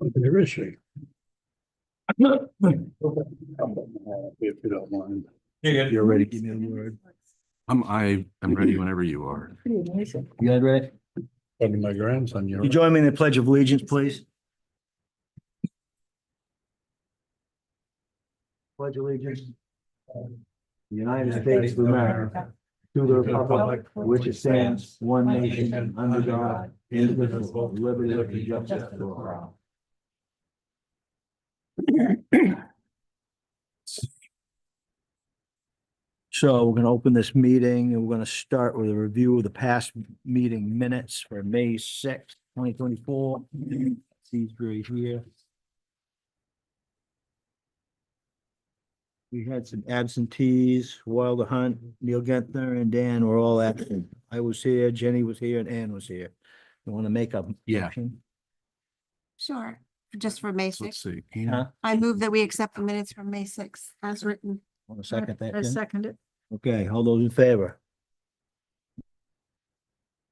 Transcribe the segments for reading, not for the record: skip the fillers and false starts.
There is she. If you don't mind. You're ready. Give me the word. I am ready whenever you are. You guys ready? Talking to my grandson, You join me in the Pledge of Allegiance, please. Pledge allegiance. to the United States of America, to the republic for which it stands, one nation, under God, indivisible, with liberty and justice for all. So we're going to open this meeting and we're going to start with a review of the past meeting minutes for May 6th, 2024. These right here. We had some absentees, Wilder Hunt, Neil Gentner, and Dan were all absent. I was here, Jenny was here, and Ann was here. You want to make a Yeah. motion? Sure, just for May So let's sixth. see. Huh? I move that we accept the minutes from May sixth as written. Want to second that? I Jen? second it. Okay, all those in favor?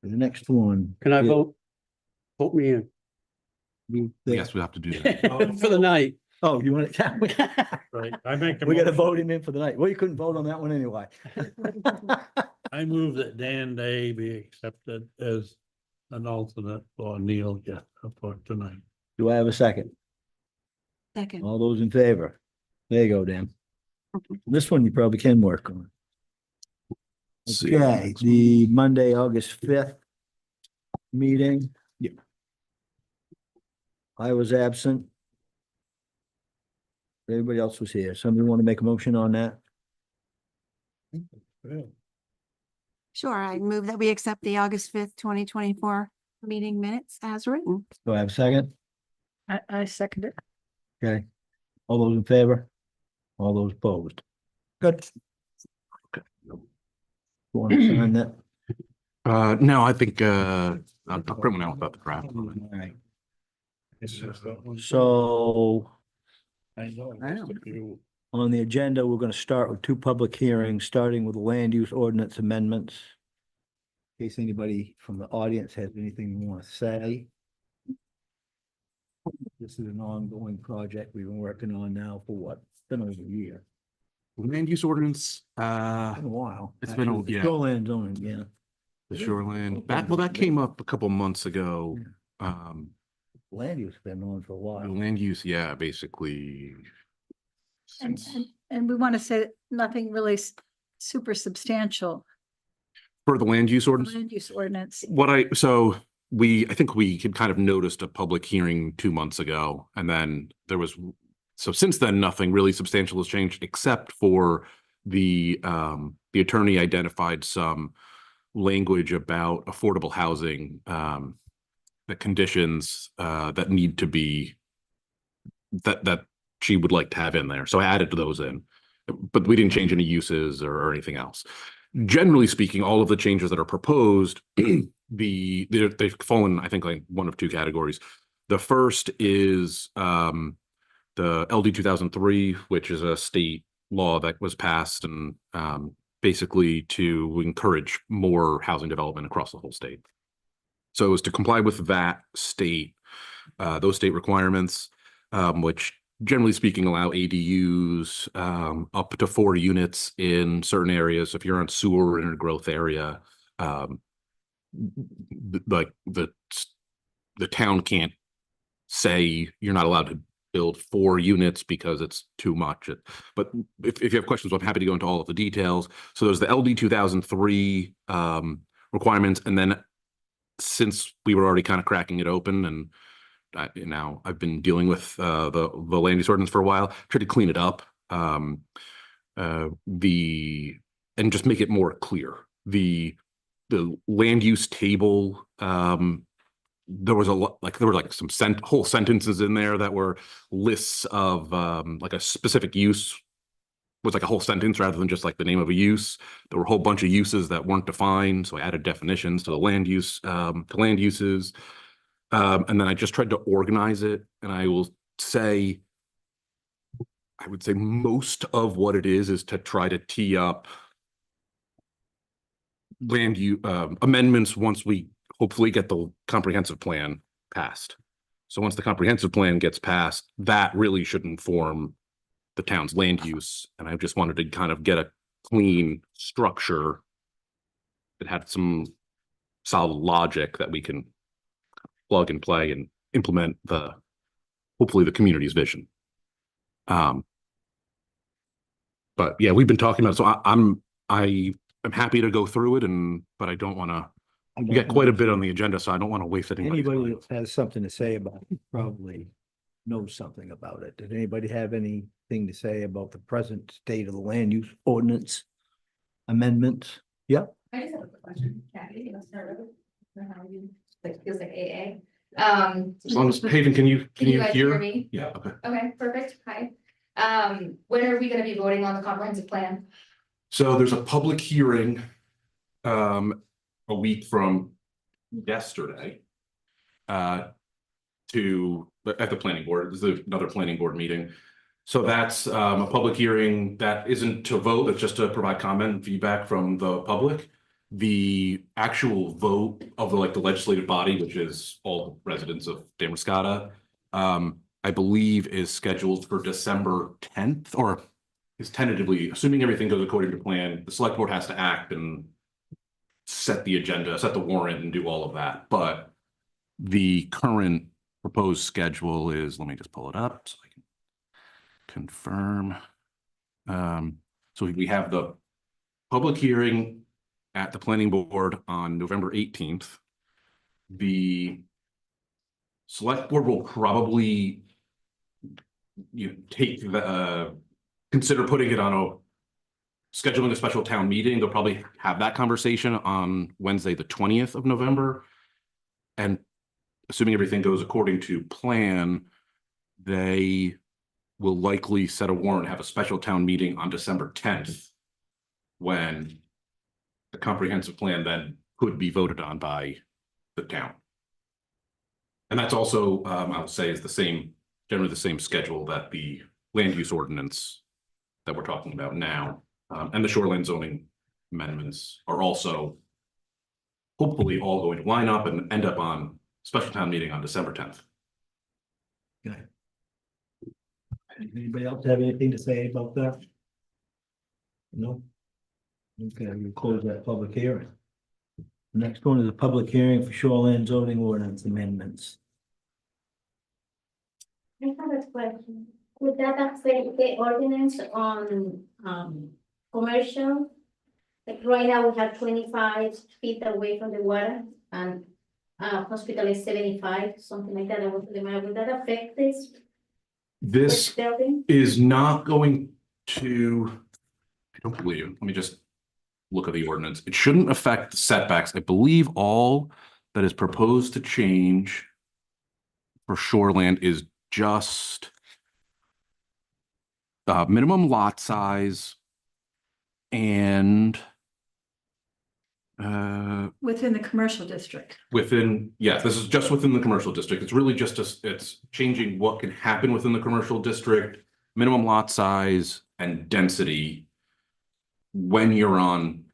The next one. Can I is- vote? Vote me in Yes, we have to do that. for the night. Oh, you want to? Right, I make. We got to vote him in for the night. Well, you couldn't vote on that one anyway. I move that Dan Day be accepted as an alternate for Neil Gentner for tonight. Do I have a second? Second. All those in favor? There you go, Dan. This one you probably can work on. Let's see. Okay, the Monday, August 5th meeting. Yeah. I was absent. Everybody else was here. Somebody want to make a motion on that? Sure, I move that we accept the August fifth, 2024 meeting minutes as written. Do I have a second? I second it. Okay. All those in favor? All those opposed? Good. Okay. Want to sign that? No, I think, I'll print one out without the crap. All right. It's just that one. So I know. I know. on the agenda, we're going to start with two public hearings, starting with the land use ordinance amendments. In case anybody from the audience has anything they want to say. This is an ongoing project we've been working on now for what? It's been over a year. Land use ordinance, Been a while. It's been a- Actually, yeah. Shoreline zoning, yeah. the shoreline, that came up a couple months ago. Land use been on for a The while. land use, yeah, basically. And, since- and, and we want to say nothing really super substantial. For the land use ordinance? Land use ordinance. I think we had kind of noticed a public hearing 2 months ago, and then so since then, nothing really substantial has changed, except for the attorney identified some language about affordable housing, the conditions that need to be, that she would like to have in there. So I added those in, but we didn't change any uses or anything else. Generally speaking, all of the changes that are proposed, they've fallen, I think, like one of two categories. The first is the LD 2003, which is a state law that was passed and basically to encourage more housing development across the whole state. So it was to comply with that state, those state requirements, which generally speaking allow ADUs up to 4 units in certain areas. If you're on sewer or in a growth area, like the town can't say you're not allowed to build 4 units because it's too much. But if you have questions, I'm happy to go into all of the details. So there's the LD 2003 requirements, and then since we were already kind of cracking it open, and now I've been dealing with the land use ordinance for a while, tried to clean it up, and just make it more clear. The land use table, there was some whole sentences in there that were lists of like a specific use was like a whole sentence rather than just like the name of a use. There were a whole bunch of uses that weren't defined, so I added definitions to the land use to land uses, and then I just tried to organize it. And I would say most of what it is to try to tee up land use amendments once we hopefully get the comprehensive plan passed. So once the comprehensive plan gets passed, that really should inform the town's land use. And I just wanted to kind of get a clean structure that had some solid logic that we can plug and play and implement hopefully the community's vision. But yeah, we've been talking about, so I'm happy to go through it but I don't want to, we got quite a bit on the agenda, so I don't want to waste anybody's Anybody time. that has something to say about it probably knows something about it. Did anybody have anything to say about the present state of the land use ordinance amendment? Yep. I just have a quick question, Kathy, you know, start with, I don't know how you, like, feels like AA. As long as, Haven, can you guys hear? hear me? Yeah, okay. Okay, perfect, hi. When are we gonna be voting on the comprehensive plan? So there's a public hearing a week from yesterday at the planning board. This is another planning board meeting. So that's a public hearing that isn't to vote, it's just to provide comment and feedback from the public. The actual vote of the legislative body, which is all residents of Damariscotta, I believe is scheduled for December 10th, or is tentatively, assuming everything goes according to plan. The select board has to act and set the agenda, set the warrant and do all of that. But the current proposed schedule is, let me just pull it up so I can confirm. So we have the public hearing at the planning board on November 18th. The select board will probably take the consider putting it on scheduling a special town meeting. They'll probably have that conversation on Wednesday, the 20th of November. And assuming everything goes according to plan, they will likely set a warrant, have a special town meeting on December 10th, when the comprehensive plan then could be voted on by the town. And that's also, I will say, is generally the same schedule that the land use ordinance that we're talking about now, and the shoreline zoning amendments are also hopefully all going to line up and end up on special town meeting on December 10th. Okay. Anybody else have anything to say about that? No? Okay, we'll close that public hearing. Next one is a public hearing for shoreline zoning ordinance amendments. I have a question. Would that affect the ordinance on, commercial? Like right now, we have 25 feet away from the water and, hospital is 75, something like that. Would that affect this building? Is not going to, I don't believe, let me just look at the ordinance. It shouldn't affect setbacks. I believe all that is proposed to change for shoreland is just minimum lot size and Within the commercial district. yeah, this is just within the commercial district. It's really just it's changing what can happen within the commercial district, minimum lot size and density when you're on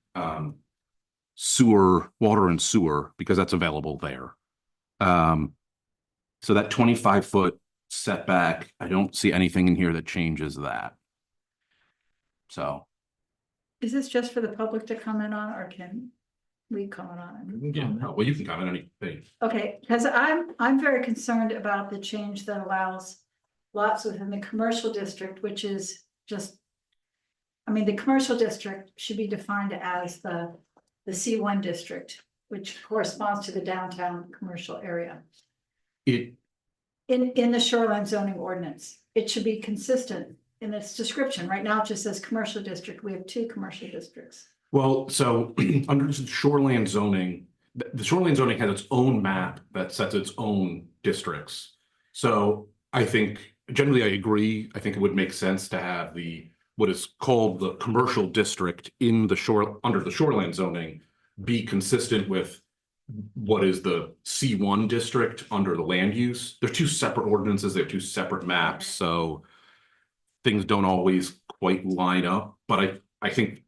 water and sewer, because that's available there. So that 25-foot setback, I don't see anything in here that changes that. So Is this just for the public to comment on, or can we comment on it? yeah, well, you can comment on anything. Okay, because I'm very concerned about the change that allows lots within the commercial district, which is just, I mean, the commercial district should be defined as the C1 district, which corresponds to the downtown commercial area. In the shoreline zoning ordinance, it should be consistent in its description. Right now, it just says commercial district. We have 2 commercial districts. Well, so under shoreland zoning, the shoreland zoning has its own map that sets its own districts. So I think generally I agree. I think it would make sense to have what is called the commercial district in under the shoreland zoning be consistent with what is the C1 district under the land use. They're 2 separate ordinances. They're 2 separate maps. So things don't always quite line up, but I think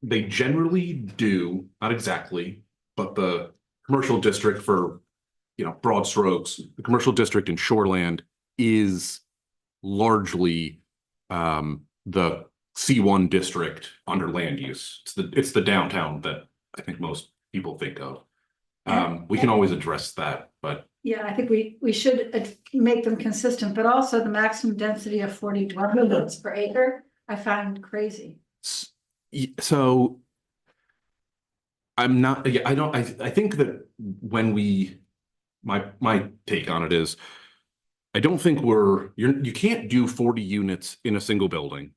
they generally do, not exactly, but the commercial district for, broad strokes, the commercial district in Shoreland is largely the C1 district under land use. It's the downtown that I think most people think of. We can always address that, but Yeah, I think we should make them consistent, but also the maximum density of 40 dwelling units per acre, I find crazy. so I'm not, yeah, I think that when my take on it is, I don't think you can't do 40 units in a single building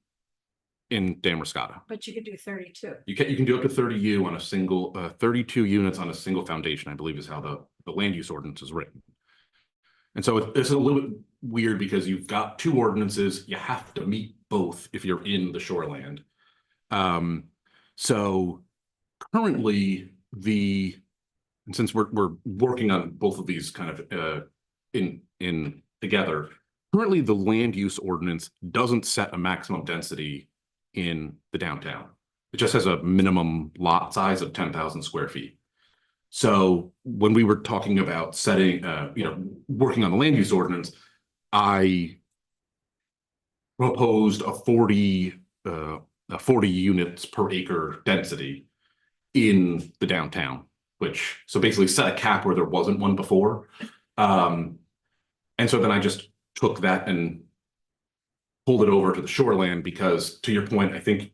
in Damariscotta. But you could do 32. You can do up to 30 on a single, 32 units on a single foundation, I believe is how the land use ordinance is written. And so it's a little bit weird because you've got two ordinances, you have to meet both if you're in the shoreland. So currently and since we're working on both of these kind of in together, currently the land use ordinance doesn't set a maximum density in the downtown. It just has a minimum lot size of 10,000 square feet. So when we were talking about setting, working on the land use ordinance, I proposed a 40 units per acre density in the downtown, so basically set a cap where there wasn't one before. And so then I just took that and pulled it over to the shoreland because, to your point, I think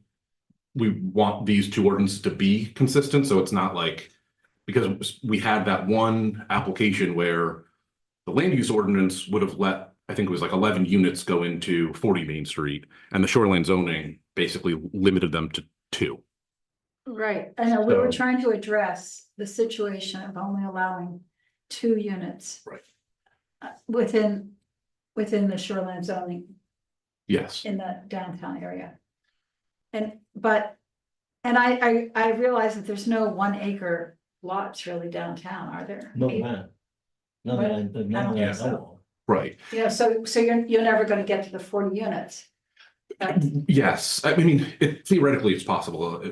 we want these two ordinances to be consistent. So it's not like, because we had that one application where the land use ordinance would have let, I think it was like 11 units go into 40 Main Street, and the shoreline zoning basically limited them to 2. Right, I know, we were So- trying to address the situation of only allowing 2 units. Right. Within the shoreline zoning Yes. in the downtown area. And I realize that there's no 1 acre lots really downtown, are there? No, Maybe- man. No, Well, no, I no, don't no, think so. no. Right. Yeah, so you're never gonna get to the 40 units. That's- Yes, I mean, theoretically it's possible,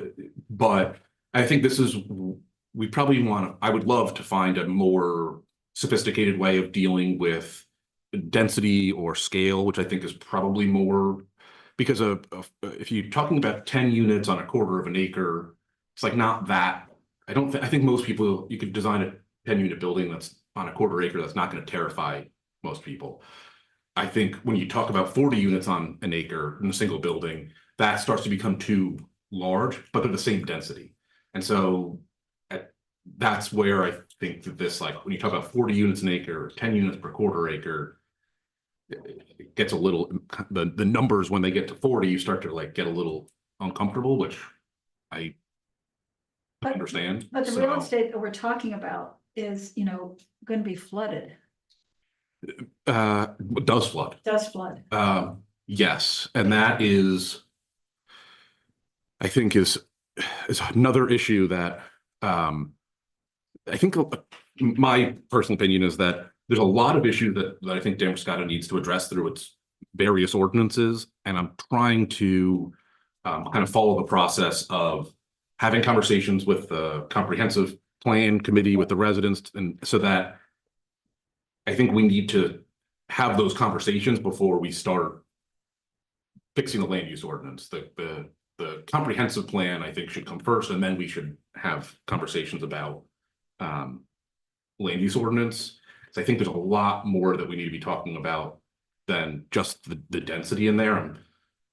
but I think we probably I would love to find a more sophisticated way of dealing with density or scale, which I think is probably more, because if you're talking about 10 units on a quarter of an acre, it's like not that, I think most people, you could design a 10-unit building that's on a quarter acre, that's not going to terrify most people. I think when you talk about 40 units on an acre in a single building, that starts to become too large, but they're the same density. And so that's where I think that this, like, when you talk about 40 units an acre, 10 units per quarter acre, it gets a little, the numbers when they get to 40, you start to like get a little uncomfortable, which I But- understand. But the real So, estate that we're talking about is, gonna be flooded, does flood. does flood. Yes, and that is, I think is another issue that I think my personal opinion is that there's a lot of issues that I think Damariscotta needs to address through its various ordinances, and I'm trying to kind of follow the process of having conversations with the comprehensive plan committee, with the residents, and so that I think we need to have those conversations before we start fixing the land use ordinance. The comprehensive plan, I think, should come first, and then we should have conversations about land use ordinance. So I think there's a lot more that we need to be talking about than just the density in there. And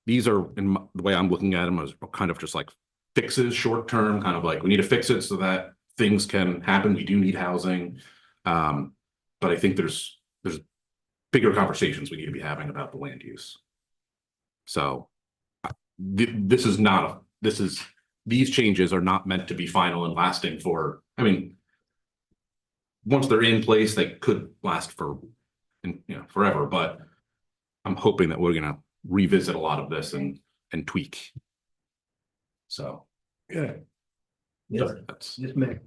these are, the way I'm looking at them, as kind of just like fixes, short term, kind of like we need to fix it so that things can happen. We do need housing. But I think there's bigger conversations we need to be having about the land use. So these changes are not meant to be final and lasting for, I mean, once they're in place, they could last for, forever, but I'm hoping that we're gonna revisit a lot of this and tweak. So. Yeah. Yes, That's, yes, ma'am.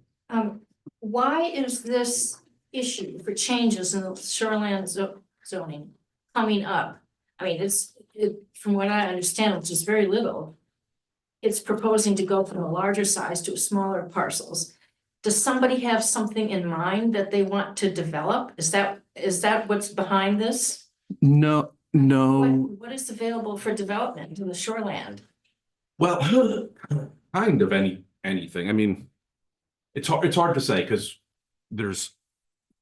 Why is this issue for changes in the shoreline zoning coming up? I mean, from what I understand, which is very little, it's proposing to go from a larger size to smaller parcels. does somebody have something in mind that they want to develop? Is that what's behind this? No, no. What is available for development in the shoreland? Well, kind of anything. I mean, it's hard to say because there's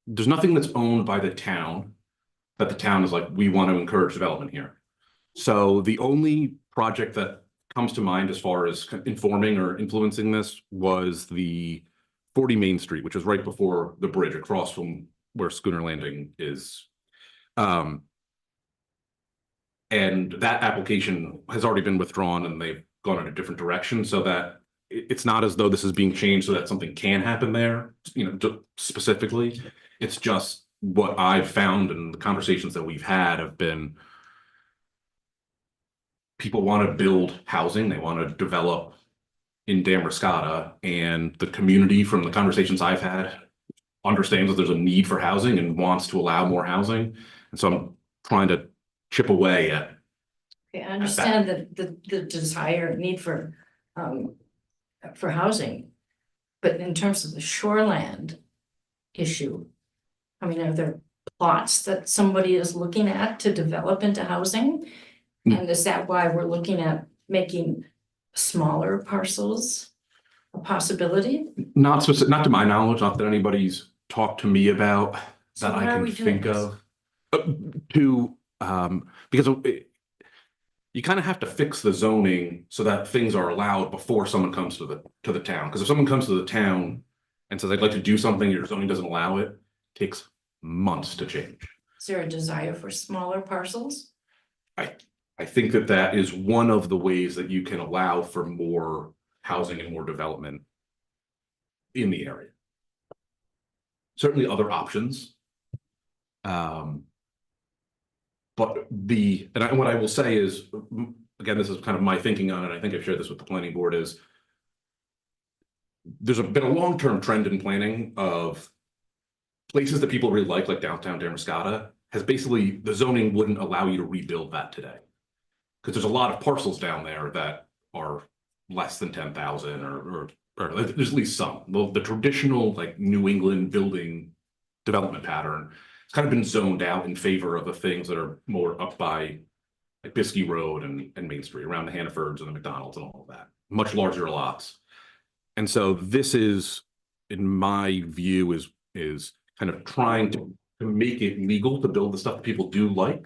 nothing that's owned by the town that the town is like, we want to encourage development here. So the only project that comes to mind as far as informing or influencing this was the 40 Main Street, which is right before the bridge across from where Schooner Landing is. And that application has already been withdrawn and they've gone in a different direction, so that it's not as though this is being changed so that something can happen there, specifically. It's just what I've found and the conversations that we've had have been people want to build housing, they want to develop in Damariscotta, and the community, from the conversations I've had, understands that there's a need for housing and wants to allow more housing. And so I'm trying to chip away at. Okay, I understand the desire, need for housing. But in terms of the shoreland issue, I mean, are there plots that somebody is looking at to develop into housing? And is that why we're looking at making smaller parcels a possibility? Not specific, not to my knowledge, not that anybody's talked to me about So that I why are can we doing think this? of. Because you kind of have to fix the zoning so that things are allowed before someone comes to the town. Because if someone comes to the town and says, I'd like to do something, your zoning doesn't allow it, it takes months to change. Is there a desire for smaller parcels? I think that is one of the ways that you can allow for more housing and more development in the area. Certainly other options. But what I will say is, again, this is kind of my thinking on it. I think I've shared this with the planning board, is there's been a long-term trend in planning of places that people really like downtown Damariscotta, has basically, the zoning wouldn't allow you to rebuild that today. Because there's a lot of parcels down there that are less than 10,000 or there's at least some. The traditional like New England building development pattern, it's kind of been zoned out in favor of the things that are more up by like Biskie Road and Main Street, around the Hannafords and the McDonald's and all of that. Much larger lots. And so this is, in my view, is kind of trying to make it legal to build the stuff that people do like.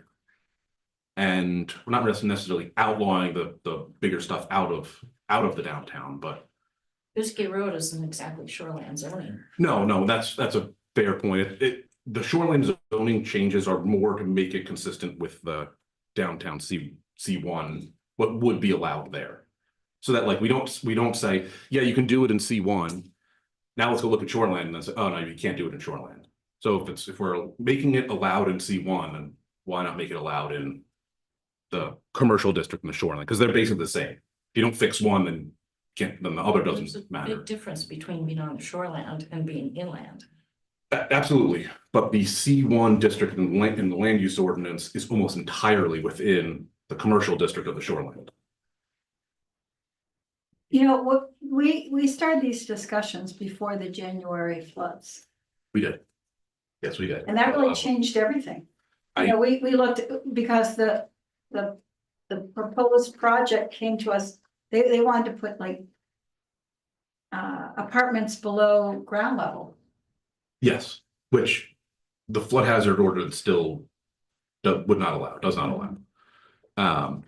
And we're not necessarily outlawing the bigger stuff out of the downtown, but Biscayne Road isn't exactly shoreline zoning. no, that's a fair point. The shoreline zoning changes are more to make it consistent with the downtown C1, what would be allowed there. So that like we don't say, yeah, you can do it in C1. Now let's go look at shoreline and then say, oh no, you can't do it in shoreline. So if we're making it allowed in C1, then why not make it allowed in the commercial district and the shoreline? Because they're basically the same. If you don't fix one, then the other There's a doesn't matter. big difference between being on the shoreland and being inland. Absolutely, but the C1 district in the land use ordinance is almost entirely within the commercial district of the shoreline. You know, what, we started these discussions before the January floods, We did. Yes, we did. and that really changed everything. You know, we looked, because the proposed project came to us, they wanted to put like apartments below ground level. Yes, which the flood hazard ordinance still would not allow, does not allow.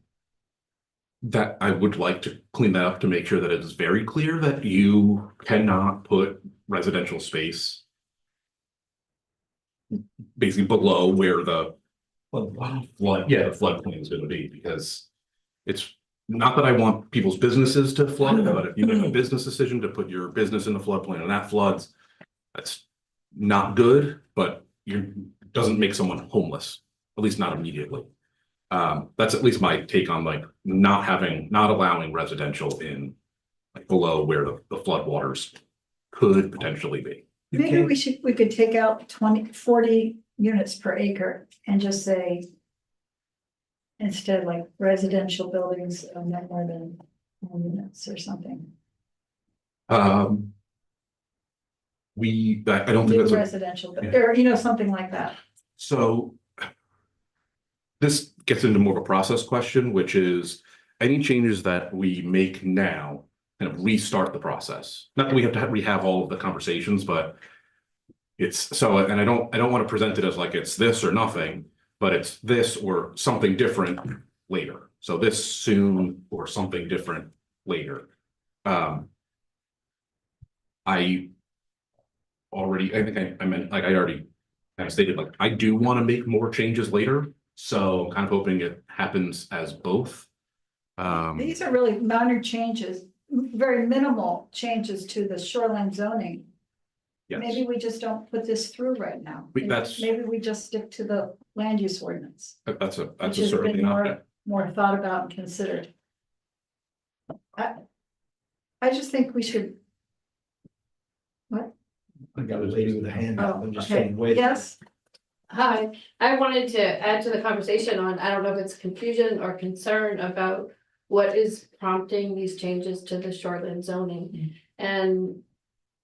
That I would like to clean that up to make sure that it is very clear that you cannot put residential space basically below where the floodplain is going to be, because it's not that I want people's businesses to flood, but if you make a business decision to put your business in the floodplain and that floods, that's not good, but doesn't make someone homeless, at least not immediately. That's at least my take on like not allowing residential in like below where the floodwaters could potentially be. Maybe we could take out 40 units per acre and just say, instead like residential buildings of no more than 1 units or something. I don't think new that's a, residential, or something like that. so. This gets into more of a process question, which is any changes that we make now kind of restart the process. Not that we have to rehave all of the conversations, but it's so, and I don't want to present it as like it's this or nothing, but it's this or something different later. So this soon or something different later. I think I meant, like I already kind of stated, like I do want to make more changes later. So kind of hoping it happens as both. These are really minor changes, very minimal changes to the shoreline zoning. Yes, Maybe we just don't put this through right now. That's- Maybe we just stick to the land use ordinance, that's which a has been certainly an option. more thought about and considered. I just think we should. What? I got a lady with a hand up. I'm just Okay. saying, wait. Yes, Hi, I wanted to add to the conversation on, I don't know if it's confusion or concern about what is prompting these changes to the shoreline zoning. And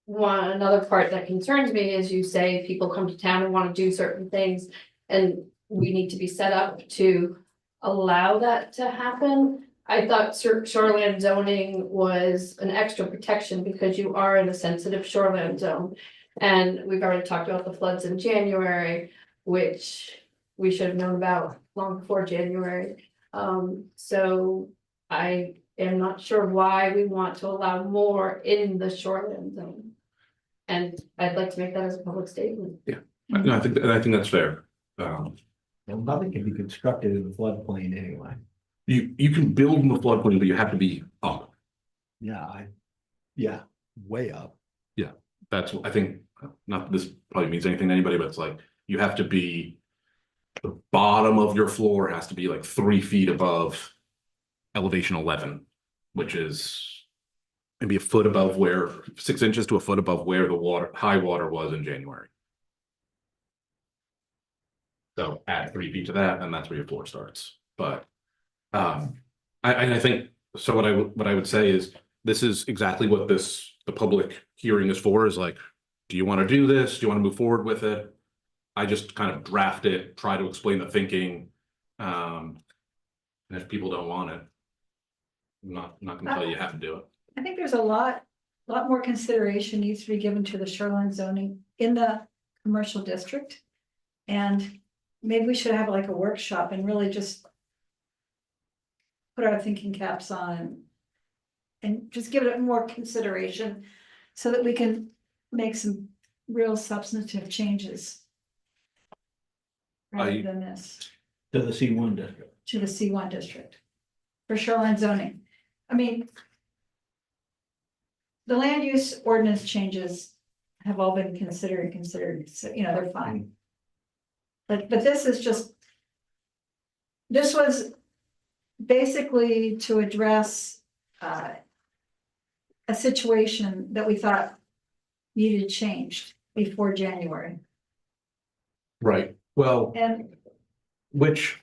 another part that concerns me is you say people come to town and want to do certain things, and we need to be set up to allow that to happen. I thought shoreline zoning was an extra protection because you are in a sensitive shoreline zone. And we've already talked about the floods in January, which we should have known about long before January. So I am not sure why we want to allow more in the shoreline zone. And I'd like to make that as a public statement. No, I think that's fair. Well, nothing can be constructed in the floodplain anyway. You can build in the floodplain, but you have to be up. Yeah, way up. That's, I think, not that this probably means anything to anybody, but it's like, you have to be, the bottom of your floor has to be like 3 feet above elevation 11, which is maybe a foot above where, 6 inches to a foot above where the high water was in January. So add 3 feet to that, and that's where your floor starts. But I think, so what I would say is, this is exactly what the public hearing is for, is like, do you want to do this? Do you want to move forward with it? I just kind of draft it, try to explain the thinking. And if people don't want it, I'm not gonna tell you have to do it. I think there's a lot more consideration needs to be given to the shoreline zoning in the commercial district. And maybe we should have like a workshop and really just put our thinking caps on and just give it more consideration so that we can make some real substantive changes. Rather than this, To the C1 district. to the C1 district for shoreline zoning. I mean, the land use ordinance changes have all been considered, so, they're fine. But this is just, this was basically to address a situation that we thought needed changed before January. Right, well, And which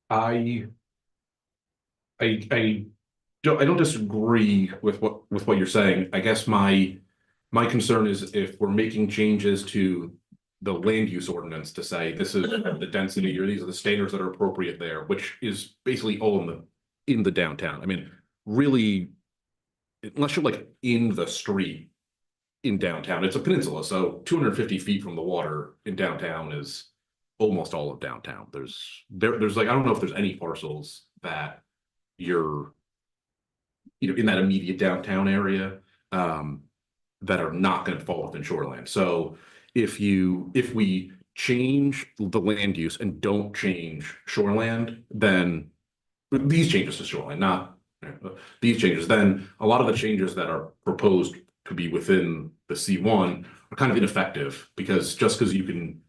I don't disagree with what you're saying. I guess my concern is if we're making changes to the land use ordinance to say this is the density or these are the standards that are appropriate there, which is basically all in the downtown. I mean, really, unless you're like in the street in downtown, it's a peninsula, so 250 feet from the water in downtown is almost all of downtown. There's like, I don't know if there's any parcels that you're, in that immediate downtown area, that are not going to fall within shoreline. So if we change the land use and don't change shoreland, then these changes to shoreline, not these changes, then a lot of the changes that are proposed to be within the C1 are kind of ineffective, because just because you can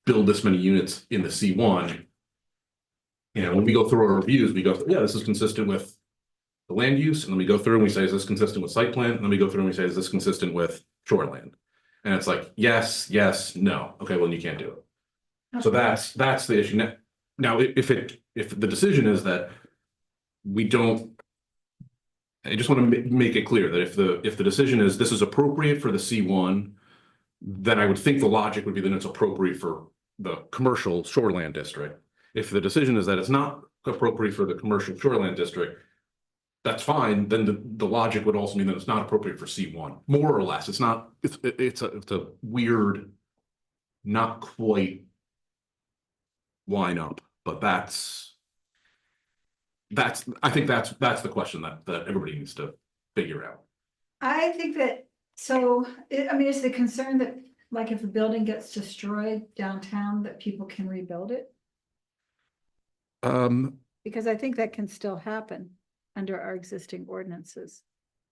build this many units in the C1, when we go through our reviews, we go, yeah, this is consistent with the land use, and then we go through and we say, is this consistent with site plan? And then we go through and we say, is this consistent with shoreland? And it's like, yes, no. Okay, well, then you can't do it. So that's the issue. Now, if the decision is that we don't I just want to make it clear that if the decision is this is appropriate for the C1, then I would think the logic would be that it's appropriate for the commercial shoreland district. If the decision is that it's not appropriate for the commercial shoreland district, that's fine. Then the logic would also mean that it's not appropriate for C1, more or less. It's not. It's a weird, not quite line up, but I think that's the question that everybody needs to figure out. I think that, so, I mean, is the concern that, like, if a building gets destroyed downtown, that people can rebuild it? Because I think that can still happen under our existing ordinances.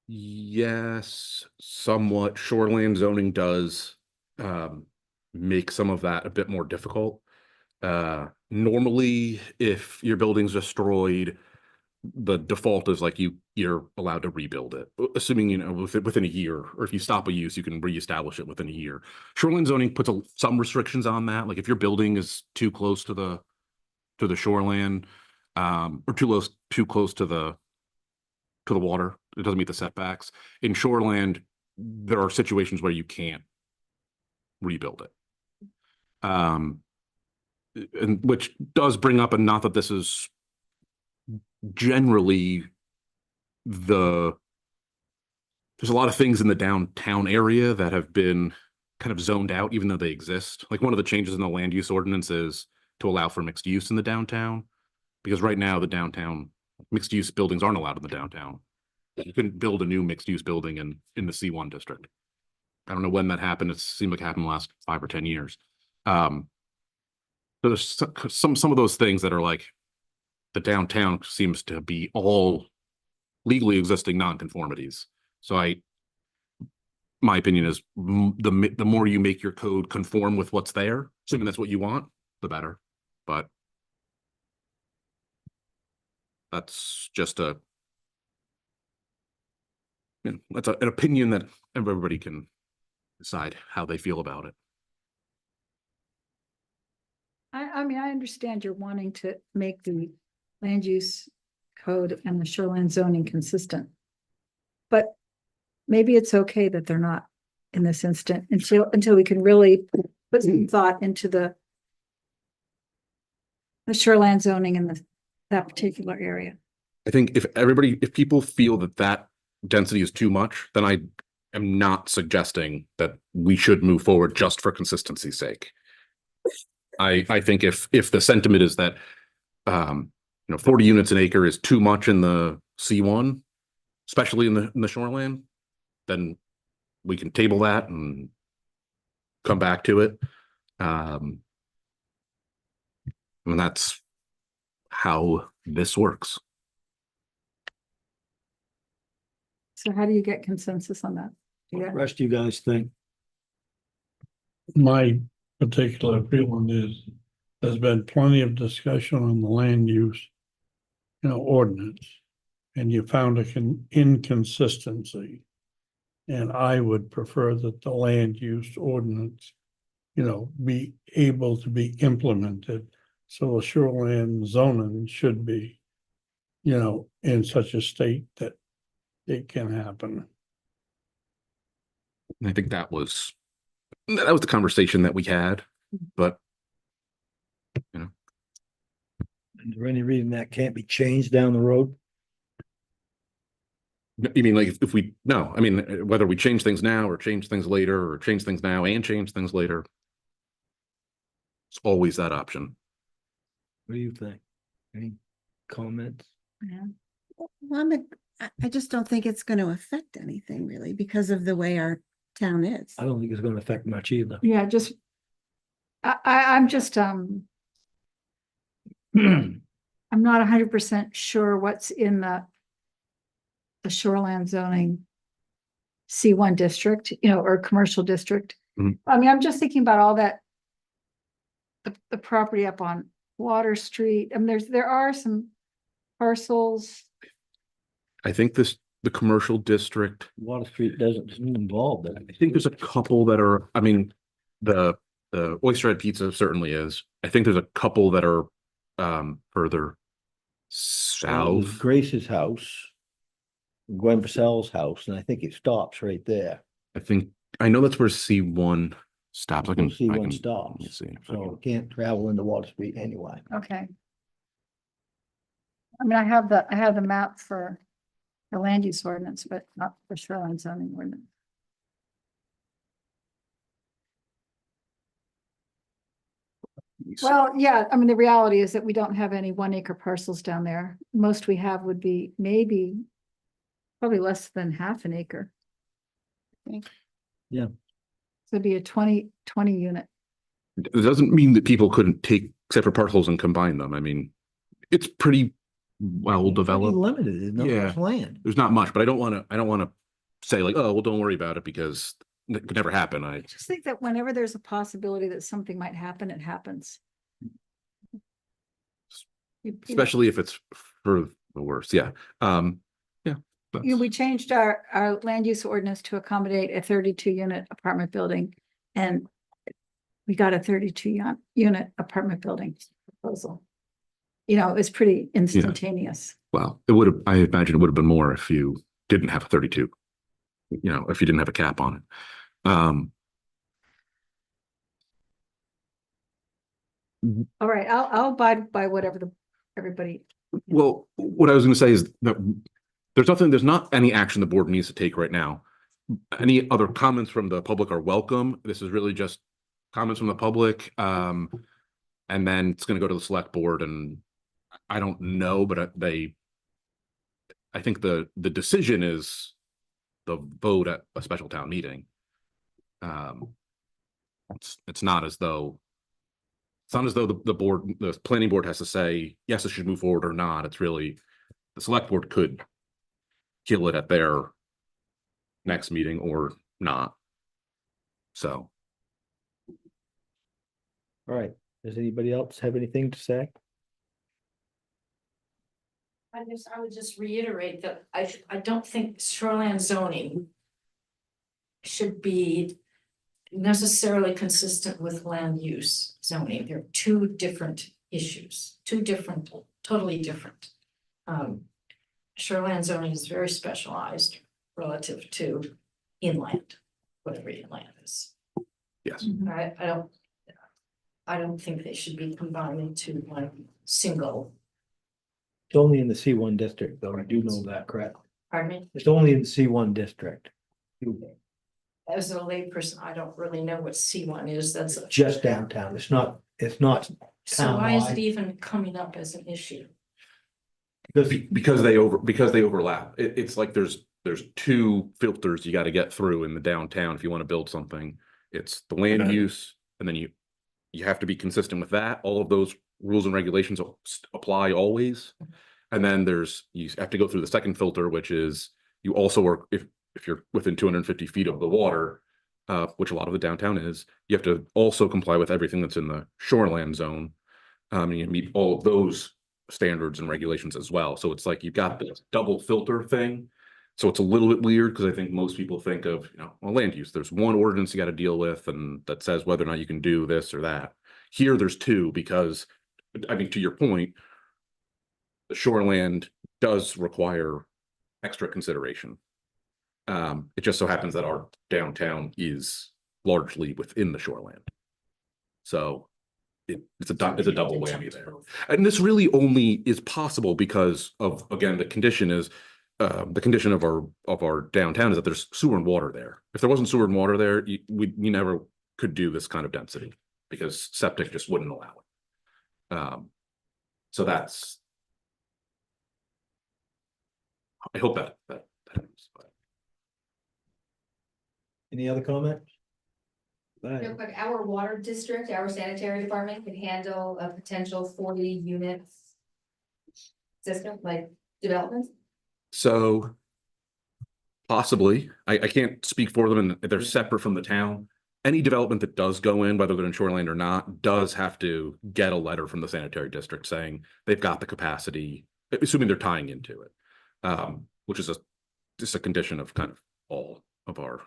Yes, somewhat. Shoreland zoning does make some of that a bit more difficult. Normally, if your building's destroyed, the default is like you're allowed to rebuild it, assuming, you know, within a year, or if you stop a use, you can reestablish it within a year. Shoreline zoning puts some restrictions on that. Like if your building is too close to the shoreline, or too close to the water, it doesn't meet the setbacks. In shoreland, there are situations where you can't rebuild it. And which does bring up, and not that this is generally there's a lot of things in the downtown area that have been kind of zoned out, even though they exist. Like one of the changes in the land use ordinance is to allow for mixed use in the downtown, because right now the downtown mixed use buildings aren't allowed in the downtown. You couldn't build a new mixed use building in the C1 district. I don't know when that happened. It seemed like it happened the last 5 or 10 years. So there's some of those things that are like, the downtown seems to be all legally existing nonconformities. So my opinion is the more you make your code conform with what's there, assuming that's what you want, the better. But that's just that's an opinion that everybody can decide how they feel about it. I mean, I understand you're wanting to make the land use code and the shoreline zoning consistent. But maybe it's okay that they're not in this instant until we can really put some thought into the shoreline zoning in that particular area. I think if people feel that density is too much, then I am not suggesting that we should move forward just for consistency's sake. I think if the sentiment is that 40 units an acre is too much in the C1, especially in the shoreline, then we can table that and come back to it. And that's how this works. So how do you get consensus on that? What the rest of you guys think? My particular feeling is there's been plenty of discussion on the land use, ordinance, and you found an inconsistency. And I would prefer that the land use ordinance, be able to be implemented. So the shoreline zoning should be, in such a state that it can happen. And I think that was the conversation that we had, but Is there any reason that can't be changed down the road? you mean like if we no, I mean whether we change things now or change things later or change things now and change things later, it's always that option. What do you think? Any comments? Yeah. Well, I just don't think it's going to affect anything really because of the way our town is. I don't think it's going to affect much either. Yeah, just, I'm just, I'm not 100% sure what's in the shoreline zoning C1 district, or commercial district. Mhm. I mean, I'm just thinking about all that, the property up on Water Street. I mean, there are some parcels. I think the commercial district, Water Street doesn't involve that. I think there's a couple that are, I mean, the Oyster Head Pizza certainly is. I think there's a couple that are further south. Grace's house. Gwen Purcell's house, and I think it stops right there. I know that's where C1 stops. I can, We'll see I one can, stops. let me see. if I So can- it can't travel into Water Street anyway. Okay. I mean, I have the map for the land use ordinance, but not for shoreline zoning ordinance. Well, yeah, I mean, the reality is that we don't have any 1 acre parcels down there. Most we have would be maybe probably less than half an acre. I think. Yeah. So it'd be a 20 unit. It doesn't mean that people couldn't take separate parcels and combine them. I mean, it's pretty well Pretty developed. limited, there's not Yeah. much land. There's not much, but I don't want to say like, oh, well, don't worry about it because it could never happen. I just think that whenever there's a possibility that something might happen, it happens. You know, Especially if it's for the worse. Yeah. Yeah. we changed our land use ordinance to accommodate a 32 unit apartment building, and we got a 32 unit apartment building proposal. You know, it was pretty instantaneous. Well, I imagine it would have been more if you didn't have a 32, if you didn't have a cap on it. All right, I'll abide by whatever everybody. Well, what I was going to say is that there's not any action the board needs to take right now. Any other comments from the public are welcome. This is really just comments from the public. And then it's going to go to the select board, and I don't know, but I think the decision is the vote at a special town meeting. It's not as though the planning board has to say, yes, it should move forward or not. It's really the select board could kill it at their next meeting or not. So. All right, does anybody else have anything to say? I would just reiterate that I don't think shoreline zoning should be necessarily consistent with land use zoning. They're two different issues, totally different. Shoreline zoning is very specialized relative to inland, whatever inland is. Yes. I don't think they should be combined into one single. It's only in the C1 district, though, I do know that, correct? Pardon me? It's only in the C1 district. As a layperson, I don't really know what C1 is. That's Just downtown, it's not so why is it townwide. even coming up as an issue? Because they overlap. It's like there's two filters you got to get through in the downtown if you want to build something. It's the land use, and then you have to be consistent with that. All of those rules and regulations apply always. And then you have to go through the second filter, which is you also are, if you're within 250 feet of the water, which a lot of the downtown is, you have to also comply with everything that's in the shoreland zone. You meet all of those standards and regulations as well. So it's like you've got this double filter thing. So it's a little bit weird because I think most people think of, land use. There's one ordinance you got to deal with, and that says whether or not you can do this or that. Here, there's two because, I mean, to your point, the shoreland does require extra consideration. It just so happens that our downtown is largely within the shoreland. So it's a double whammy there. And this really only is possible because of, again, the condition of our downtown is that there's sewer and water there. If there wasn't sewer and water there, you never could do this kind of density because septic just wouldn't allow it. So I hope that helps. Any other comments? Real quick, our water district, our sanitary department can handle a potential 40 units system, like development. So possibly, I can't speak for them, and they're separate from the town. Any development that does go in, whether they're in shoreline or not, does have to get a letter from the sanitary district saying they've got the capacity, assuming they're tying into it, which is just a condition of kind of all of our.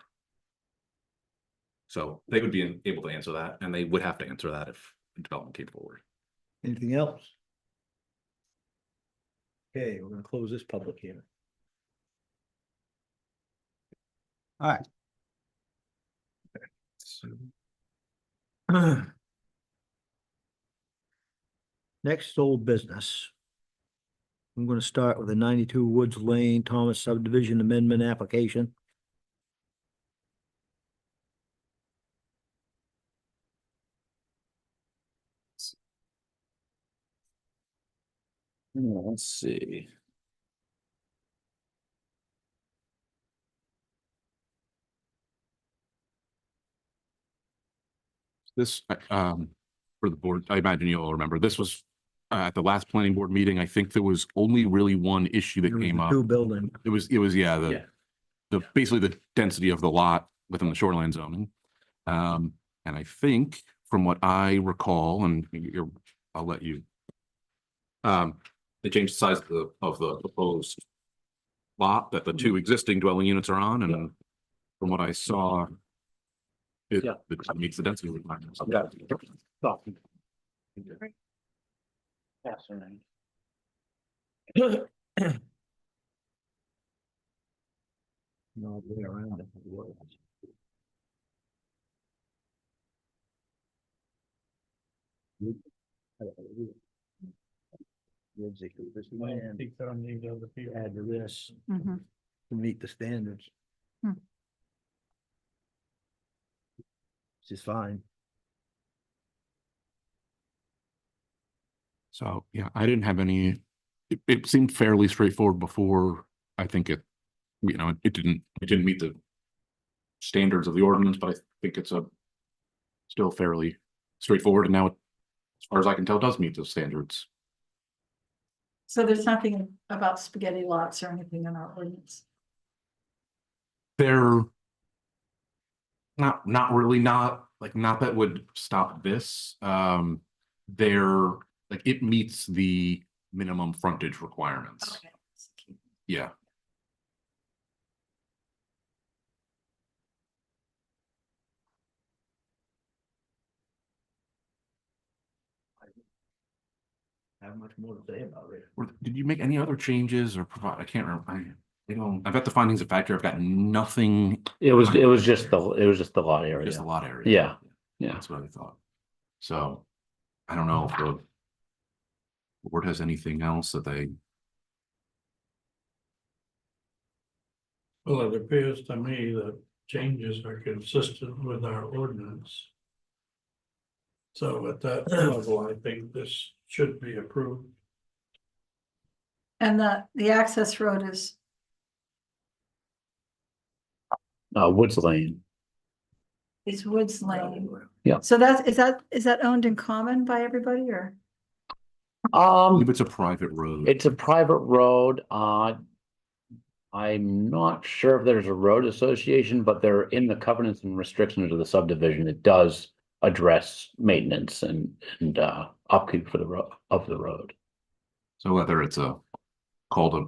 So they would be able to answer that, and they would have to answer that if the development came forward. Anything else? Okay, we're gonna close this public hearing. All right. Next old business. I'm gonna start with the 92 Woods Lane Thomas subdivision amendment application. Let's see. This, for the board, I imagine you all remember, this was at the last planning board meeting. I think there was only really one issue that There was came the up. two building. It was, yeah, basically the density of the lot within the shoreline zoning. And I think from what I recall, and I'll let you. They changed the size of the proposed lot that the two existing dwelling units are on, and from what I saw, it meets the density requirements. No, way around it. Add to this Mhm. to meet the standards. Hmm. Which is fine. So, yeah, I didn't have any, it seemed fairly straightforward before. I think it didn't meet the standards of the ordinance, but I think it's still fairly straightforward, and now as far as I can tell, does meet the standards. So there's nothing about spaghetti lots or anything in our ordinance. They're not really, not that would stop this. They're like, it meets the minimum frontage requirements. Okay. Yeah. Have much more to say about it. Did you make any other changes or provide? I can't remember. I've got the findings of factor. I've got nothing. It was just the lot area. Just a lot area. Yeah. Yeah. That's what I thought. So I don't know if the board has anything else that they. Well, it appears to me that changes are consistent with our ordinance. So at that level, I think this should be approved. And the access road is, Woods Lane. is Woods Lane. Yeah. So is that owned in common by everybody or? I believe it's a private road. It's a private road. I'm not sure if there's a road association, but they're in the covenants and restrictions of the subdivision. It does address maintenance and upkeep for the road. So whether it's called a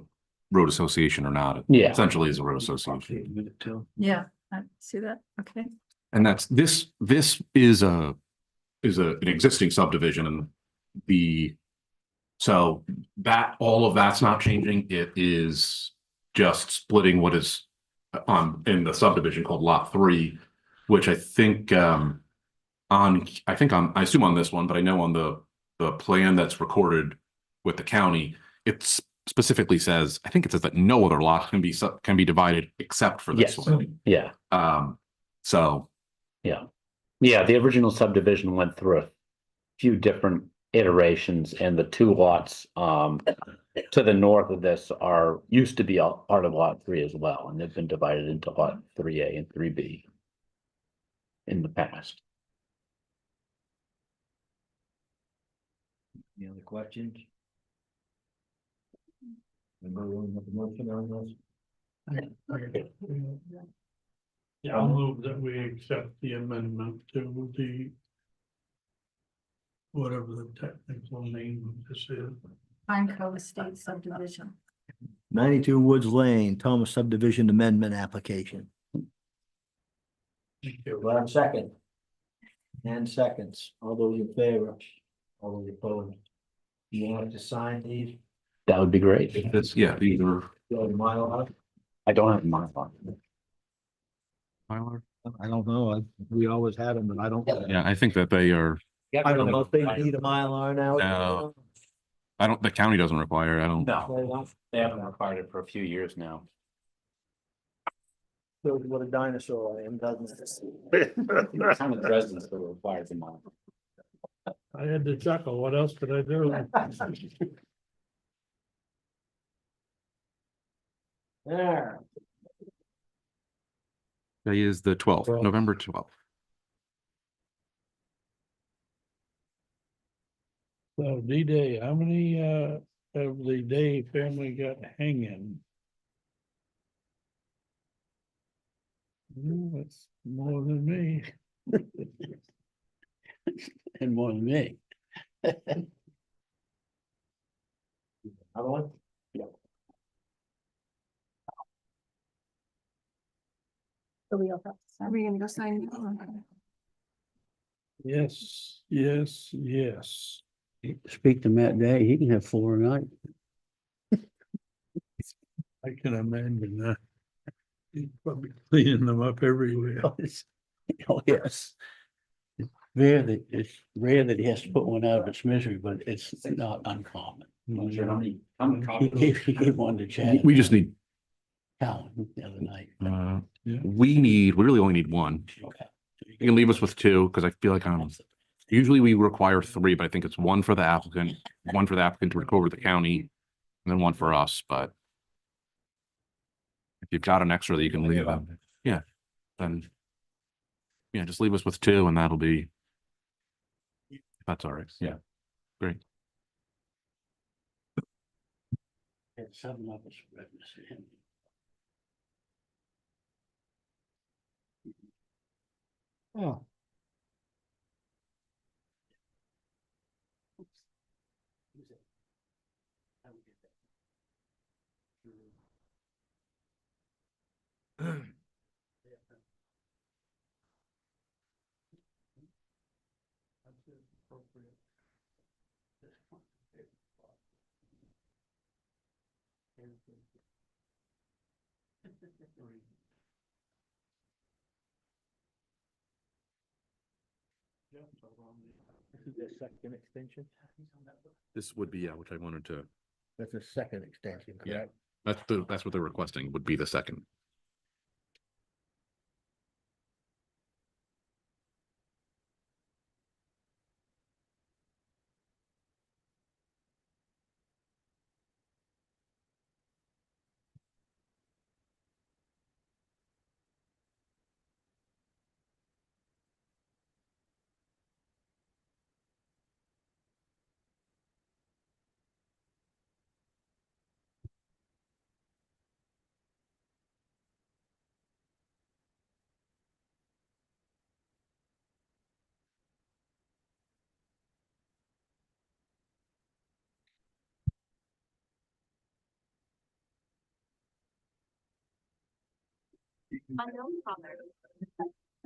road association or not, it essentially is a road association. Yeah, I see that. Okay. And this is an existing subdivision, and so that all of that's not changing. It is just splitting what is in the subdivision called Lot 3, which I think I assume on this one, but I know on the plan that's recorded with the county, it specifically says, I think it says that no other lot can be divided except for this one. Yeah. So. Yeah, the original subdivision went through a few different iterations, and the two lots to the north of this used to be a part of Lot 3 as well, and they've been divided into Lot 3A and 3B in the past. Any other questions? Anybody want to make a motion on this? Yeah, I'll move that we accept the amendment to the whatever the technical name of this is. Pine Cove Estate subdivision. 92 Woods Lane, Thomas subdivision amendment application. Thank you. Well, second. And seconds. All those in favor? All those opposed? You want to sign these? That would be great. These are. Go to Mylar. I don't have my phone. Mylar? I don't know, we always had them, but I don't. Yeah, I think that they are, I don't know if they need a Mylar now. No. I don't, the county doesn't require, I don't. No, they haven't required it for a few years now. Shows what a dinosaur I am, doesn't it? Some of the residents still require them on. I had to chuckle. What else could I do? There. Today is the 12th, 12th. November 12th. So D-Day, how many of the Day family got hanging? That's more than me. And more than me. Other one? So we all have to Are sign. we gonna go sign? Yes, yes, yes. Speak to Matt Day, he can have 4 a night. I can imagine that. He's probably cleaning them up everywhere. Oh, yes. It's rare that he has to put one out of its misery, but it's not uncommon. Not sure how many. He gave one to Chad. We just need, Town the other night. we really only need one. Okay. You can leave us with two, because I feel like usually we require three, but I think it's one for the applicant to record with the county, and then one for us, but if you've got an extra that you can leave, yeah, then yeah, just leave us with two and that'll be, if that's all right. Yeah, great. Had something up his redness in him. Oh. This is their second extension? This would be, yeah, which I wanted to, That's a second extension, Yeah. correct? that's what they're requesting, would be the second.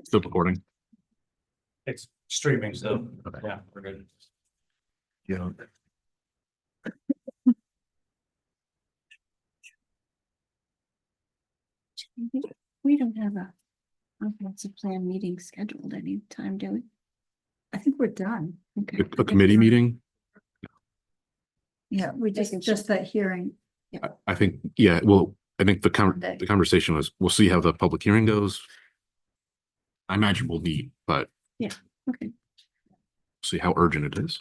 Still recording. It's streaming, so Okay. yeah, we're good. Yeah. We don't have a comprehensive plan meeting scheduled anytime, do we? I think we're done. Okay. A committee meeting, Yeah, we just that hearing. I think, yeah, well, I think Monday. the conversation was, we'll see how the public hearing goes. I imagine we'll meet, but Okay. see how urgent it is.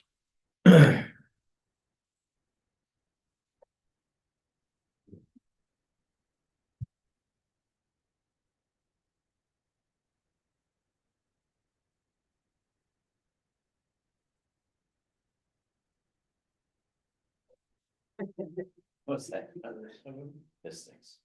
What's that? This thing's.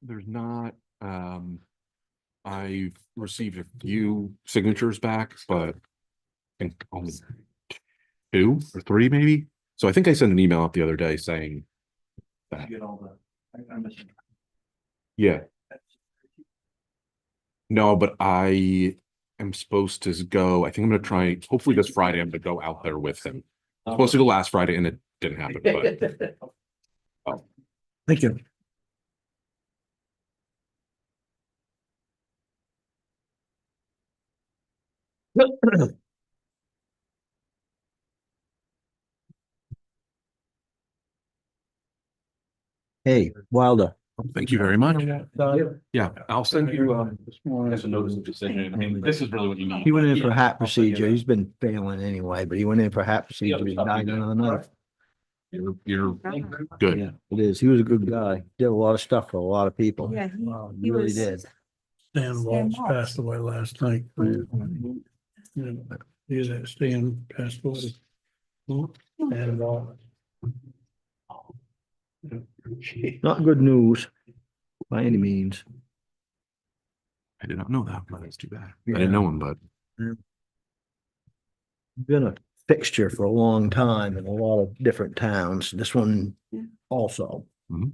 There's not, I've received a few signatures back, but I think only 2 or 3 maybe. So I think I sent an email out the other day saying that, Get all the. yeah. No, but I am supposed to go, I think I'm gonna try, hopefully this Friday, I'm gonna go out there with him. I was supposed to go last Friday and it didn't happen, but Thank you. Hey, Wilder. thank you very much. He Yeah, I'll send you, This morning. just a notice of decision. I mean, this is really what you need. went in for heart procedure. He's been failing anyway, but he went in for heart procedure. He died another night. You're good. Yeah, it is. He was a good guy. Did a lot of stuff for a lot of people. Yeah, Wow, he he really was- did. Stan Walsh passed away last night. Yeah, Stan passed away. And, Not good news by any means. I did not know that, but that's too bad. I Yeah. didn't know him, but Been a fixture for a long time in a lot of different towns. This one Yeah. also. that's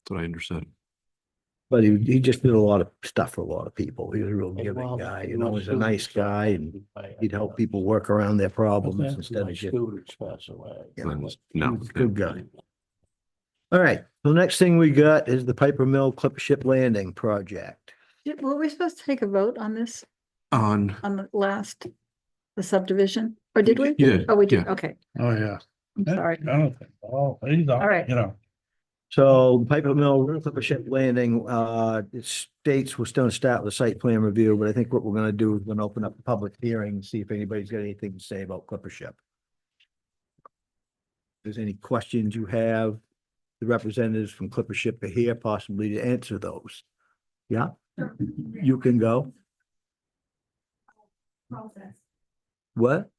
what I understood. But he just did a lot of stuff for a lot of people. He was a real giving guy, you know, he's a nice guy and he'd help people work around their problems instead of just. Scooters pass away. Yeah. Then just- No. Good guy. All right, the next thing we got is the Piper Mill Clipper Ship Landing project. Were we supposed to take a vote on this, On, on the subdivision, or did we? You did, Oh, we did, yeah. okay, oh, yeah. I'm sorry. I don't think, he's All right. you know. So Piper Mill Clipper Ship Landing, it states we're still gonna start with a site plan review, but I think what we're gonna do is we're gonna open up a public hearing, and see if anybody's got anything to say about Clipper Ship. If there's any questions you have, the representatives from Clipper Ship are here possibly to answer those. Yeah, you can go. What?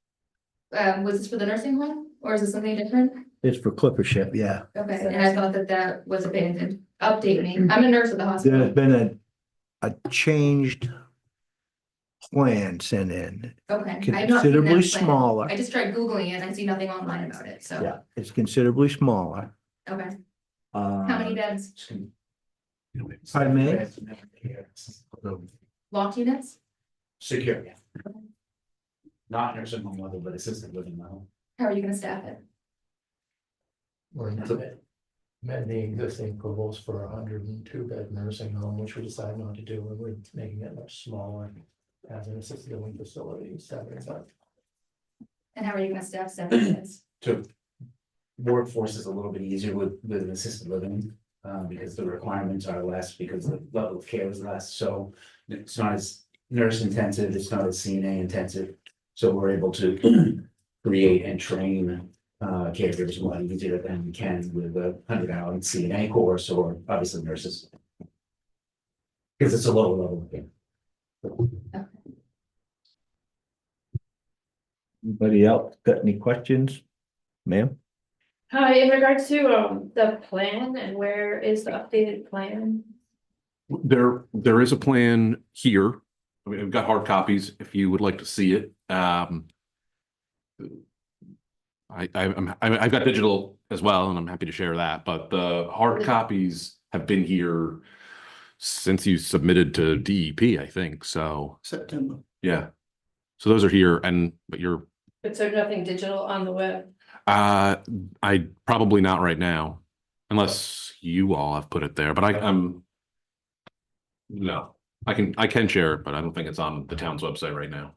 Was this for the nursing home or is this something different? It's for Clipper Ship, yeah. Okay, and I thought that that was abandoned. Update me. I'm a nurse at the There's hospital. been a changed plan sent in. Okay. I've not seen Considerably that plan. smaller. I just tried Googling it and I see nothing online about it, so. Yeah, it's considerably smaller. Okay, how many beds? Pardon me? Locked units? Secure. Not nursing home level, but assisted living level. How are you gonna staff it? We're amending the existing proposal for 102-bed nursing home, which we decided not to do, and we're making it much smaller as an assisted living facility, 75. And how are you gonna staff 7 beds? To workforce is a little bit easier with assisted living, because the requirements are less, because the level of care is less, so it's not as nurse intensive, it's not as CNA intensive. So we're able to create and train caregivers a lot easier than we can with a 100-hour CNA course or obviously nurses. Because it's a lower level of care. Anybody else got any questions? Ma'am? Hi, in regards to the plan and where is the updated plan? there is a plan here. I mean, we've got hard copies if you would like to see it. I've got digital as well, and I'm happy to share that, but the hard copies have been here since you submitted to DEP, I think, so, September. yeah. So those are here, but But so nothing digital on the web? I probably not right now, unless you all have put it there, but no, I can share it, but I don't think it's on the town's website right now.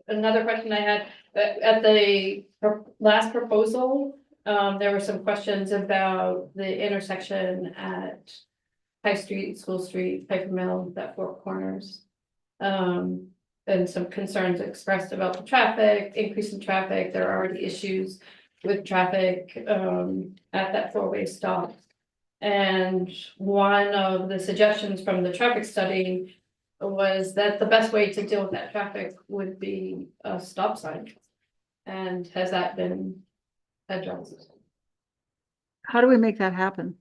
Another question I had, at the last proposal, there were some questions about the intersection at High Street, School Street, Piper Mill, that 4 corners. And some concerns expressed about the traffic, increase in traffic. There are already issues with traffic at that 4-way stop. And one of the suggestions from the traffic study was that the best way to deal with that traffic would be a stop sign. And has that been addressed? How do we make that happen?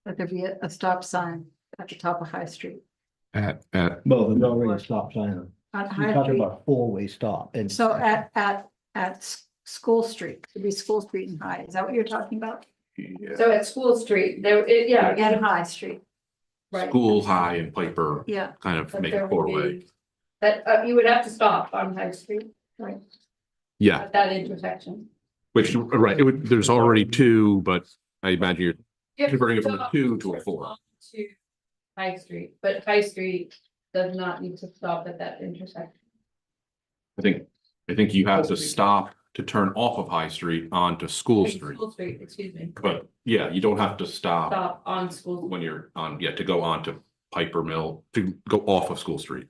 That there be a stop sign at the top of High Street? At, Well, there's already a stop sign. On You're High talking Street, about four-way stop and. so at School Street, it'd be School Street and High, is that what you're talking about? So at School Street, there, yeah. And High Street, Right. School, High, and Piper yeah, kind of But make there a would four-way. be- That, you would have to stop on High Street, right, Yeah, at that intersection. which, right, it would, there's already two, but I imagine you're You have to converting it from a stop 2 to a 4. To High Street, but High Street does not need to stop at that intersection. I think you have to stop to turn off of High Street onto School Street. School Street, excuse me, But yeah, you don't have to stop stop on School. when you're on, to go on to Piper Mill, to go off of School Street.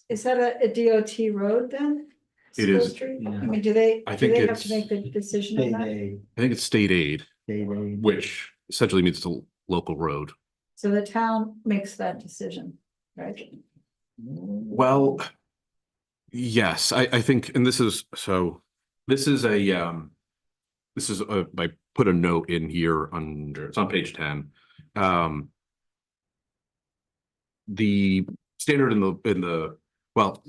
is that a DOT road then? It School is. Street? Yeah. I mean, do they I think have it's- to make the decision on State that? aid, I think it's state aid, state aid. which essentially means it's a local road. So the town makes that decision, right? Well, yes, I think, and this is I put a note in here under, it's on page 10. The standard in the, well,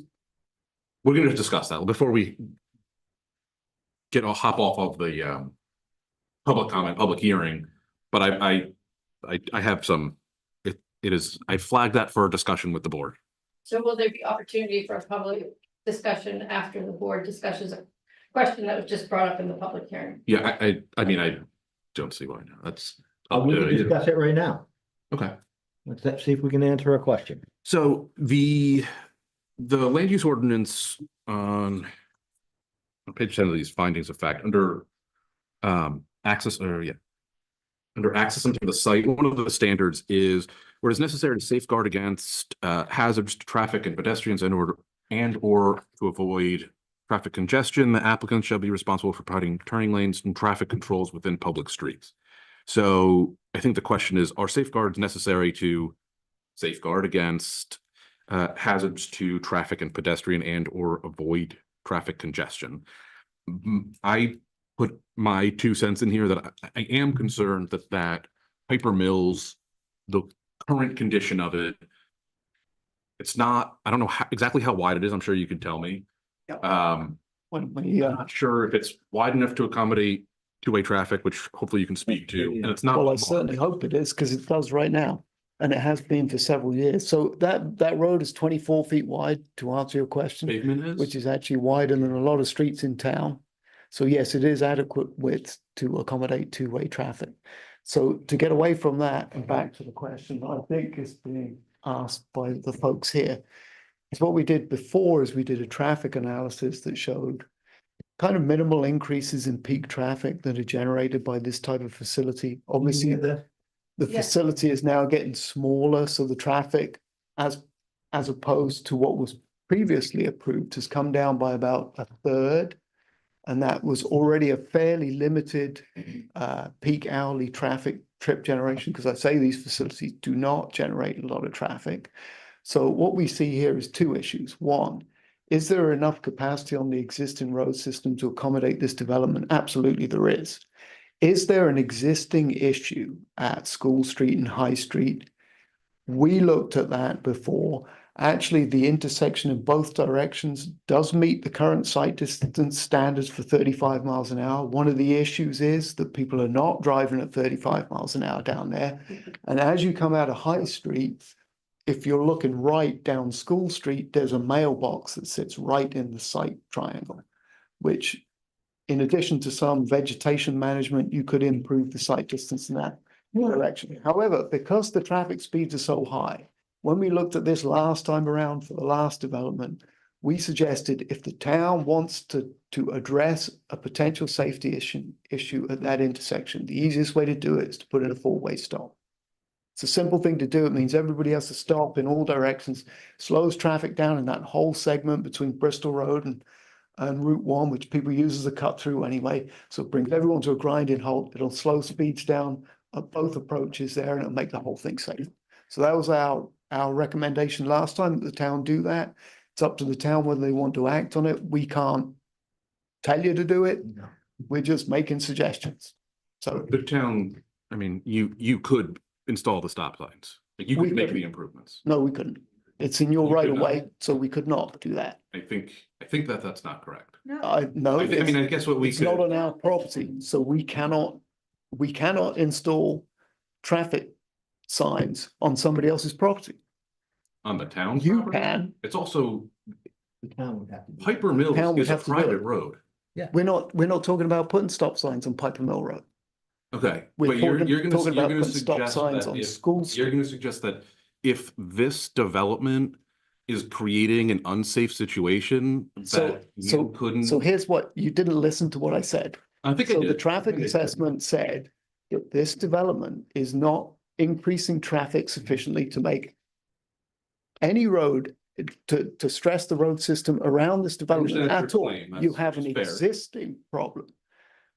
we're gonna discuss that before we hop off of the public comment, public hearing, but I have some, I flagged that for a discussion with the board. So will there be opportunity for a public discussion after the board discusses a question that was just brought up in the public hearing? Yeah, I mean, I don't see why not. That's up We to can you. discuss it right now. Okay. Let's see if we can answer a question. So the land use ordinance on page 10 of these findings of fact, under access, under access into the site, one of the standards is where it's necessary to safeguard against hazards to traffic and pedestrians and/or to avoid traffic congestion, the applicant shall be responsible for providing turning lanes and traffic controls within public streets. So I think the question is, are safeguards necessary to safeguard against hazards to traffic and pedestrian and/or avoid traffic congestion? I put my 2 cents in here that I am concerned that Piper Mills, the current condition of it, it's not, I don't know exactly how wide it is. I'm sure you can tell me. I'm not sure if it's wide enough to accommodate two-way traffic, which hopefully you can speak to, and it's not. Well, I certainly hope it is, because it does right now, and it has been for several years. So that road is 24 feet wide, to answer your question, Pavement is? which is actually wider than a lot of streets in town. So yes, it is adequate width to accommodate two-way traffic. So to get away from that and back to the question, I think is being asked by the folks here, is what we did before is we did a traffic analysis that showed kind of minimal increases in peak traffic that are generated by this type of facility. Obviously, the facility is now getting smaller, so the traffic as opposed to what was previously approved has come down by about a third. And that was already a fairly limited peak hourly traffic trip generation, because I say these facilities do not generate a lot of traffic. So what we see here is two issues. One, is there enough capacity on the existing road system to accommodate this development? Absolutely there is. Is there an existing issue at School Street and High Street? We looked at that before. Actually, the intersection in both directions does meet the current sight distance standards for 35 miles an hour. One of the issues is that people are not driving at 35 miles an hour down there. And as you come out of High Street, if you're looking right down School Street, there's a mailbox that sits right in the sight triangle, which in addition to some vegetation management, you could improve the sight distance in that direction. However, because the traffic speeds are so high, when we looked at this last time around for the last development, we suggested if the town wants to address a potential safety issue at that intersection, the easiest way to do it is to put in a four-way stop. It's a simple thing to do. It means everybody has to stop in all directions, slows traffic down in that whole segment between Bristol Road and Route 1, which people use as a cut through anyway. So it brings everyone to a grinding halt. It'll slow speeds down at both approaches there, and it'll make the whole thing safe. So that was our recommendation last time, that the town do that. It's up to the town whether they want to act on it. We can't tell you to do it. We're just making suggestions. So The town, I mean, you could install the stop signs. Like you We could make could. the improvements. no, we couldn't. It's in your You right could of not? way, so we could not do that. I think that that's not correct. No, No, I mean, I guess what we it's not could, on our property, so we cannot install traffic signs on somebody else's property. on the town's You property, can, it's also The town would have to. do it. Piper Town Mills would is a have to do it. private road. we're not talking about putting stop signs on Piper Mill Road. Okay, We're but you're talking gonna about putting stop suggest signs that on if, School you're Street. gonna suggest that if this development is creating an unsafe situation, So, that so, you couldn't. so here's what, you didn't listen to what I said. I think I So the did. traffic I think I did. assessment said that this development is not increasing traffic sufficiently to make any road, to stress the road system around this development understand at your all. claim, You that's- have an that's fair. existing problem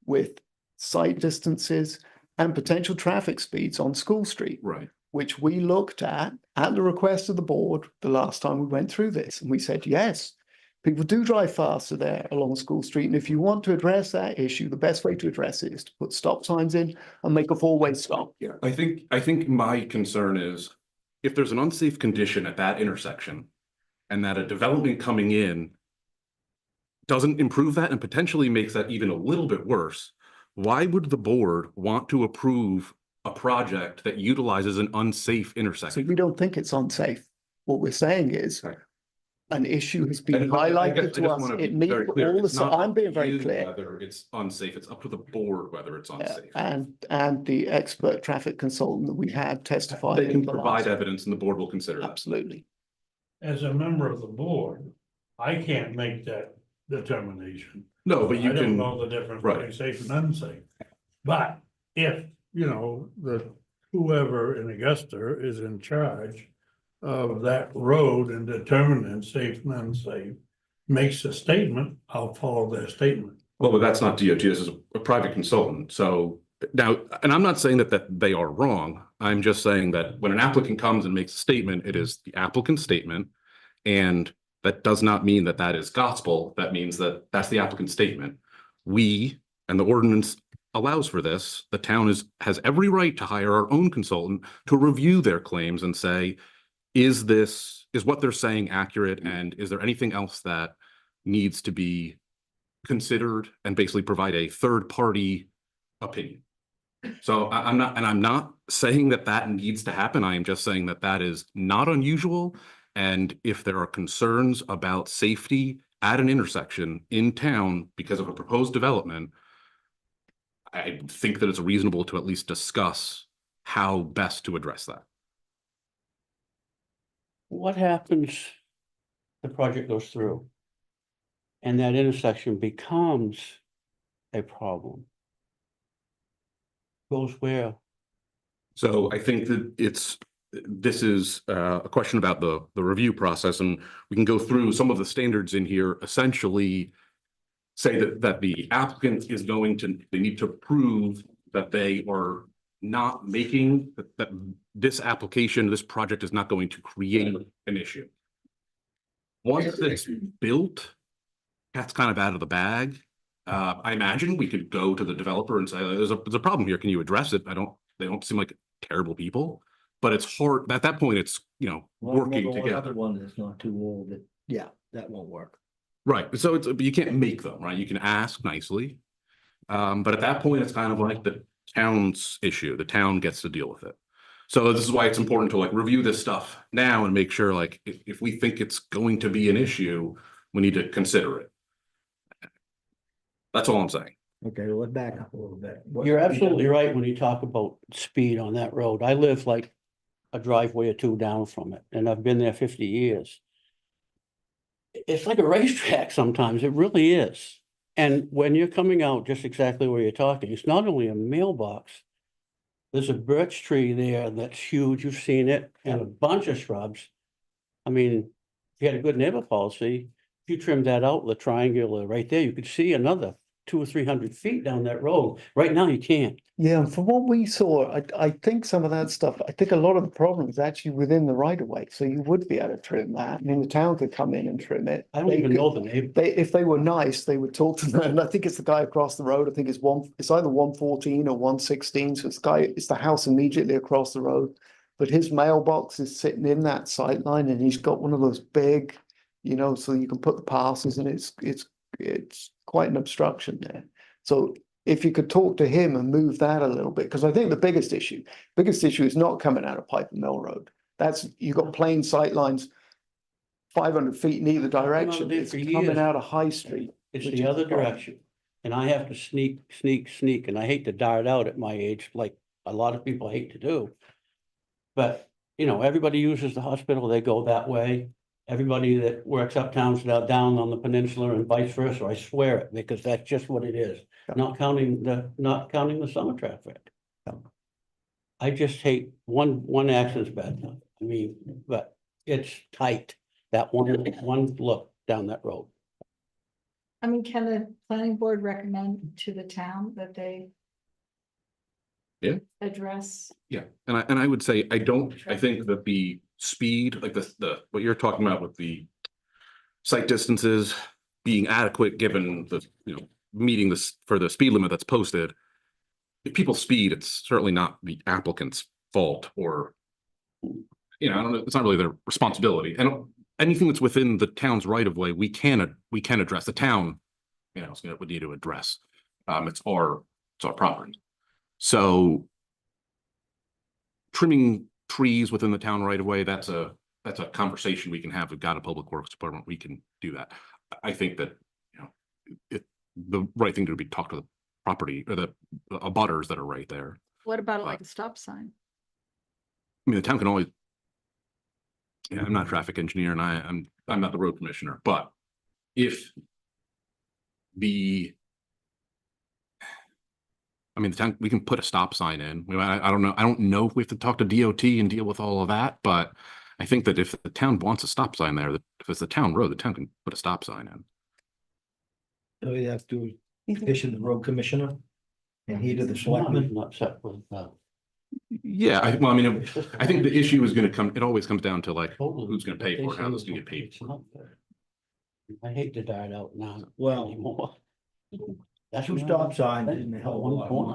with sight distances and potential traffic speeds on School Street, Right, which we looked at the request of the board the last time we went through this. And we said, yes, people do drive faster there along School Street. And if you want to address that issue, the best way to address it is to put stop signs in and make a four-way stop. I think my concern is if there's an unsafe condition at that intersection and that a development coming in doesn't improve that and potentially makes that even a little bit worse, why would the board want to approve a project that utilizes an unsafe So intersection? we don't think it's unsafe. What we're saying is Right. an issue has And been I guess I highlighted just to us. wanna It be meets very clear. all the, It's not I'm being up very to you clear. Whether it's unsafe, it's up to the board whether it's unsafe. And the expert traffic consultant that we had testified. They in can the provide last- evidence and the board will consider that. Absolutely. As a member of the board, I can't make that determination. No, but you I don't can, know the difference right. between safe and unsafe. But if, whoever in Augusta is in charge of that road and determining safe and unsafe makes a statement, I'll follow their statement. well, but that's not DOT, this is a private consultant, so now, and I'm not saying that they are wrong. I'm just saying that when an applicant comes and makes a statement, it is the applicant's statement. And that does not mean that that is gospel. That means that that's the applicant's statement. We, and the ordinance allows for this, the town has every right to hire our own consultant to review their claims and say, is what they're saying accurate? And is there anything else that needs to be considered and basically provide a third party opinion? So I'm not saying that that needs to happen. I am just saying that that is not unusual. And if there are concerns about safety at an intersection in town because of a proposed development, I think that it's reasonable to at least discuss how best to address that. What happens? The project goes through. And that intersection becomes a problem. Goes where? So I think that this is a question about the review process, and we can go through some of the standards in here, essentially say that the applicant is they need to prove that they are not making, that this application, this project is not going to create an issue. Once it's built, that's kind of out of the bag. I imagine we could go to the developer and say, there's a problem here. Can you address it? They don't seem like terrible people, but it's hard. At that point, it's, working together. Another one that's not too old, that won't work. Right. So but you can't make them, right? You can ask nicely. But at that point, it's kind of like the town's issue. The town gets to deal with it. So this is why it's important to review this stuff now and make sure if we think it's going to be an issue, we need to consider it. That's all I'm saying. Okay, well, let's back up a little bit. You're absolutely right when you talk about speed on that road. I live like a driveway or two down from it, and I've been there 50 years. It's like a racetrack sometimes. It really is. And when you're coming out just exactly where you're talking, it's not only a mailbox. There's a birch tree there that's huge. You've seen it, and a bunch of shrubs. I mean, if you had a good neighbor policy, if you trimmed that out, the triangular right there, you could see another 200 or 300 feet down that road. Right now, you can't. Yeah, and from what we saw, I think some of that stuff, I think a lot of the problem is actually within the right of way, so you would be able to trim that. I mean, the town could come in and trim it. I don't They even could- know the neighbor. if they were nice, they would talk to them, and I think it's the guy across the road, I think it's either 114 or 116, so it's the house immediately across the road. But his mailbox is sitting in that sight line, and he's got one of those big, so you can put the parcels, and it's quite an obstruction there. So if you could talk to him and move that a little bit, because I think the biggest issue is not coming out of Piper Mill Road. You got plain sight lines 500 feet in either direction. there It's for coming years. out of High Street. It's which the is other the problem. direction. And I have to sneak, and I hate to dart out at my age, like a lot of people hate to do. But, everybody uses the hospital, they go that way. Everybody that works uptown's down on the peninsula and vice versa. I swear it, because that's just what it is. Yeah. Not counting the summer traffic. Yeah. I just hate one accident's bad enough. I mean, but it's tight, that one look down that road. I mean, can the planning board recommend to the town that they Yeah. address? Yeah, and I would say, I think that the speed, like what you're talking about with the sight distances being adequate, given the, meeting this for the speed limit that's posted. If people speed, it's certainly not the applicant's fault, or, I don't know, it's not really their responsibility. And anything that's within the town's right of way, we can address. The town, would need to address. It's our property. So trimming trees within the town right of way, that's a conversation we can have. We've got a public works department, we can do that. I think that, the right thing to do would be talk to the property or the abutters that are right there. What about like a stop sign? I mean, the town can always. Yeah, I'm not a traffic engineer, and I'm not the road commissioner, but if the town, we can put a stop sign in. I don't know. I don't know if we have to talk to DOT and deal with all of that, but I think that if the town wants a stop sign there, that if it's the town road, the town can put a stop sign in. So we have to petition the road commissioner and he to the selectmen. I'm upset with Yeah, I think the issue is going to come. It always comes down to like totally. who's going to pay for it, how this can get paid It's for. not fair. I hate to dart out now. Well, Anymore. That's two what stop signs in a hell of a one lot of corner.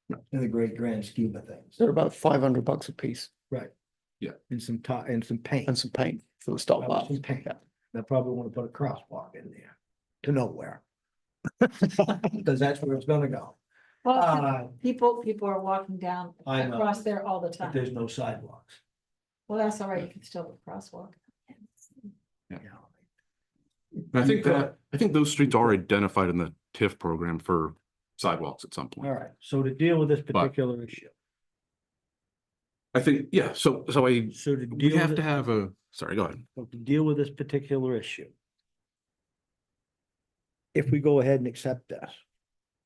money. In the great grand scheme of things. They're about $500 a piece Right. Yeah. And some and some paint. and some paint for the stop Probably bars. some paint. They probably want to put a crosswalk in there to nowhere. Because that's where it's gonna go. Well, people are walking down I know. across there all the But time. there's no sidewalks. Well, that's all right. You can still have a crosswalk. Yeah. I think those streets are identified in the TIF program for sidewalks at some point. All right, so to deal with this particular issue. I think, yeah, so So to we deal have with to have sorry, go ahead. to deal with this particular issue. If we go ahead and accept this,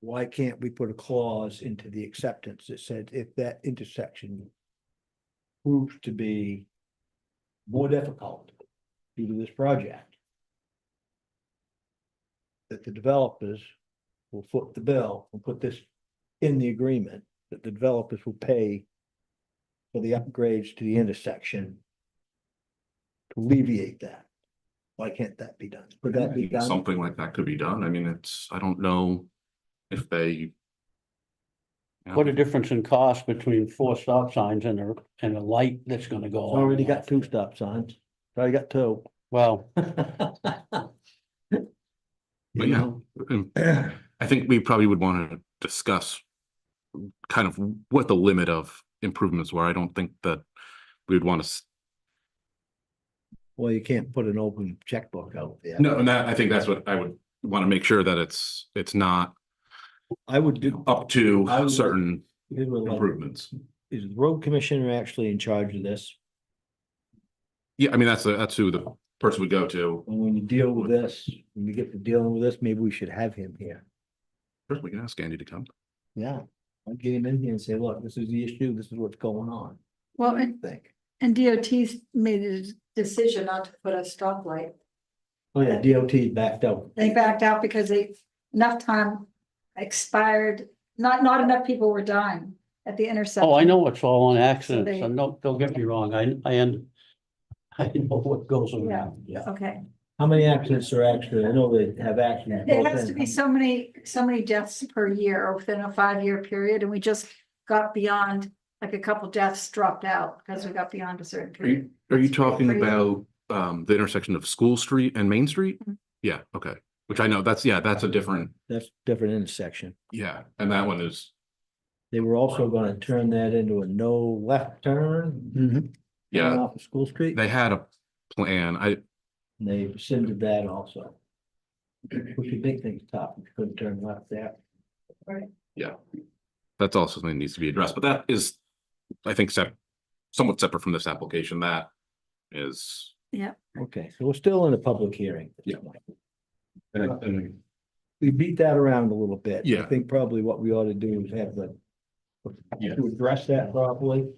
why can't we put a clause into the acceptance that said if that intersection proves to be more difficult due to this project, that the developers will foot the bill and put this in the agreement, that the developers will pay for the upgrades to the intersection to alleviate that? Why can't that be done? Could that be done? Something like that could be done. I mean, I don't know if they. What a difference in cost between 4 stop signs and a light that's gonna go. on. Already got 2 stop signs. Already got 2. Well, But yeah, I think we probably would want to discuss kind of what the limit of improvements were. I don't think that we would want to. Well, you can't put an open checkbook out there. No, and I think that's what I would want to make sure that it's not I would do. up to I would- certain Here's what I'd like. improvements. Is the road commissioner actually in charge of this? Yeah, I mean, that's who the person would go to. And when you deal with this, when we get to dealing with this, maybe we should have him here. First, we can ask Andy to come. Yeah. I'd get him in here and say, look, this is the issue, this is what's going on. Well, What do you think? and DOT's made a decision not to put a stoplight. Oh, yeah, DOT backed out. They backed out because enough time expired, not enough people were dying at the intersection. Oh, I know it's all on So accidents, they- and no, don't get me wrong, I know what goes around, yeah. Okay, How many accidents are actually, I know they have accidents. there both has to be ends. so many deaths per year within a 5-year period, and we just got beyond, like a couple deaths dropped out because we got beyond a certain period. Are you talking Crazy. about the intersection of School Street and Main Street? Mhm. Yeah, okay, which I know, that's a different, That's different intersection. yeah, and that one is, They were also gonna turn that into a no left turn. coming yeah, Off of School Street, they had a plan, and they rescinded that also. Which you think things tough, you couldn't turn left there. that's also something that needs to be addressed, but that is, I think, somewhat separate from this application, that is. Okay, so we're still in a public hearing. Yeah. And We beat that around a little bit. I Yeah. think probably what we ought to do is have Yeah. to address that properly.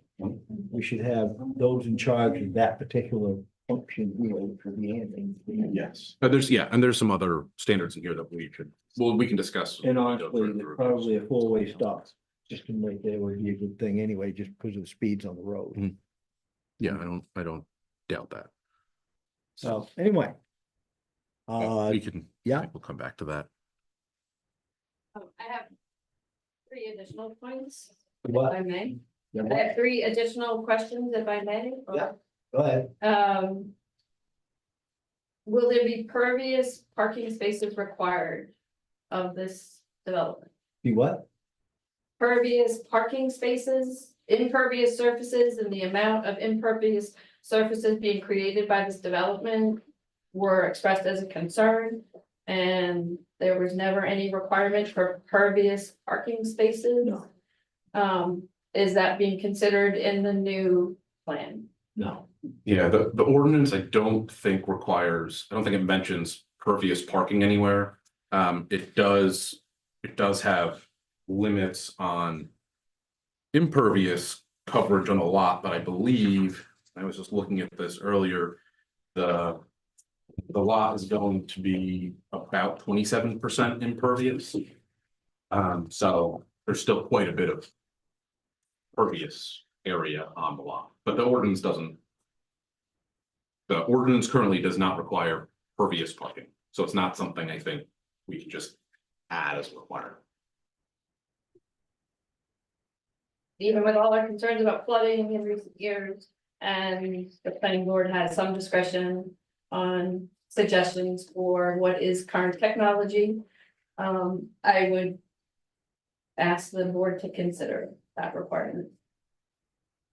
We should have those in charge of that particular function, you know, for the ending. yes, and there's some other standards in here that we can discuss. And honestly, there's probably a four-way stop system right there would be a good thing anyway, just because of the speeds on the road. Mhm. Yeah, I don't doubt that. So anyway. But we can, yeah. we'll come back to that. I have 3 additional points, if What? I may. Yeah, I have 3 additional questions, if I may. Yeah. Go ahead. Will there be pervious parking spaces required of this development? Be what? Pervious parking spaces, impervious surfaces, and the amount of impervious surfaces being created by this development were expressed as a concern. And there was never any requirement for pervious parking spaces. Is that being considered in the new plan? No. Yeah, the ordinance, I don't think it mentions pervious parking anywhere. It does have limits on impervious coverage on a lot, but I believe, I was just looking at this earlier, the lot is going to be about 27% impervious. So there's still quite a bit of pervious area on the lot, but the ordinance currently does not require pervious parking, so it's not something I think we can just add as a requirement. Even with all our concerns about flooding in recent years, and the planning board has some discretion on suggestions for what is current technology. I would ask the board to consider that requirement.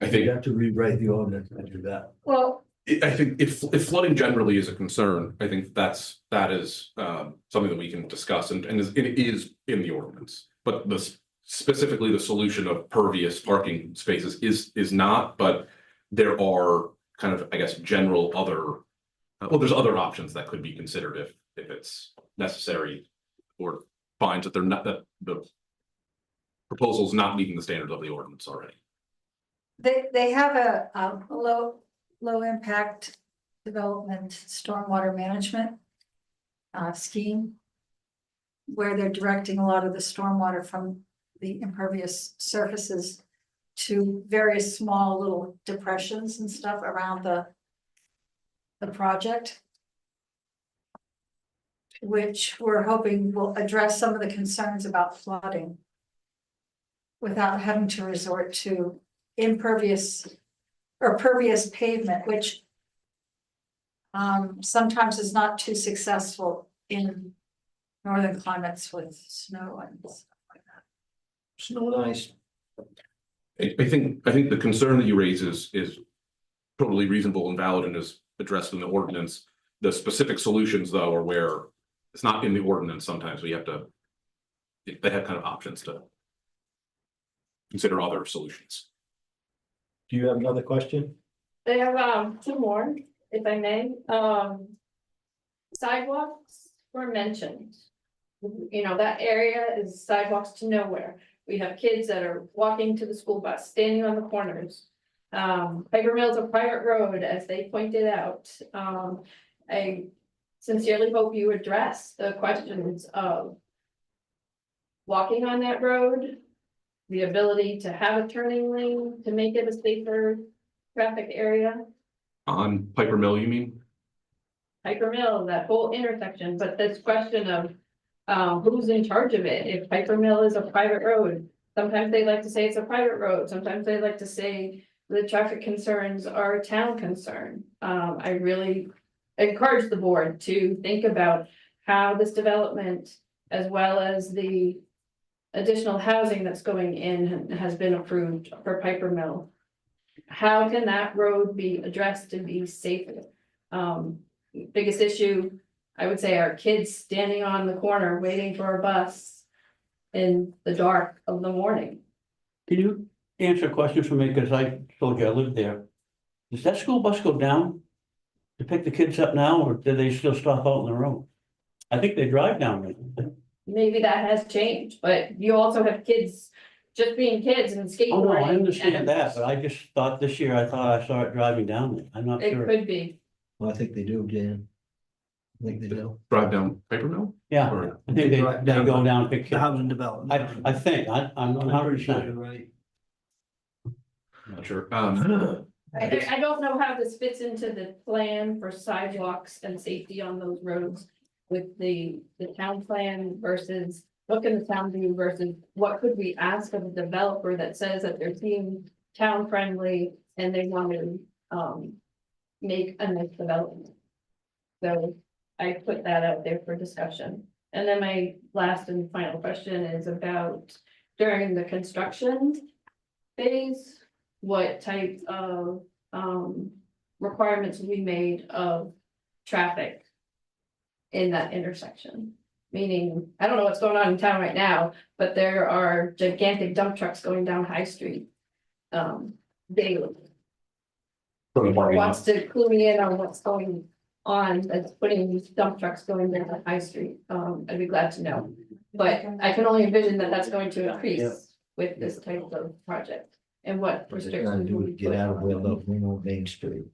I think You have to rewrite the ordinance and do that. Well, I think if flooding generally is a concern, I think that is something that we can discuss and it is in the ordinance. But specifically the solution of pervious parking spaces is not, but there are kind of, I guess, general other, there's other options that could be considered if it's necessary or finds that that the proposal's not meeting the standards of the ordinance already. They have a low impact development stormwater management scheme where they're directing a lot of the stormwater from the impervious surfaces to various small little depressions and stuff around the project, which we're hoping will address some of the concerns about flooding without having to resort to impervious or pervious pavement, which sometimes is not too successful in northern climates with snow and stuff like that. Snow and ice. I think the concern that you raise is totally reasonable and valid and is addressed in the ordinance. The specific solutions, though, are where it's not in the ordinance. Sometimes they have kind of options to consider other solutions. Do you have another question? they have 2 more, if I may. Sidewalks were mentioned. You know, that area is sidewalks to nowhere. We have kids that are walking to the school bus, standing on the corners. Piper Mill's a private road, as they pointed out. I sincerely hope you address the questions of walking on that road. The ability to have a turning lane to make it a safer traffic area. On Piper Mill, you mean? Piper Mill, that whole intersection, but this question of who's in charge of it? If Piper Mill is a private road, sometimes they like to say it's a private road, sometimes they like to say the traffic concerns are a town concern. I really encourage the board to think about how this development, as well as the additional housing that's going in, has been approved for Piper Mill. How can that road be addressed to be safer? Biggest issue, I would say, are kids standing on the corner waiting for a bus in the dark of the morning. Can you answer a question for me? Because I told you I lived there. Does that school bus go down to pick the kids up now, or do they still stop out in the road? I think they drive down there. Maybe that has changed, but you also have kids just being kids and skateboarding. Oh, no, I and understand that, but I just thought this year, I thought I saw it driving down there. I'm not It sure. could be. Well, I think they do, Dan. I think they do. Drive down Piper Mill? Yeah, Or- I think they go down and pick The kids. housing development. I think, I'm not I'm pretty sure 100%. you're right. Not sure. I don't know how this fits into the plan for sidewalks and safety on those roads with the town plan versus what can the town do versus what could we ask of a developer that says that they're being town friendly and they want to make a nice development. So I put that out there for discussion. And then my last and final question is about during the construction phase, what type of requirements we made of traffic in that intersection? Meaning, I don't know what's going on in town right now, but there are gigantic dump trucks going down High Street daily. Wants to clue me in on what's going on that's putting these dump trucks going down High Street. I'd be glad to know. But I can only envision that that's going to increase with this type of project and what What's it trying restrictions to do will to be get put out of on. the Main Street?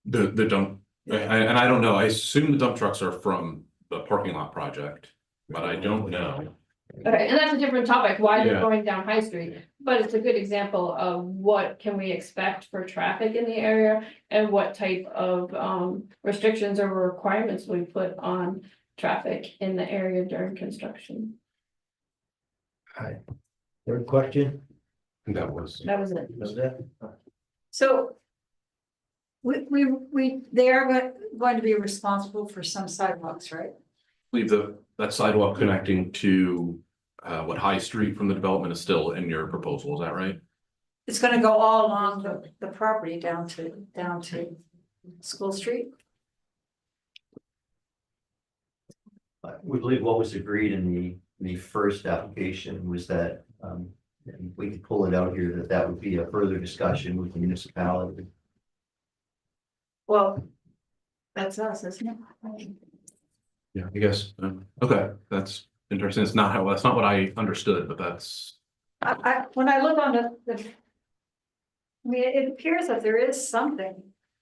The dump, and I don't know, I assume the dump trucks are from the parking lot project, but I don't know. Okay, and that's a different topic, why they're Yeah. going down High Street, but it's a good example of what can we expect for traffic in the area and what type of restrictions or requirements we put on traffic in the area during construction. Alright. Third question? That was. That was it. Was that? So they are going to be responsible for some sidewalks, right? Believe that sidewalk connecting to what High Street from the development is still in your proposal, is that right? It's gonna go all along the property down to School Street. We believe what was agreed in the first application was that, and we could pull it out here, that would be a further discussion with the municipality. Well, that's us, isn't it? Yeah, I guess, okay, that's interesting, that's not what I understood, but that's. When I look on the, I mean, it appears that there is something.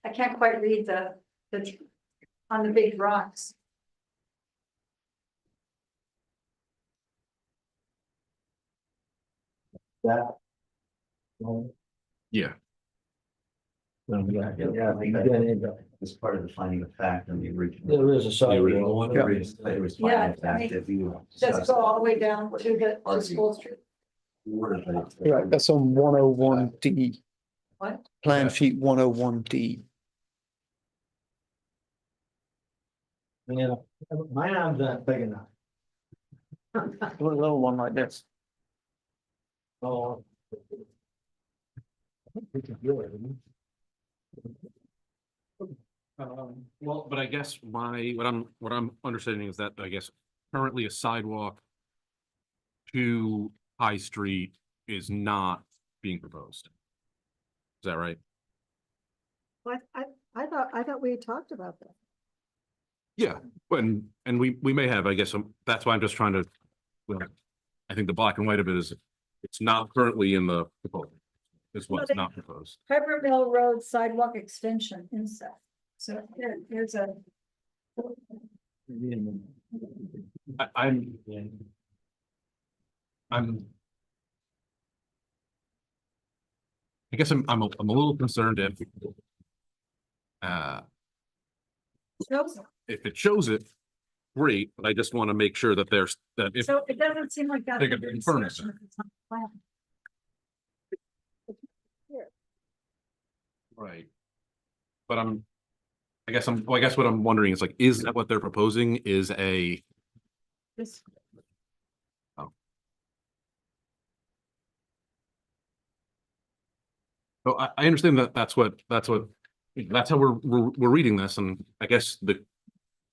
I can't quite read the on the big rocks. That. Yeah. Yeah, I think that As part of the finding of fact in the original. there is a original sidewalk. There was finding of Yeah, I fact mean, that we Just go all the way down to School Street. Right, that's on 101D, What? plan sheet 101D. Yeah, my arm's not big enough. A little one like this. Oh. We can do it. Well, but I guess what I'm understanding is that, I guess, currently a sidewalk to High Street is not being proposed. Is that right? What? I thought we had talked about that. Yeah, and we may have, I guess, that's why I'm just trying to, well, I think the black and white of it is, it's not currently in the proposal. Is what's not proposed. Piper Mill Road sidewalk extension inside. So here's a. I'm, I guess I'm a little concerned if it shows it, great, but I just want to make sure that if So it doesn't seem like that's. They could the confirm it. discussion if it's on the plan. right. But I guess what I'm wondering is like, is that what they're proposing is a This- So I understand that that's how we're reading this, and I guess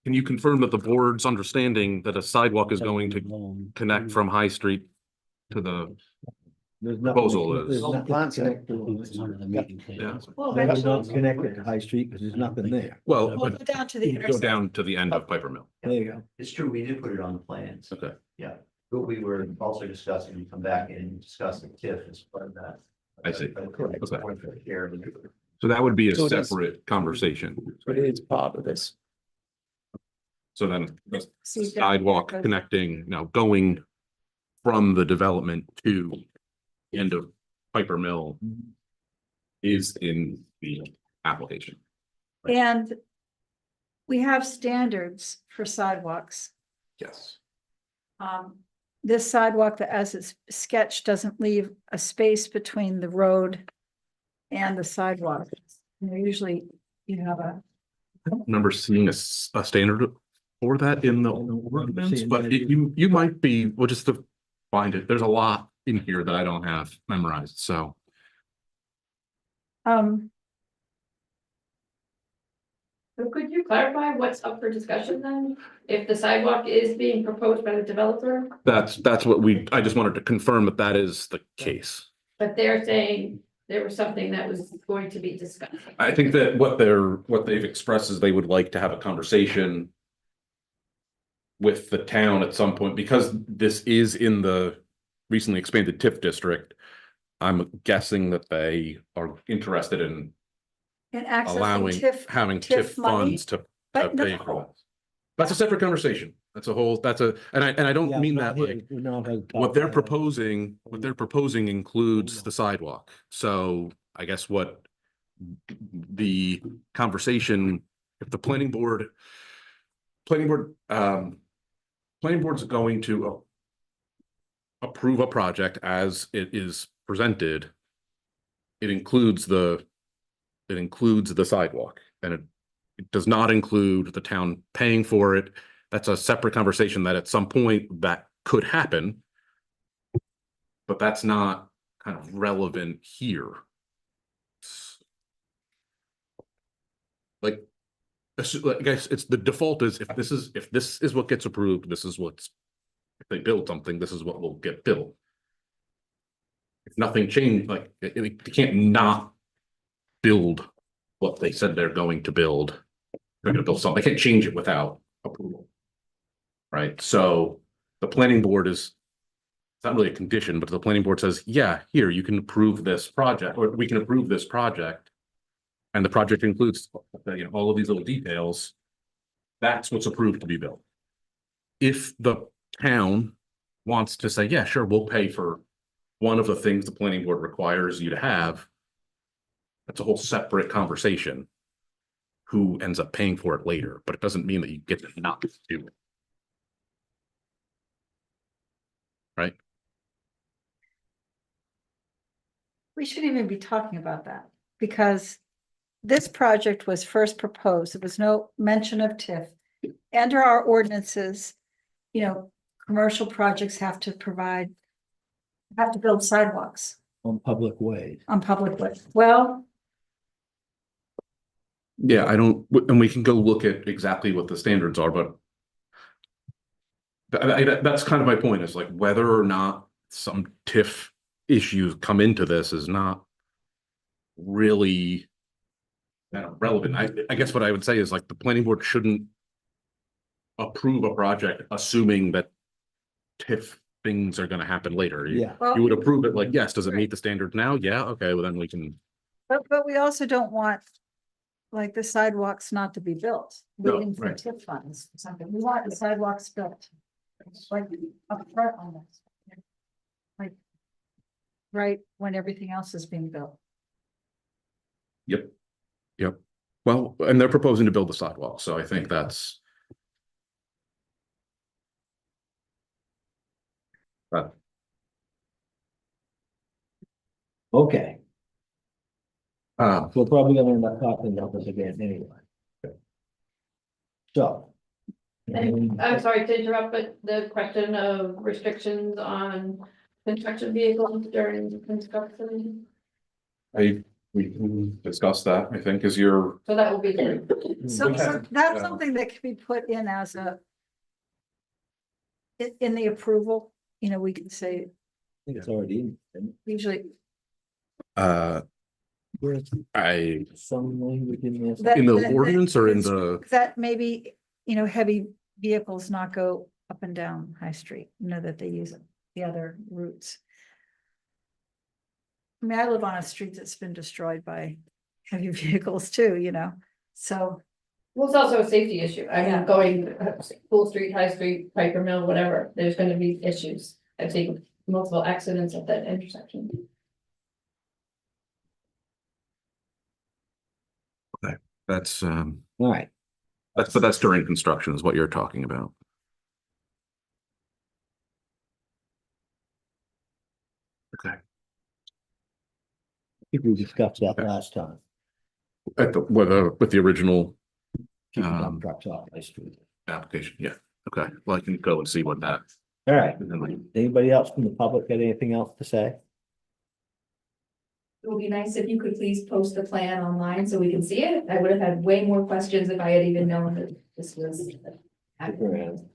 can you confirm that the board's understanding that a sidewalk is going to connect from High Street to the There's nothing. proposal There's is? nothing Plans are- Yeah. Well, They're eventually, not connected to High Street because there's nothing there. Well, we'll but go down to the go intersection. down to the end of Piper Mill. There you go. It's true, we did put it on the plans. Okay. Yeah, but we were also discussing, we come back and discuss the TIF as part of that. I see. Correct. Okay. So that would be a So it is- separate conversation. But it is part of this. So then the See, that- sidewalk connecting, now going from the development to the end of Piper Mill is in the application. And we have standards for sidewalks. Yes. This sidewalk that as it's sketched doesn't leave a space between the road and the sidewalk. Usually you have a, I don't remember seeing a standard for that in the ordinance, seeing but that. you might be, well, just to find it, there's a lot in here that I don't have memorized, so. So could you clarify what's up for discussion then? If the sidewalk is being proposed by the developer, That's what I just wanted to confirm that that is the case. but they're saying there was something that was going to be discussed. I think that what they've expressed is they would like to have a conversation with the town at some point, because this is in the recently expanded TIF district. I'm guessing that they are interested in allowing, accessing TIF. having TIF TIF money, funds to but pay no. for that. That's a separate conversation. And I don't Yeah, mean not that here. like, We're not gonna talk what they're about that. proposing includes the sidewalk. So I guess what the conversation, if the planning board's going to approve a project as it is presented, it includes the sidewalk, and it does not include the town paying for it. That's a separate conversation that at some point that could happen. But that's not kind of relevant here. Like, I guess it's the default is if this is what gets approved, if they build something, this is what will get built. If nothing changed, like they can't not build what they said they're going to build. They're gonna build something. They can't change it without approval. Right, so the planning board it's not really a condition, but the planning board says, yeah, here, you can approve this project, or we can approve this project. And the project includes, all of these little details. That's what's approved to be built. If the town wants to say, yeah, sure, we'll pay for one of the things the planning board requires you to have, that's a whole separate conversation. Who ends up paying for it later, but it doesn't mean that you get to not do it. Right? We shouldn't even be talking about that, because this project was first proposed. There was no mention of TIF. Under our ordinances, commercial projects have to build sidewalks On public ways. on public ways. Well, Yeah, and we can go look at exactly what the standards are, but that's kind of my point, is like whether or not some TIF issues come into this is not really relevant. I guess what I would say is like the planning board shouldn't approve a project assuming that TIF things are going to happen later. Yeah. You would approve it like, yes, does it meet the standards now? Yeah, okay, well then we can. but we also don't want like the sidewalks not to be built, No, waiting for right. TIF funds or something. We want the sidewalks built. Like up front on this. right when everything else is being built. Yep. Yep. Well, and they're proposing to build the sidewalk, so I think that's. Okay, Uh, we're probably gonna end up talking about this again anyway. So. And I'm sorry to interrupt, but the question of restrictions on construction vehicles during construction, we can discuss that, I think, is your. so that will be. So that's Yeah. something that could be put in as a. In the approval, you know, we can say I think it's already in. usually Where's I, some language in this? that. in the that- ordinance or in that- the, That maybe, you know, heavy vehicles not go up and down High Street, you know, that they use the other routes. I mean, I live on a street that's been destroyed by heavy vehicles too, you know, so. Well, it's also a safety issue. I Yeah. mean, going Pool Street, High Street, Piper Mill, whatever, there's gonna be issues. I've seen multiple accidents at that intersection. that's, All right, but that's during construction is what you're talking about. Okay. I think we discussed that last time. At the, with the original Keeping dump trucks off my street. application, yeah, okay, well, I can go and see what that. All right, And then like, anybody else from the public got anything else to say? It would be nice if you could please post the plan online so we can see it. I would have had way more questions if I had even known that this was happening.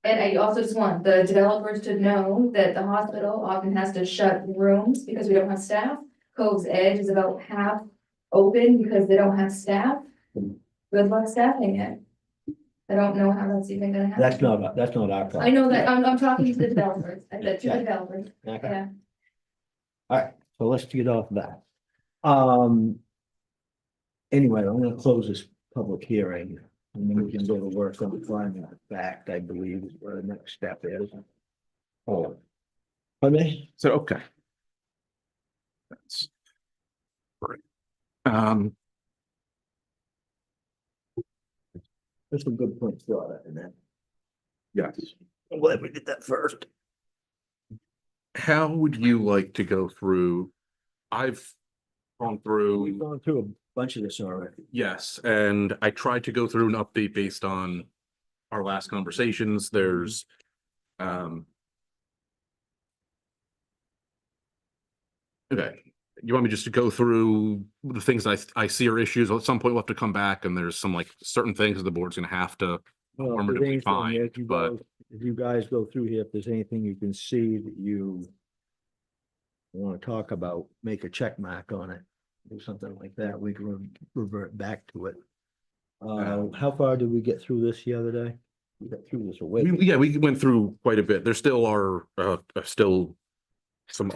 And I also just want the developers to know that the hospital often has to shut rooms because we don't have staff. Cove's Edge is about half open because they don't have staff. Good luck staffing it. I don't know how that's even gonna happen. That's not our problem. I know that, I'm talking to the developers, I said to the developers, Okay. yeah. All right, so let's get off that. Anyway, I'm gonna close this public hearing. And then we can go to work on the finding of fact, I believe, is where the next step is. oh, Okay. so, okay. That's. Right. There's some good points brought up in that. Yes. I'm glad we did that first. How would you like to go through? I've gone We've through, gone through a bunch of this already. yes, and I tried to go through an update based on our last conversations. There's, okay, you want me just to go through the things I see are issues? At some point we'll have to come back and there's some like certain things that the board's gonna have to Well, if there's normatively anything, find, if you but. guys- If you guys go through here, if there's anything you can see that you want to talk about, make a check mark on it, do something like that, we can revert back to it. How far did we get through this the other day? We got through this away. Yeah, we went through quite a bit. There still are, still some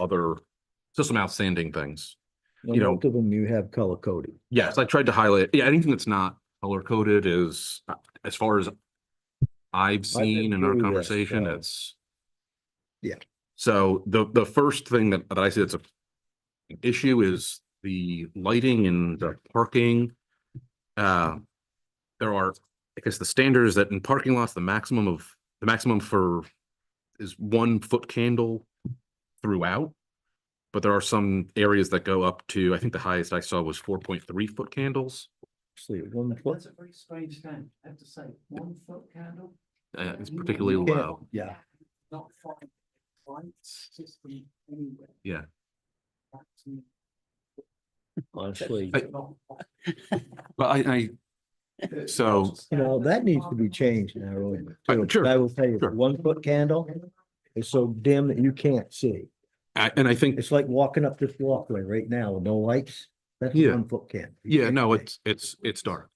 outstanding things. you know- Most of them you have color coded. Yes, I tried to highlight, yeah, anything that's not color coded is, as far as I've seen in our through this, conversation, so- it's. Yeah. So the first thing that I see that's an issue is the lighting and the parking. There are, I guess the standard is that in parking lots, the maximum for is 1 foot candle throughout. But there are some areas that go up to, I think the highest I saw was 4.3 foot candles. See, 1 foot. That's a very strange thing, I have to say, 1 foot candle, It's particularly You can't- low. Yeah, not fine. Lights system anywhere. Yeah. honestly, But so, that needs to be changed in our ordinance. too. Sure, I will tell you, sure. 1 foot candle is so dim that you can't see. and I think, It's like walking up this walkway right now with no lights. That's Yeah. 1 foot candle. yeah, no, it's dark.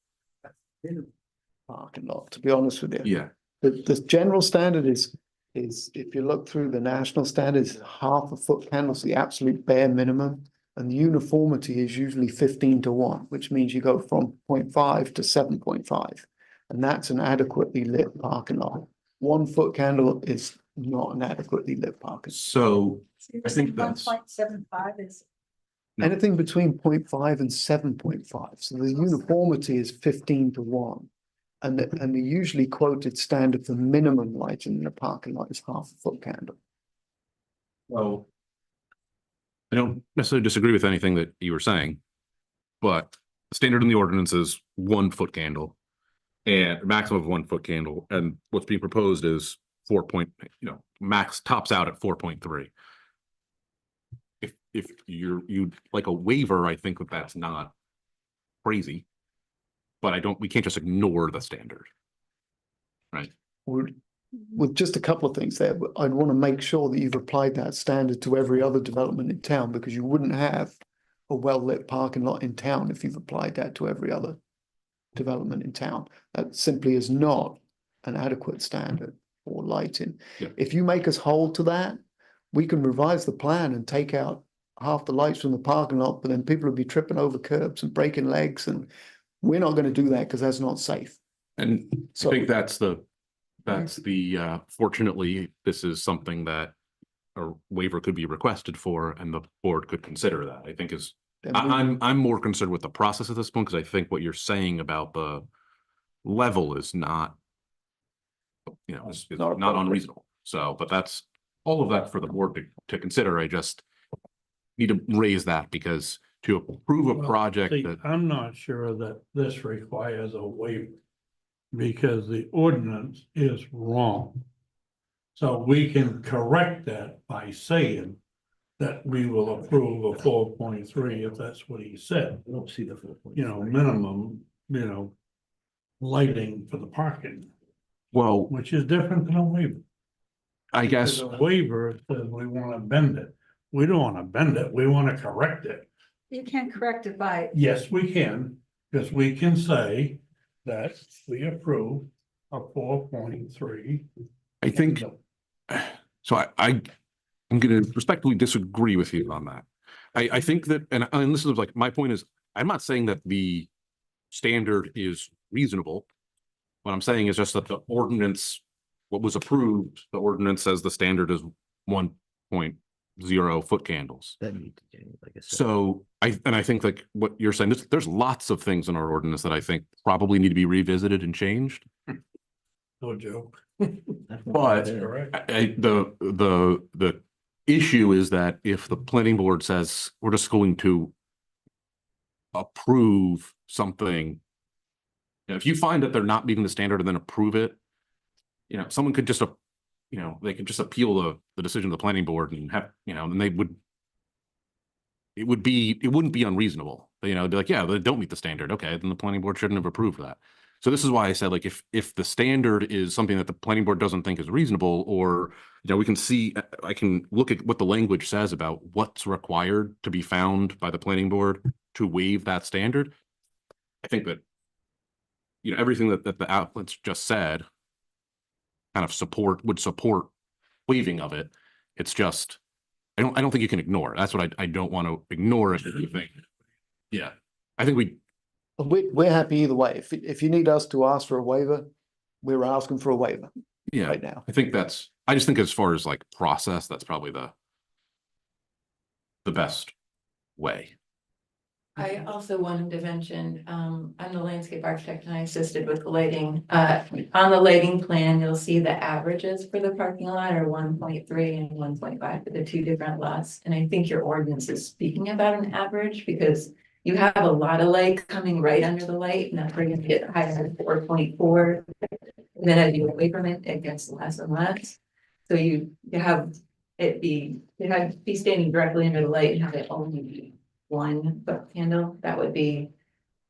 Parking lot, to be honest with you. Yeah, The general standard is if you look through the national standards, 1/2 foot candles, the absolute bare minimum. And the uniformity is usually 15:1, which means you go from 0.5 to 7.5. And that's an adequately lit parking lot. 1 foot candle is not an adequately lit parking. So I think that's, 1.75 is, No. Anything between 0.5 and 7.5. So the uniformity is 15:1. And the usually quoted standard for minimum lighting in a parking lot is half a foot candle. well, I don't necessarily disagree with anything that you were saying, but the standard in the ordinance is 1 foot candle and maximum of 1 foot candle. And what's being proposed is 4 point, max tops out at 4.3. If you like a waiver, I think that's not crazy. But we can't just ignore the standard. Right. With just a couple of things there, but I'd want to make sure that you've applied that standard to every other development in town, because you wouldn't have a well-lit parking lot in town if you've applied that to every other development in town. That simply is not an adequate standard for lighting. Yeah. If you make us hold to that, we can revise the plan and take out half the lights from the parking lot, but then people will be tripping over curbs and breaking legs, and we're not going to do that because that's not safe. And So- I think that's the fortunately, this is something that a waiver could be requested for, and the board could consider that. I think is Then we- I'm more concerned with the process at this point, because I think what you're saying about the level is not, is Not not appropriate. unreasonable. So, but that's all of that for the board to consider. I just need to raise that, because to approve a Well, project see, that, I'm not sure that this requires a waiver, because the ordinance is wrong. So we can correct that by saying that we will approve a 4.3 if that's what he said. I don't see the 4.3. Minimum, lighting for the parking, well, which is different than a waiver. I guess, Because a waiver says we want to bend it. We don't want to bend it. We want to correct it. you can't correct it by, Yes, we can, because we can say that we approve a 4.3. I think, so I'm going to respectfully disagree with you on that. I think that, and this is like, my point is, I'm not saying that the standard is reasonable. What I'm saying is just that the ordinance, what was approved, the ordinance says the standard is 1.0 foot candles. That needs to change, like I said. So I think like what you're saying, there's lots of things in our ordinance that I think probably need to be revisited and changed. No joke. But Correct. the issue is that if the planning board says we're just going to approve something, if you find that they're not meeting the standard and then approve it, someone could just, they could just appeal the decision of the planning board and have, and they would, it wouldn't be unreasonable. It'd be like, yeah, they don't meet the standard. Okay, then the planning board shouldn't have approved that. So this is why I said, like, if the standard is something that the planning board doesn't think is reasonable, or, we can see, I can look at what the language says about what's required to be found by the planning board to waive that standard. I think that, everything that the applicants just said kind of would support waiving of it. It's just, I don't think you can ignore it. That's what I don't want to ignore it. If you think, yeah, I think We're happy either way. If you need us to ask for a waiver, we're asking for a waiver yeah, right now. I just think as far as like process, that's probably the best way. I also wanted to mention, I'm the landscape architect and I assisted with the lighting. On the lighting plan, you'll see the averages for the parking lot are 1.3 and 1.5 for the 2 different lots. And I think your ordinance is speaking about an average, because you have a lot of light coming right under the light, and that's where you get higher than 4.4. And then as you go away from it, it gets less and less. So you have it be standing directly under the light and have it only be 1 foot candle. That would be,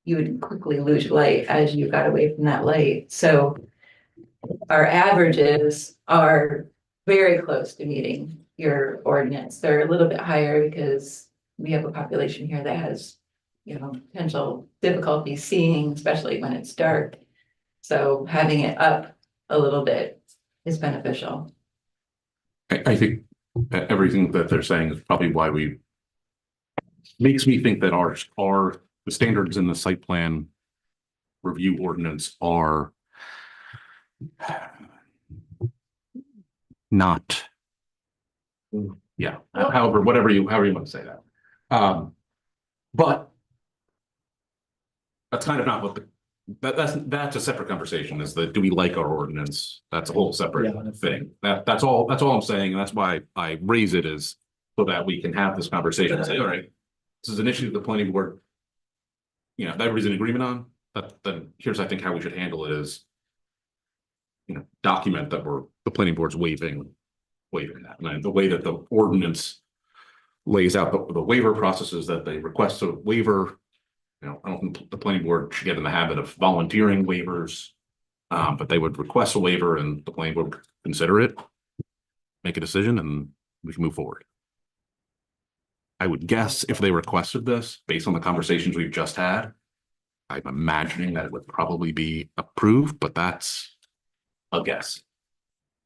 you would quickly lose light as you got away from that light. So our averages are very close to meeting your ordinance. They're a little bit higher because we have a population here that has, potential difficulty seeing, especially when it's dark. So having it up a little bit is beneficial. I think everything that they're saying is probably why makes me think that the standards in the site plan review ordinance are not. Yeah, however, however you want to say that. But that's kind of not what that's a separate conversation, is that, do we like our ordinance? That's a whole separate thing. That's all I'm saying, and that's why I raise it, is so that we can have this conversation and say, all right, this is an issue that the planning board, that everybody's in agreement on, then here's, I think, how we should handle it is, document that the planning board's waiving that. And the way that the ordinance lays out the waiver processes, that they request a waiver. I don't think the planning board should get in the habit of volunteering waivers, but they would request a waiver and the planning board would consider it, make a decision, and we can move forward. I would guess if they requested this, based on the conversations we've just had, I'm imagining that it would probably be approved, but that's a guess.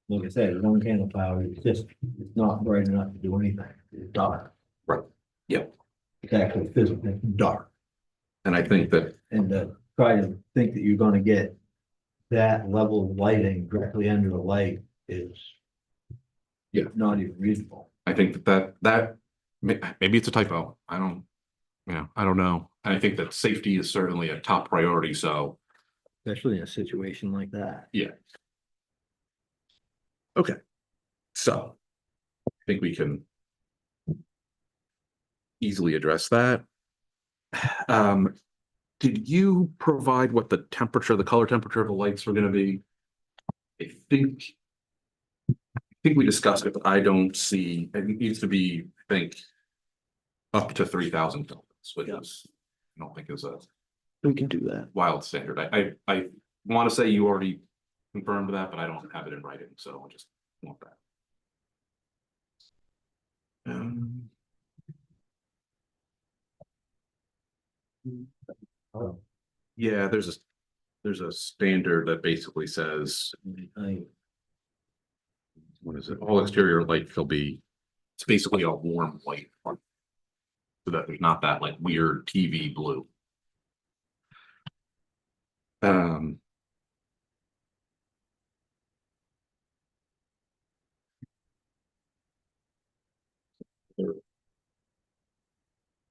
Like I said, one candle power, it's not bright enough to do anything. It's dark. Right. Yep. It's actually physically dark. And I think that, And try to think that you're gonna get that level of lighting directly under the light is not even reasonable. I think that maybe it's a typo. I don't know. And I think that safety is certainly a top priority. So, Especially in a situation like that. yeah. Okay. So I think we can easily address that. Did you provide what the color temperature of the lights were going to be? I think we discussed it, but I don't see, it needs to be, I think, up to 3,000 kelvins, which is, I don't think is a We can do that. wild standard. I want to say you already confirmed that, but I don't have it in writing, so I just want that. Yeah, there's a standard that basically says, what is it? All exterior light shall be, it's basically a warm white, so that there's not that like weird TV blue.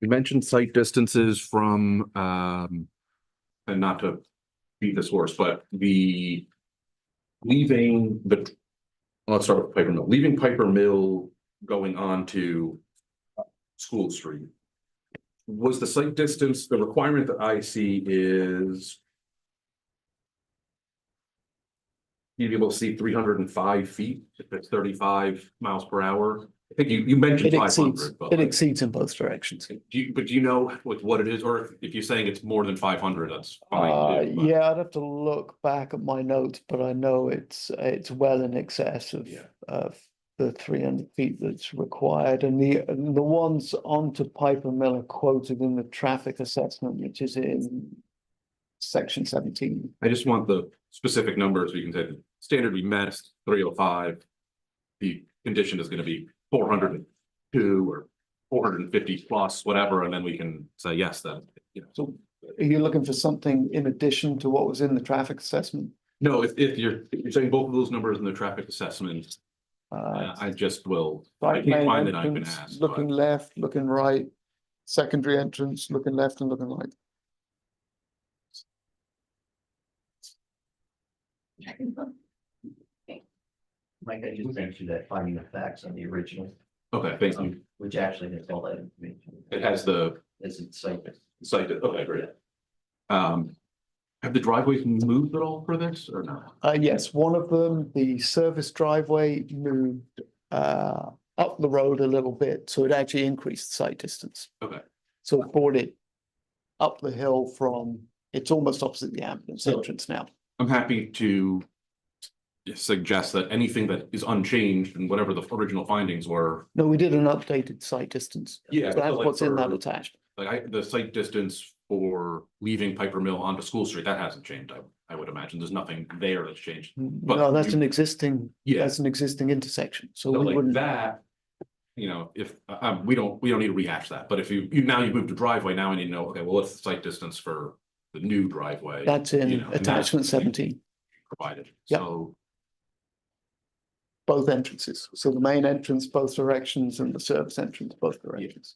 You mentioned site distances from, and not to beat this horse, but let's start with Piper Mill, leaving Piper Mill, going on to School Street. Was the site distance, the requirement that I see is you'd be able to see 305 feet if it's 35 miles per hour. I think you mentioned 500, but It exceeds in both directions. do you know what it is, or if you're saying it's more than 500, that's fine too, but- Yeah, I'd have to look back at my notes, but I know it's well in excess of the 300 feet that's required, and the ones onto Piper Mill are quoted in the traffic assessment, which is in section 17. I just want the specific numbers. We can say the standard we met 305. The condition is going to be 402 or 450 plus, whatever, and then we can say yes. Then So, are you looking for something in addition to what was in the traffic assessment? No, if you're saying both of those numbers in the traffic assessment, I just will. I can't find it. I've been asked. Looking left, looking right, secondary entrance, looking left and looking right. Mike, I just sent you that finding of facts on the original, Okay, thank you. which actually has all that information. It has the As it's cited. site. Okay, great. Have the driveways moved at all for this or not? Yes, one of them, the service driveway moved up the road a little bit, so it actually increased the site distance. Okay. So it brought it up the hill from, it's almost opposite the ambulance entrance now. I'm happy to suggest that anything that is unchanged and whatever the original findings were. No, we did an updated site distance. Yeah. So that's like what's in that for- attached. Like the site distance for leaving Piper Mill onto School Street, that hasn't changed. I would imagine there's nothing there that's changed. But No, that's you- an existing, Yeah. that's an existing intersection, so So we like wouldn't. that, if, we don't need to rehash that, but if you moved to driveway, now I need to know, okay, well, what's the site distance for the new driveway? That's in and attachment 17. Provided, Yep. so. both entrances. So the main entrance, both directions, and the service entrance, both directions.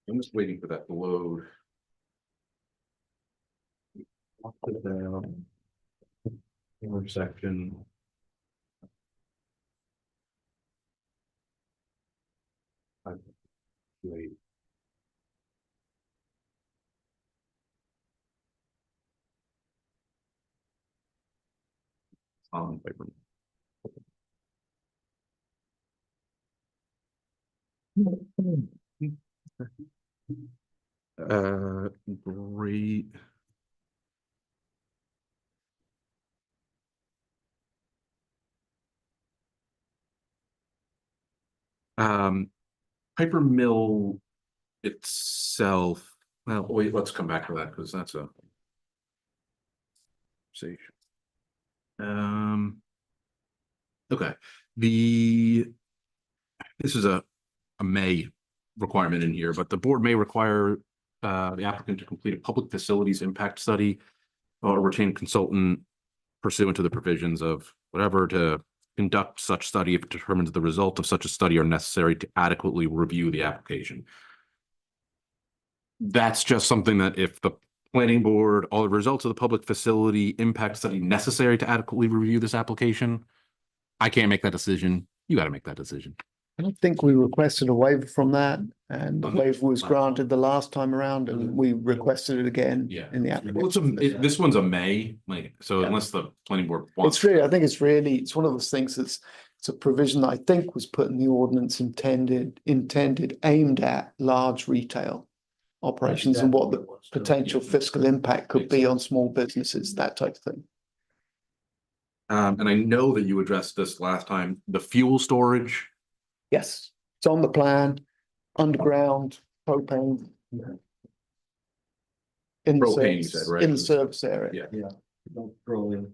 I'm just waiting for that to load. I'll put it down. Intersection. Wait. Paper. Great. Piper Mill itself, well, wait, let's come back to that because that's a conversation. Okay, this is a may requirement in here, but the board may require the applicant to complete a public facilities impact study or retain a consultant pursuant to the provisions of whatever to conduct such study if it determines the result of such a study are necessary to adequately review the application. That's just something that if the planning board, all the results of the public facility impact study necessary to adequately review this application, I can't make that decision. You got to make that decision. I don't think we requested a waiver from that, and the waiver was granted the last time around, and we requested it again in the Well, application. this one's a may, like, so unless the planning board wants. It's really, I think it's one of those things it's a provision that I think was put in the ordinance intended aimed at large retail operations and what the potential fiscal impact could be on small businesses, that type of thing. And I know that you addressed this last time, the fuel storage. Yes, it's on the plan, underground propane. In the Propane, you service, said, right? in the service area. Yeah. No petroleum.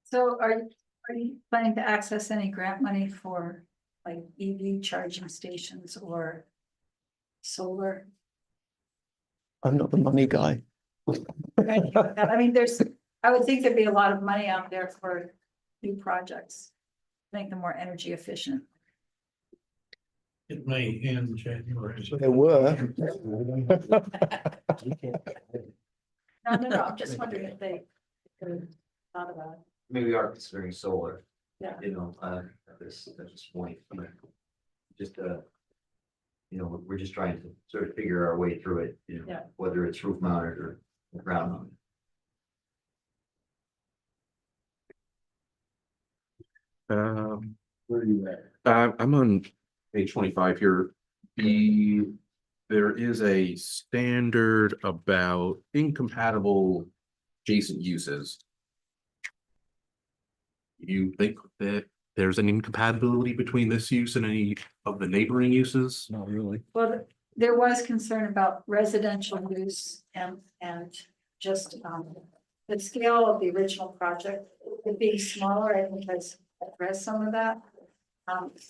So are you planning to access any grant money for like EV charging stations or solar? I'm not the money guy. I mean, I would think there'd be a lot of money out there for new projects, make them more energy efficient. It may end January. There were. No, I'm just wondering if they could have thought about it. Maybe we are considering solar, Yeah. you know, at this point. Just, you know, we're just trying to sort of figure our way through it, you know, Yeah. whether it's roof mounted or ground mounted. Where are you at? I'm on page 25 here. There is a standard about incompatible adjacent uses. You think that there's an incompatibility between this use and any of the neighboring uses? Not really. Well, there was concern about residential use and just the scale of the original project. It being smaller, I think has addressed some of that.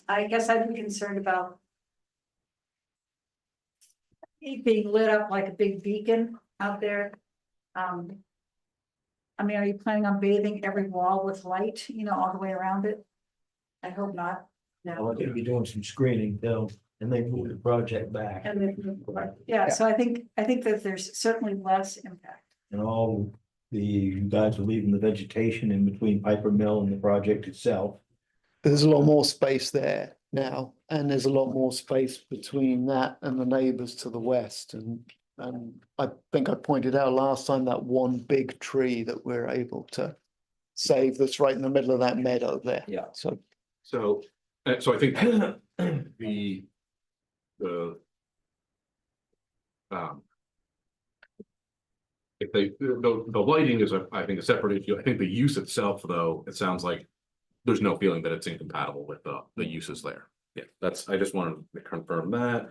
I guess I'd be concerned about it being lit up like a big beacon out there. I mean, are you planning on bathing every wall with light, you know, all the way around it? I hope not. Well, they're gonna be doing some screening though, and they move the project back. And then, yeah, so I think that there's certainly less impact. And all the guys are leaving the vegetation in between Piper Mill and the project itself. There's a lot more space there now, and there's a lot more space between that and the neighbors to the west. And I think I pointed out last time that one big tree that we're able to save that's right in the middle of that meadow there. Yeah. So I think the if the lighting is I think a separate issue. I think the use itself, though, it sounds like there's no feeling that it's incompatible with the uses there. Yeah, I just wanted to confirm that.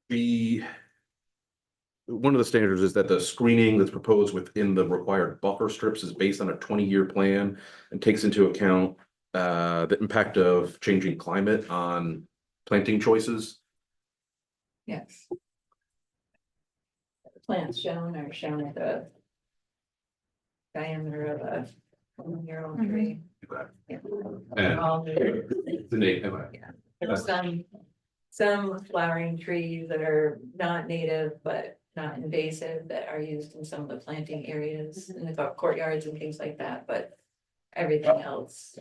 The one of the standards is that the screening that's proposed within the required buffer strips is based on a 20-year plan and takes into account the impact of changing climate on planting choices. Yes. The plants shown are shown at the diameter of a 1-year-old tree. Okay. Yeah. And All new. the native, okay. There's some flowering trees that are not native, but not invasive, that are used in some of the planting areas in the courtyards and things like that, but everything else.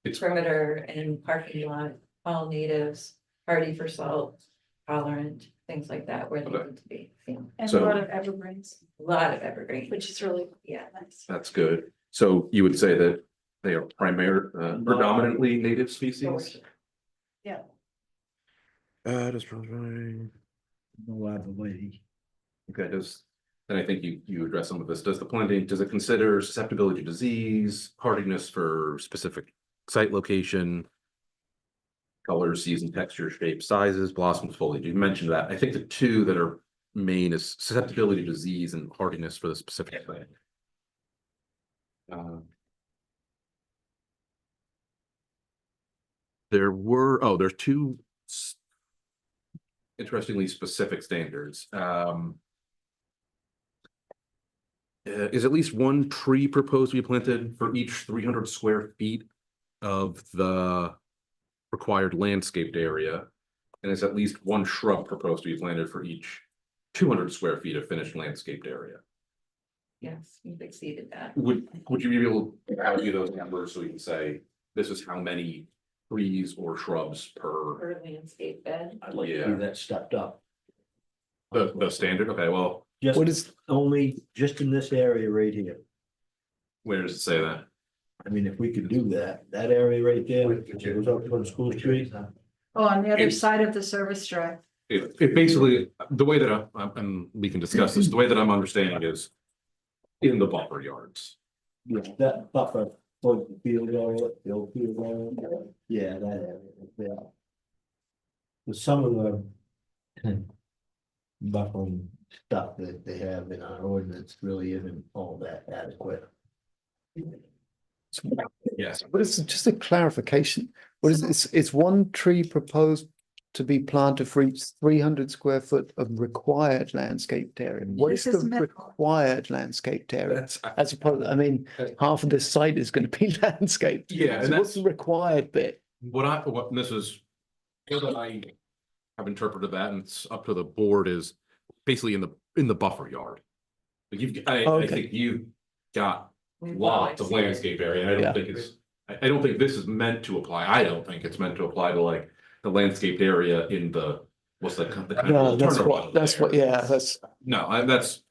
It's- Perimeter and parking lot, all natives, hardy for salt, tolerant, things like that, where they Okay. need to be. Yeah. And a So- lot of evergreens, A lot of evergreen, which is really, yeah, nice. That's good. So you would say that they are predominantly native species? Yeah. Just okay, No arborvitae. then I think you address some of this. Does the planting, does it consider susceptibility to disease, hardiness for specific site location? Colors, season, texture, shape, sizes, blossoms, foliage, you mentioned that. I think the two that are main is susceptibility to disease and hardiness for the specific thing. There's two interestingly specific standards. Is at least one tree proposed to be planted for each 300 square feet of the required landscaped area? And is at least one shrub proposed to be planted for each 200 square feet of finished landscaped area? yes, we've exceeded that. Would you be able to give those numbers so we can say, this is how many trees or shrubs per Per landscape bed, I'd like to Yeah. see that stepped up. the standard? Okay, well, What Just is, only, just in this area right here. where does it say that? I mean, if we could do that, that area right there, which goes up to the school street. Oh, on the other It's- side of the service drive. It basically, the way that and we can discuss this, the way that I'm understanding is in the buffer yards. Yeah, that buffer, for the field area, the old field area, yeah, that area, yeah. With some of the buffering stuff that they have in our ordinance really isn't all that adequate. Yes. what is, just a clarification, what is this, it's one tree proposed to be planted for each 300 square foot of required landscaped area. What is This is the meant- required landscaped area? That's, As opposed, I mean, half of this site is going to be landscaped. yeah, and So what's that's the required bit? what this is. What I have interpreted that, and it's up to the board, is basically in the buffer yard. Like I Okay. think you've got we've lots of exceeded. landscape area, and I don't Yeah. think it's, I don't think this is meant to apply. I don't think it's meant to apply to like the landscaped area in the, what's the kind of No, that's alternative what, that's there. what, yeah, that's No, that's,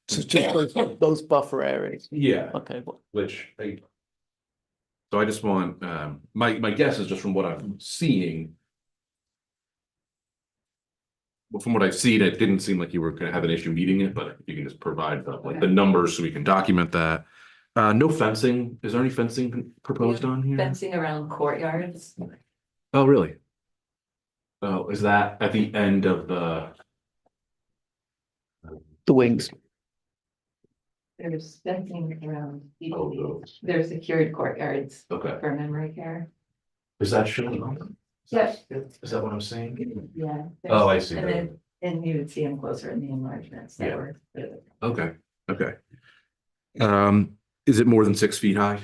just those buffer areas. yeah, Okay, well, which I. So I just want, my guess is just from what I'm seeing. Well, from what I've seen, it didn't seem like you were gonna have an issue meeting it, but you can just provide the numbers so we can document that. No fencing, is there any fencing proposed on here? Fencing around courtyards, Oh, really? Oh, is that at the end of the? the wings. there's fencing around, Oh, those. there's secured courtyards Okay, for memory care. is that shown? Yes. Is that what I'm saying? Yeah. Oh, I see. And then, and you would see them closer in the enlargements that Yeah. were. Okay, okay. Is it more than 6 feet high?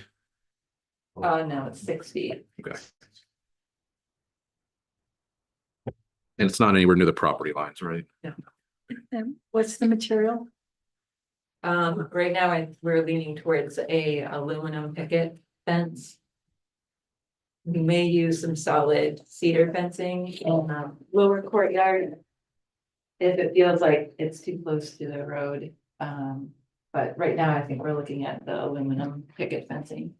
No, it's 6 feet. Okay. And it's not anywhere near the property lines, right? And what's the material? Right now, we're leaning towards a aluminum picket fence. We may use some solid cedar fencing in the lower courtyard. If it feels like it's too close to the road, but right now I think we're looking at the aluminum picket fencing.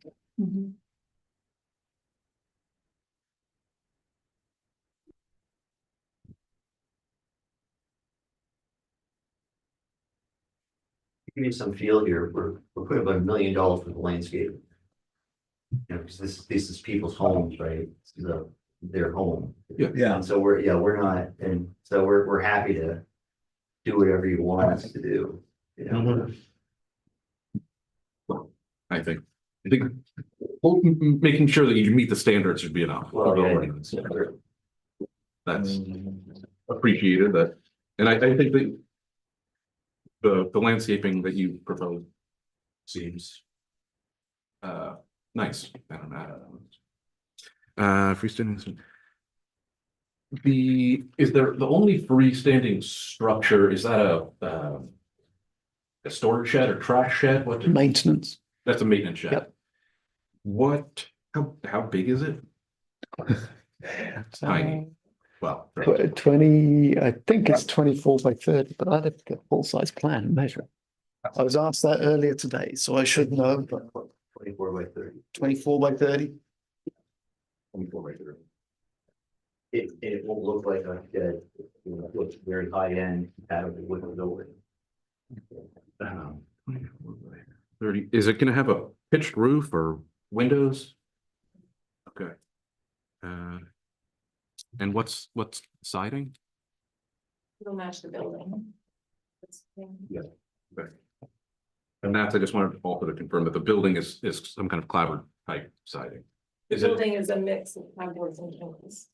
Give you some feel here, we're putting about $1 million for the landscape. You know, because this is people's homes, right? This is their home. Yeah. And so we're not, and so we're happy to do whatever you want us to do, you know? I think, well, making sure that you meet the standards should be enough. Well, yeah. That's appreciated that, and I think that the landscaping that you propose seems nice. I don't know. Freestanding. Is there the only freestanding structure? Is that a storage shed or trash shed? What? Maintenance. That's a maintenance shed. Yep. What? How big is it? Tiny. Well, 20, I think it's 24 by 30, but I'd have to get a full-size plan and measure it. I was asked that earlier today, so I should know, but 24 by 30. 24 by 30. 24 by 30. It won't look like a shed, you know, it looks very high end, compatible with the building. 24 by 30. Is it going to have a pitched roof or windows? Okay. And what's siding? It'll match the building. Yeah. Okay. And that's, I just wanted also to confirm that the building is some kind of clapboard type siding. The Is it, building is a mix of boards and shingles.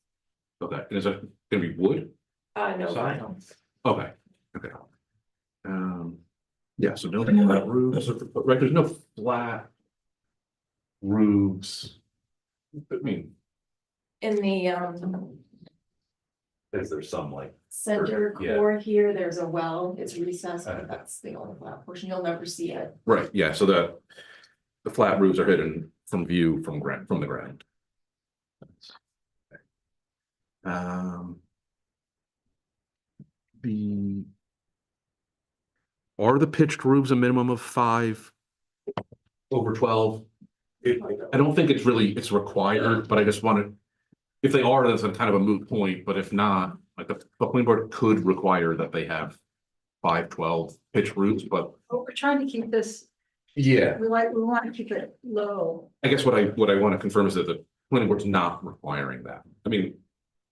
okay, and is it gonna be wood? No, Side? vinyl. Okay, okay. Yeah, so no flat roofs, right, there's no flat roofs. I mean, In the is there some like, center Yeah. core here, there's a well, it's recessed, but that's the only flat portion, you'll never see it. right, yeah, so the flat roofs are hidden from view from the ground. Are the pitched roofs a minimum of 5 over 12? I don't think it's required, but I just wanted, if they are, that's a kind of a moot point, but if not, like the planning board could require that they have 512 pitched roofs, but But we're trying to keep this, yeah, we want to keep it low. I guess what I want to confirm is that the planning board's not requiring that. I mean,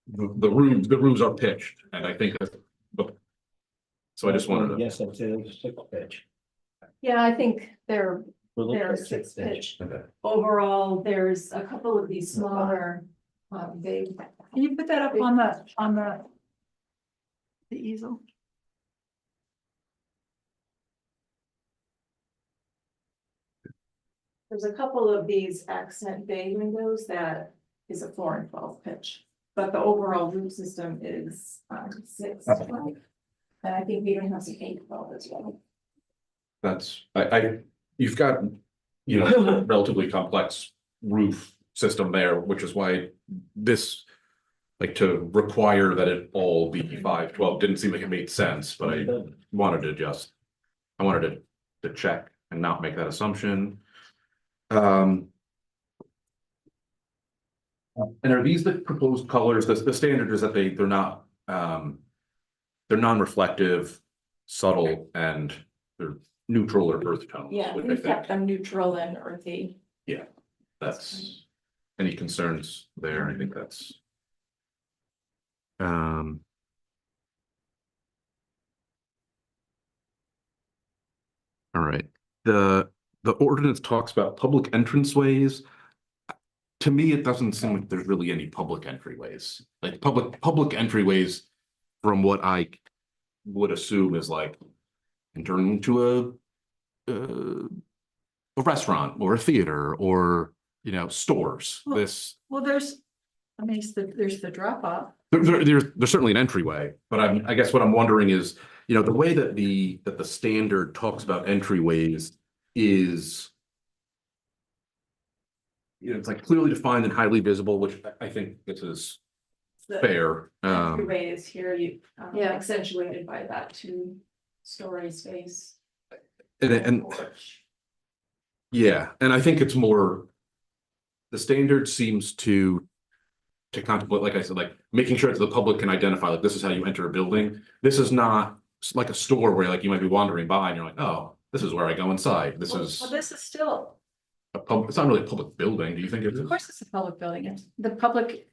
the roofs are pitched, and I think that, so I just wanted to. Yes, that's it, it's a six pitch. Yeah, I think they're They're six pitch. Okay. Overall, there's a couple of these smaller, big. Can you put that up on the easel? There's a couple of these accent bay windows that is a 4 and 12 pitch, but the overall roof system is 6. And I think we even have some 8-12 as well. That's, you've got, you know, relatively complex roof system there, which is why this, like, to require that it all be 512 didn't seem like it made sense, but I wanted to check and not make that assumption. And are these the proposed colors? The standard is that they're not, they're non-reflective, subtle, and they're neutral or earth tones. Yeah, which I we think- kept them neutral and earthy. Yeah, that's, any concerns there? I think that's. All right, the ordinance talks about public entranceways. To me, it doesn't seem like there's really any public entryways, like public entryways, from what I would assume is like entering into a restaurant or a theater or, you know, stores. Well, This, Well, there's the drop off. there's certainly an entryway, but I guess what I'm wondering is, you know, the way that the standard talks about entryways is, you know, it's like clearly defined and highly visible, which I think this is fair. Entryway is here, Yeah. accentuated by that 2-story space. And yeah, and I think it's more, the standard seems to contemplate, like I said, like making sure that the public can identify, like, this is how you enter a building. This is not like a store where like you might be wandering by and you're like, oh, this is where I go inside. This Well, is this is still, it's not really a public building. Do you think it is? of course, it's a public building. The public,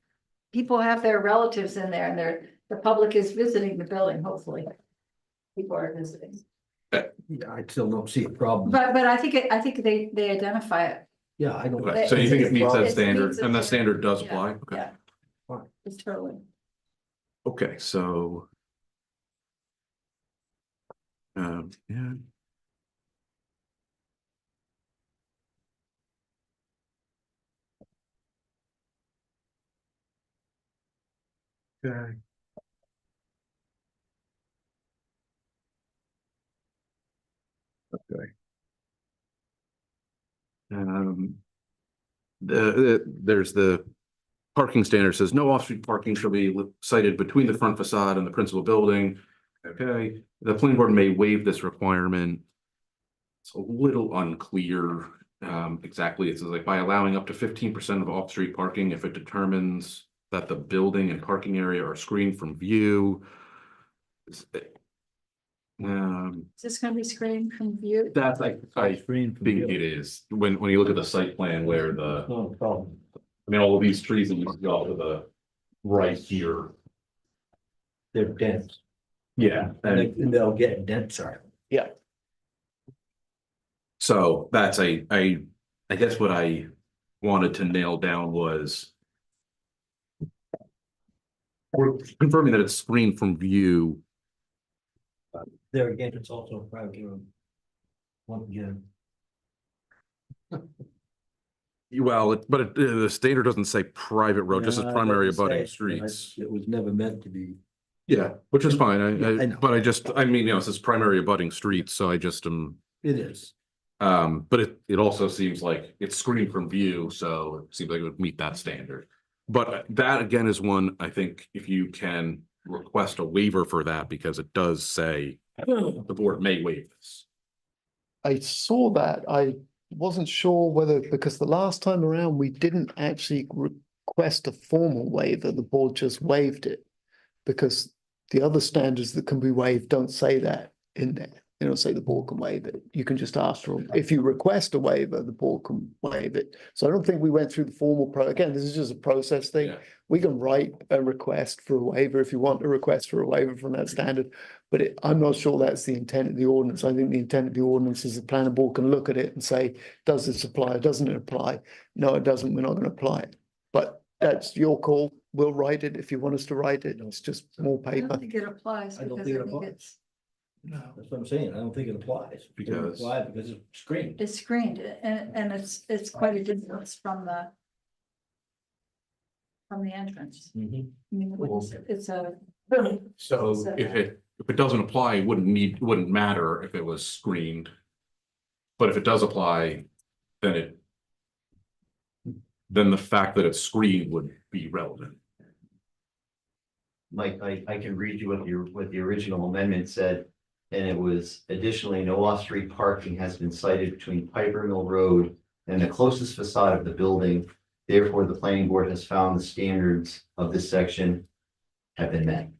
people have their relatives in there and the public is visiting the building, hopefully. people are visiting. Yeah, I still don't see a problem. But I think they identify it. Yeah, I don't. Okay, so you think it meets that It standard, meets the and that standard, standard does yeah, apply? Okay. Yeah. It's totally. Okay, so. Yeah. Okay. Okay. There's the parking standard says no off-street parking shall be sited between the front facade and the principal building. Okay, the planning board may waive this requirement. It's a little unclear exactly. It says like by allowing up to 15% of off-street parking if it determines that the building and parking area are screened from view. Is this gonna be screened from view? That's I Screen from think view. it is when you look at the site plan where the, No problem. I mean, all of these trees that you see off to the right here. They're dense. Yeah, and They'll get denser. Yeah. so that's I guess what I wanted to nail down was we're confirming that it's screened from view. There again, it's also a private room. Once again. Well, the standard doesn't say private road, just as No, it primary doesn't abutting say, streets. It was never meant to be. Yeah, which is fine. Yeah, I know. But I mean, it says primary abutting streets, so I just It is. but it also seems like it's screened from view, so it seems like it would meet that standard. But that again is one, I think, if you can request a waiver for that, because it does say the board may waive this. I saw that. I wasn't sure whether, because the last time around, we didn't actually request a formal waiver. The board just waived it. Because the other standards that can be waived don't say that in there. They don't say the board can waive it. You can just ask for, if you request a waiver, the board can waive it. So I don't think we went through the formal again, this is just a process thing. Yeah. We can write a request for a waiver if you want a request for a waiver from that standard. But I'm not sure that's the intent of the ordinance. I think the intent of the ordinance is the planning board can look at it and say, does this apply? Doesn't it apply? No, it doesn't. We're not going to apply it. But that's your call. We'll write it if you want us to write it. It's just more I paper. don't think it applies I don't because think I it think applies. No, that's what I'm saying. I don't think it applies. It doesn't Because- apply because it's screened. it's screened and it's quite a distance from the entrance. I mean, it's a. So if it doesn't apply, it wouldn't matter if it was screened. But if it does apply, then the fact that it's screened would be relevant. Mike, I can read you what the original amendment said. And it was additionally, no off-street parking has been cited between Piper Mill Road and the closest facade of the building. Therefore, the planning board has found the standards of this section have been met.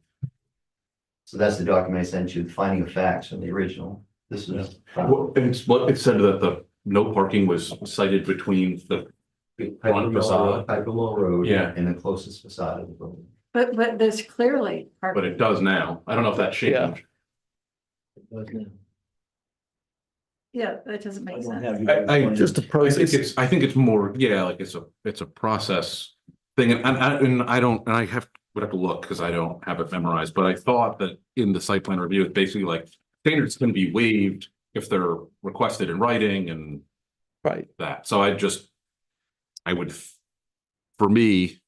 So that's the document I sent you, the finding of facts from the original. This is. What it said that the no parking was cited between the front facade. Piper Mill Road. Yeah. And the closest facade of the building. But there's clearly. But it does now. I don't know if that changed. Yeah, that doesn't make sense. Just a process. I think it's more, yeah, like it's a process thing, and I would have to look because I don't have it memorized, but I thought that in the site plan review, it's basically like standards can be waived if they're requested in writing and Right. that. So for me,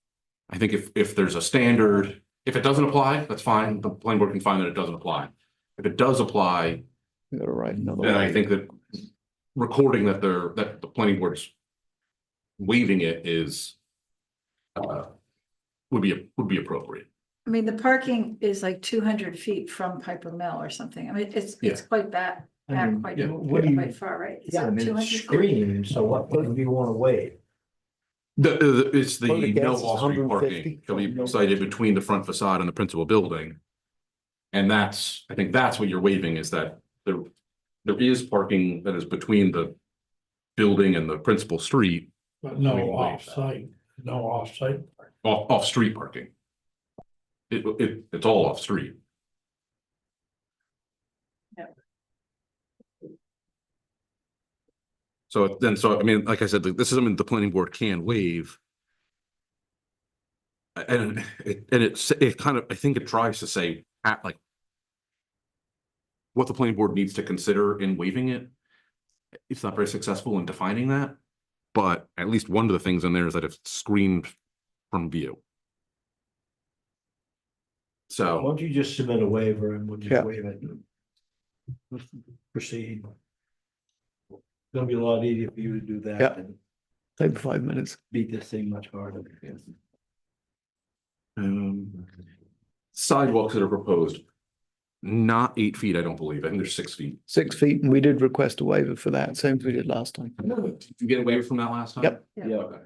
I think if there's a standard, if it doesn't apply, that's fine. The planning board can find that it doesn't apply. If it does apply, You gotta write another. then I think that recording that the planning board's waiving it is would be appropriate. I mean, the parking is like 200 feet from Piper Mill or something. I mean, it's Yeah. quite back quite, yeah. What do you? quite far, right? Is Yeah, I it mean, 200 it's feet? screened, so what do you want to waive? It's the Vote against no is off-street 150. parking shall be cited between the front facade and the principal building. And I think that's what you're waiving, is that there is parking that is between the building and the principal street, But no We can waive that. off-site, no off-site. off-street parking. It's all off-street. So I mean, like I said, this is something the planning board can waive. And it kind of, I think it tries to say at like what the planning board needs to consider in waiving it. It's not very successful in defining that, but at least one of the things in there is that it's screened from view. Why So, don't you just submit a waiver and we'll Yeah. just waive it? Let's proceed. It's gonna be a lot easier for you to do that Yeah. than Take 5 minutes. beat this thing much harder. sidewalks that are proposed, not 8 feet, I don't believe. I think they're 6 feet. 6 feet, and we did request a waiver for that, same as we did last time. Did you get a waiver from that last time? Yep. Yeah. Okay.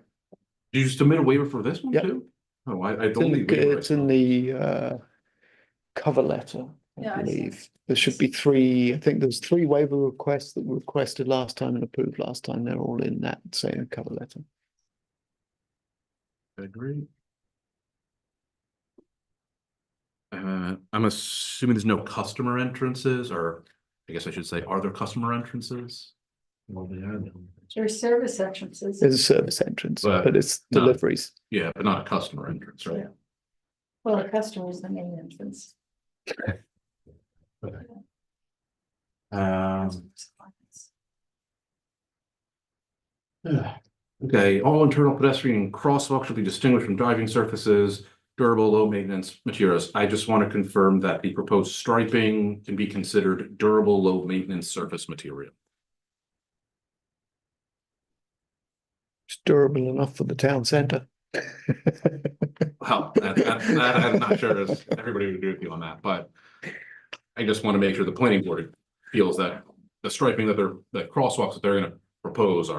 Did you submit a waiver for this one Yep. too? Oh, I It's don't. in the, it's in the cover letter, Yeah, I I see. believe. There should be 3, I think there's 3 waiver requests that were requested last time and approved last time. They're all in that same cover letter. I agree. I'm assuming there's no customer entrances, or I guess I should say, are there customer entrances? Well, they are. There's service entrances. There's a service entrance, But but it's no. deliveries. Yeah, but not a customer entrance, right? Well, the customer is the main entrance. Okay, all internal pedestrian crosswalks should be distinguished from driving surfaces, durable, low maintenance materials. I just want to confirm that the proposed striping can be considered durable, low maintenance surface material. It's durable enough for the town center. Well, that I'm not sure if everybody would agree with you on that, but I just want to make sure the planning board feels that the striping that the crosswalks that they're gonna propose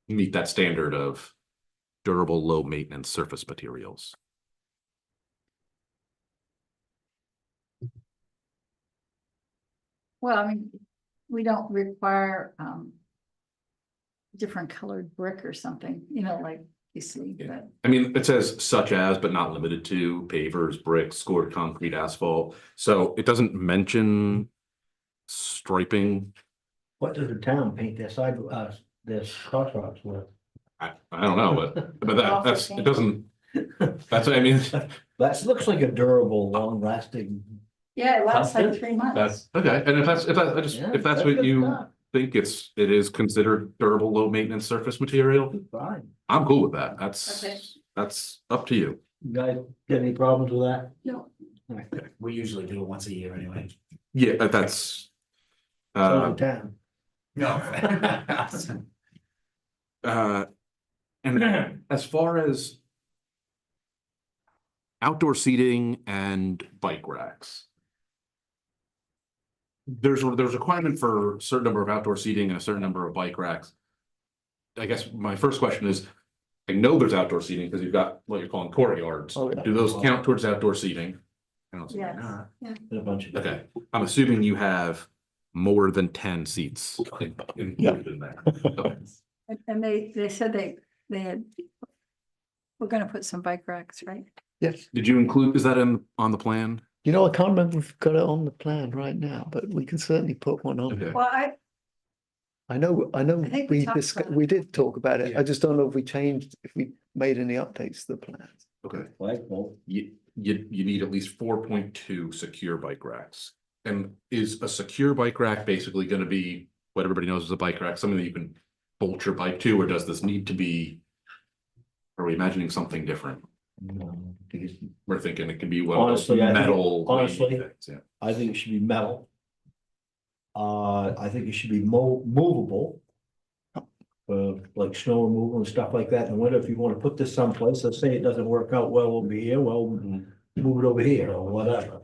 meet that standard of durable, low maintenance surface materials. Well, I mean, we don't require different colored brick or something, you know, like you see, but I mean, it says such as, but not limited to pavers, bricks, scored concrete, asphalt. So it doesn't mention striping. What does the town paint their this crosswalks with? I don't know, but that's, it doesn't, that's what I mean. That looks like a durable, long lasting. yeah, it lasts like That's 3 months. That's, okay, and if that's what you think it is considered durable, low maintenance surface material, Fine. I'm cool with that. Okay. That's up to you. You guys got any problems with that? No. We usually do it once a year anyway. Yeah, that's. So the town. No. And as far as outdoor seating and bike racks, there's a requirement for a certain number of outdoor seating and a certain number of bike racks. I guess my first question is, I know there's outdoor seating because you've got what you're calling courtyards. Oh, yeah. Do those count towards outdoor seating? I don't see why Yes. not. A bunch of. Okay, I'm assuming you have more than 10 seats included in there. Okay. And they said they had, we're gonna put some bike racks, right? Yes. Did you include, is that on the plan? You know, I can't remember if we've got it on the plan right now, but we can certainly put one on. Okay. Well, I know I think we talked about it. we did talk about it. Yeah. I just don't know if we made any updates to the plans. Okay. Flagpole. You need at least 4.2 secure bike racks. And is a secure bike rack basically gonna be what everybody knows as a bike rack, something that you can bolt your bike to, or does this need to be? Are we imagining something different? We're thinking it could be one of those Honestly, I think- metal. honestly, things, yeah. I think it should be metal. I think it should be movable. Like snow removal and stuff like that in the winter, if you wanna put this someplace, let's say it doesn't work out well over here, well, move it over here or whatever.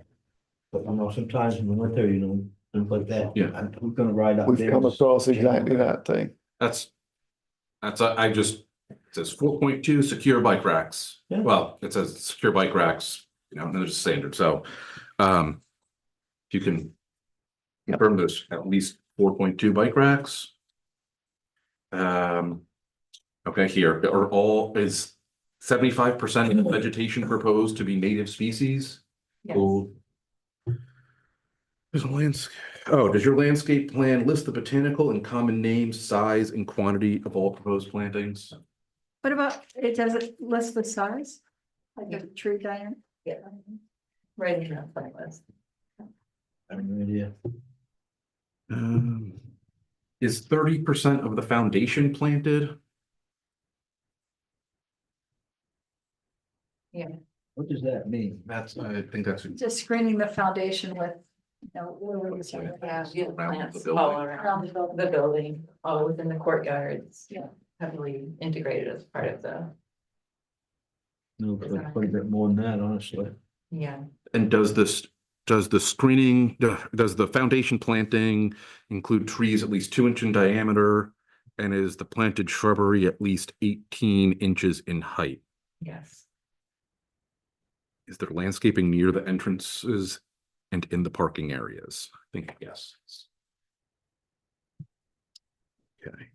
But you know, sometimes in the winter, you know, things like that. Yeah. I'm gonna ride up We've there. come across exactly that thing. It says 4.2 secure bike racks. Yeah. Well, it says secure bike racks, and there's a standard, so. You can confirm there's at least 4.2 bike racks. Okay, here, is 75% of the vegetation proposed to be native species? yes. Cool. There's a landscape. Oh, does your landscape plan list the botanical and common names, size, and quantity of all proposed plantings? What about, it does it list the size? Like the tree diameter? Yeah. Right in that plan list. I have no idea. Is 30% of the foundation planted? What does that mean? That's, I think that's. Just screening the foundation with, you know, lilies or Yeah, you have Around the plants building. all around around the building. the building, all within the courtyards. Yeah. Heavily integrated as part of the, No, quite a bit more than that, honestly. yeah. And does the screening, does the foundation planting include trees at least 2 inches in diameter? And is the planted shrubbery at least 18 inches in height? Yes. Is there landscaping near the entrances and in the parking areas? I think yes. Okay.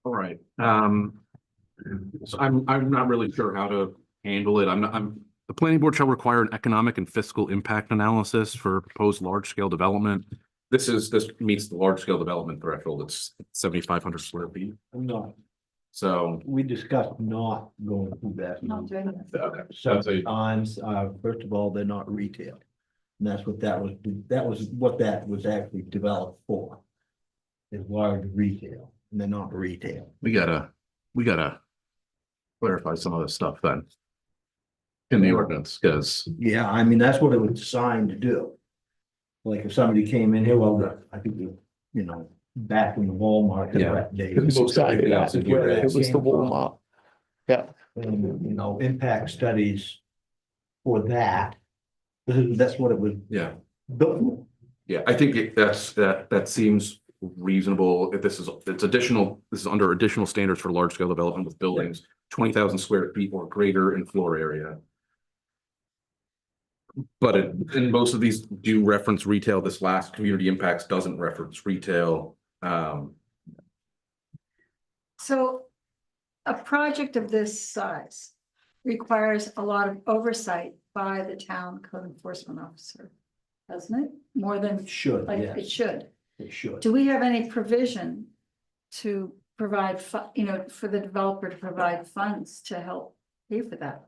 All right. So I'm not really sure how to handle it. The planning board shall require an economic and fiscal impact analysis for proposed large-scale development. This meets the large-scale development threshold. It's 7,500 square feet. No, So, we discussed not going through that. Not doing that. okay. Several times, first of all, they're not retail. And that's what that was what that was actually developed for. Is large retail, and they're not retail. We gotta clarify some of this stuff then. In the ordinance, because Yeah, I mean, that's what it was designed to do. Like if somebody came in here, well, I think, you know, back in the Walmart. Yeah. that day, It was exactly else that. in here It was the came from. Walmart. Yeah. And, you know, impact studies for that. That's what it was yeah. built for. Yeah, I think that seems reasonable. If this is under additional standards for large scale development with buildings, 20,000 square feet or greater in floor area. But in most of these do reference retail. This last community impacts doesn't reference retail. So a project of this size requires a lot of oversight by the town code enforcement officer, doesn't it? More than, Should, like, it yes, should. it should. Do we have any provision to provide, you know, for the developer to provide funds to help pay for that?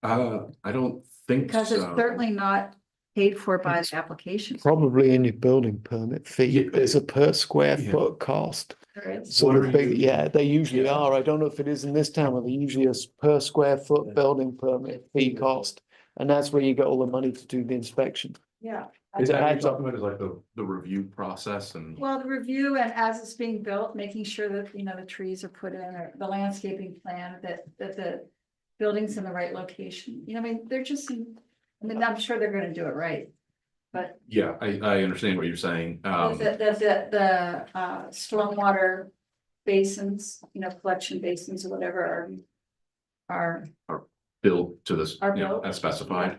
I don't think Because it's so. certainly not paid for by the application. Probably in your building permit fee, Yeah. there's a per square Yeah. foot cost. There is. So What the are big, you- yeah, they usually are. I don't know if it is in this town, but they usually is per square foot building permit fee cost. And that's where you get all the money to do the inspection. Yeah. Is that what you're adds up. talking about, is like the review process and? Well, the review and as it's being built, making sure that, you know, the trees are put in or the landscaping plan, that the building's in the right location. You know, I mean, they're just, I mean, I'm sure they're gonna do it right. But Yeah, I understand what you're saying. the stormwater basins, you know, collection basins or whatever are Built to this, Are you know, built. as specified.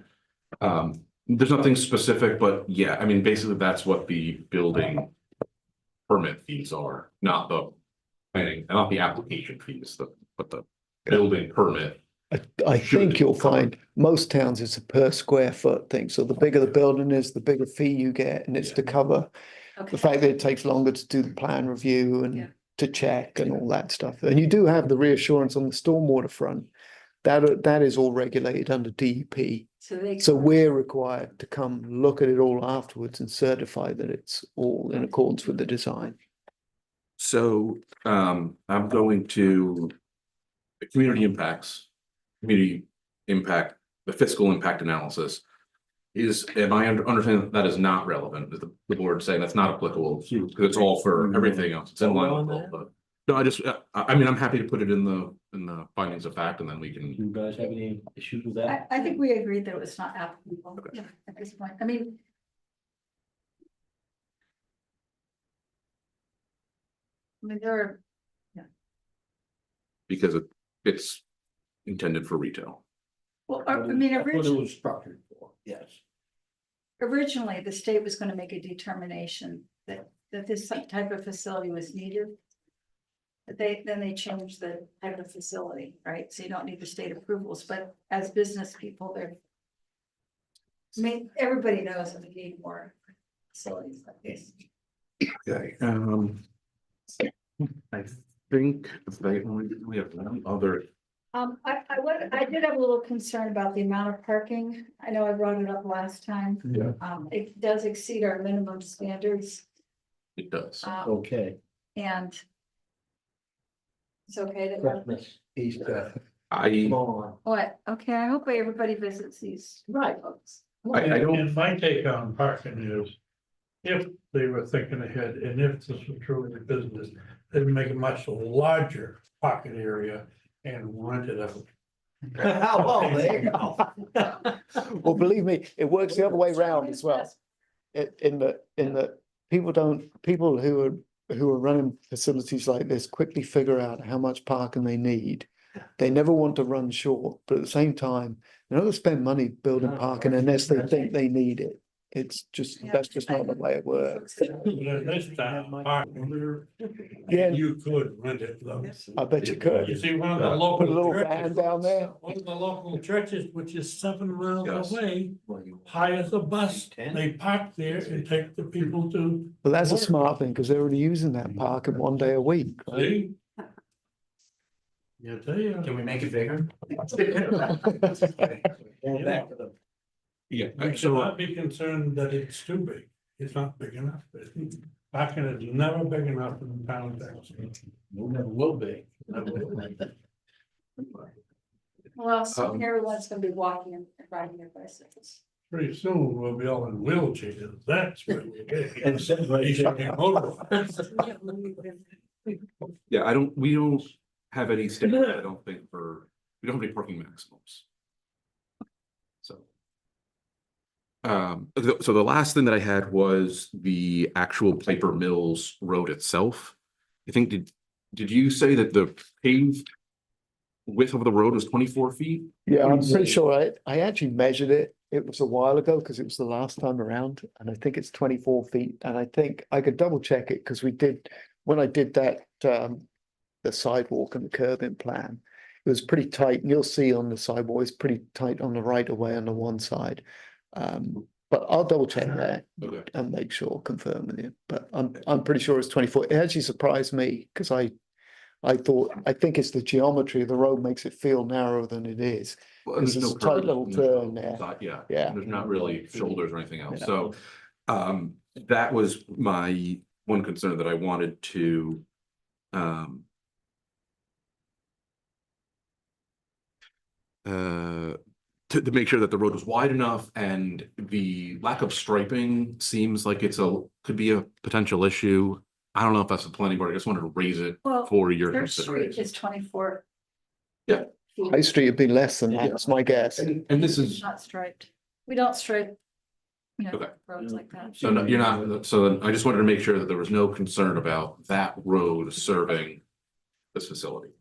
There's nothing specific, but yeah, I mean, basically that's what the building permit fees are, not the planning, not the application fees, but the building permit. I Should think be you'll covered. find most towns it's a per square foot thing. So the bigger the building is, the bigger fee you get, and it's to cover the okay. fact that it takes longer to do the plan review Yeah. and to check and all that stuff. And you do have the reassurance on the stormwater front. That is all regulated under DEP. So we're required to come look at it all afterwards and certify that it's all in accordance with the design. So, I'm going to the community impact, the fiscal impact analysis. Am I understanding that is not relevant? Is the board saying that's not applicable? Because it's all for everything else. It's in line with all the. No, I mean, I'm happy to put it in the findings of fact, and then we can. You guys have any issues with that? I think we agreed that it was not applicable, Okay. yeah, at this point. I mean, there are, Because it's intended for retail. well, I mean, That's what it originally, was structured for, yes. originally, the state was gonna make a determination that this type of facility was needed. then they change the type of facility, right? So you don't need the state approvals, but as business people, I mean, everybody knows that we need more facilities like this. Okay, I think we have one other. I did have a little concern about the amount of parking. I know I brought it up last time. Yeah. It does exceed our minimum standards. It does. Okay. And it's okay to. Christmas, Easter. I What? Okay, I hope everybody visits these. Right. folks. I don't- And my take on parking is, if they were thinking ahead, and if this was truly business, they'd make a much larger parking area and rent it out. Well, there you go. Well, believe me, it works the other way around as well. In the people who are running facilities like this quickly figure out how much parking they need. They never want to run short, but at the same time, they're not gonna spend money building parking unless they think they need it. It's just, that's just not the way it works. This town, parking, Yeah. you could rent it though. I bet you You could. see, one of the Put a local little churches, van down there. one of the local churches, which is 7 miles Yes. away, hires a bus. They park there and take the people to. But that's a work. smart thing, because they're already using that parking 1 day a week, right? See? Yeah, tell you. Can we make it bigger? Yeah, We should so not be concerned that it's too big. It's not big enough. Parking is never big enough in the town. Never will be. Well, soon everyone's gonna be walking and riding their bicycles. Pretty soon we'll be all in wheelchairs. That's what we'll be. And somebody- yeah, we don't have any standard, I don't think, we don't have any parking maximums. So. So the last thing that I had was the actual Piper Mills Road itself. I think, did you say that the paved width of the road was 24 feet? Yeah, I'm pretty sure I actually measured it. It was a while ago because it was the last time around, and I think it's 24 feet. And I think I could double check it because when I did that, the sidewalk and the curbing plan, it was pretty tight. And you'll see on the sidewalk, it's pretty tight on the right of way on the one side. But I'll double check that Okay. and make sure, confirm with you. But I'm pretty sure it's 24. It actually surprised me because I think it's the geometry of the road makes it feel narrower than it is. Well, and There's there's this no tight curves, little and there's no turn there. side- Yeah. Yeah. There's not really shoulders or anything else. Yeah. So, that was my one concern that I wanted to, to make sure that the road was wide enough, and the lack of striping seems like could be a potential issue. I don't know if that's the planning board. I just wanted to raise it Well, for your Church Street consideration. is 24. Yeah. feet. High Street would be less than that, that's my guess. And this is, Not striped. We don't stripe. Okay. Roads like that. so no, you're not, so I just wanted to make sure that there was no concern about that road serving this facility.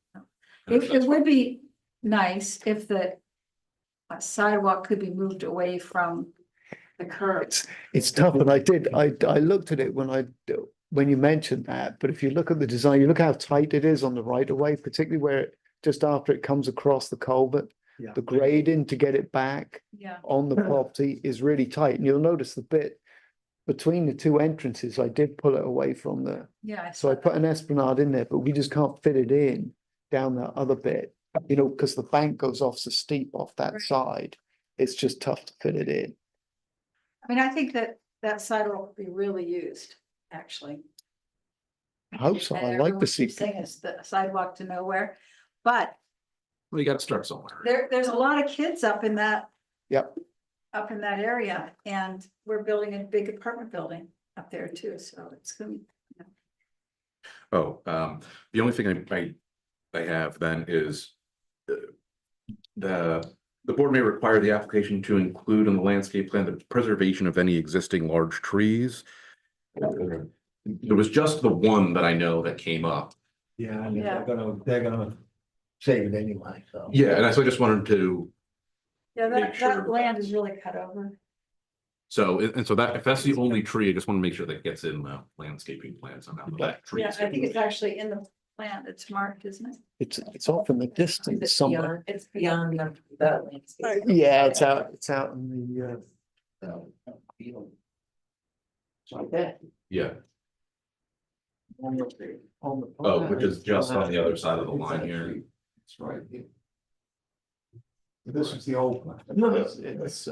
It would be nice if the sidewalk could be moved away from the curb. It's tough, and I looked at it when you mentioned that, but if you look at the design, you look how tight it is on the right of way, particularly where just after it comes across the culvert. Yeah. The grading to get it back Yeah. on the property is really tight, and you'll notice the bit between the two entrances, I did pull it away from there. Yeah. So I put an esplanade in there, but we just can't fit it in down that other bit, because the bank goes off so steep off that Right. side. It's just tough to fit it in. I mean, I think that sidewalk would be really used, actually. I hope so. And I like everyone to see. keeps saying it's the sidewalk to nowhere, but Well, you gotta start somewhere. there's a lot of kids up in that. Yep. Up in that area, and we're building a big apartment building up there too, so it's gonna be. Oh, the only thing I have then is the board may require the application to include in the landscape plan the preservation of any existing large trees. There was just the one that I know that came up. Yeah, I mean, Yeah. they're gonna save it anyway, so. Yeah, and so I just wanted to, Yeah, Make that sure. land is really cut over. so that if that's the only tree, I just want to make sure that gets in the landscaping plan somehow. That tree Yeah, is I think it's actually in the land, it's marked, isn't it? It's off in the distance somewhere. It's beyond the landscape. Yeah, it's out in the, It's like that. Yeah. On the- on the- Oh, which is just on the other side of the line here. It's right here. This is the old one. It's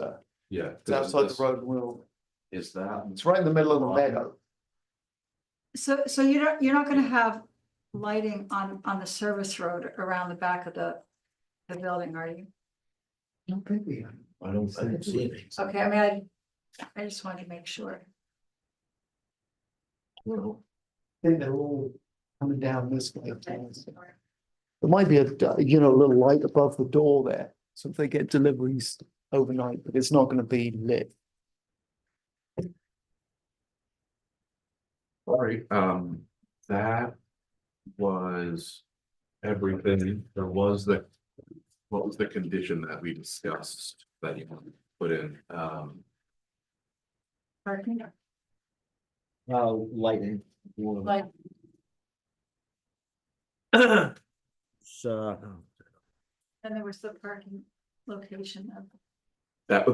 Yeah. it's outside the road wheel. Is that? It's right in the middle of the meadow. So you're not gonna have lighting on the service road around the back of the building, are you? I don't think we. I didn't see anything. Okay, I mean, I just wanted to make sure. Well, I think they're all coming down this way. There might be a little light above the door there, so if they get deliveries overnight, but it's not gonna be lit. All right, that was everything. There was what was the condition that we discussed that you want to put in? Parking. Lighting. Like, So. and there was the parking location of.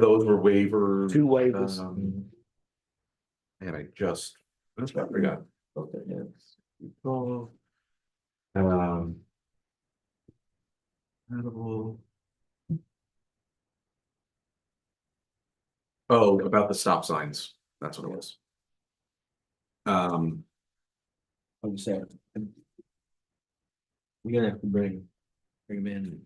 Those were waivers. Two waivers. And I forgot. Okay, yeah. Edible. Oh, about the stop signs. That's what it was. I'm saying. We're gonna have to bring them in.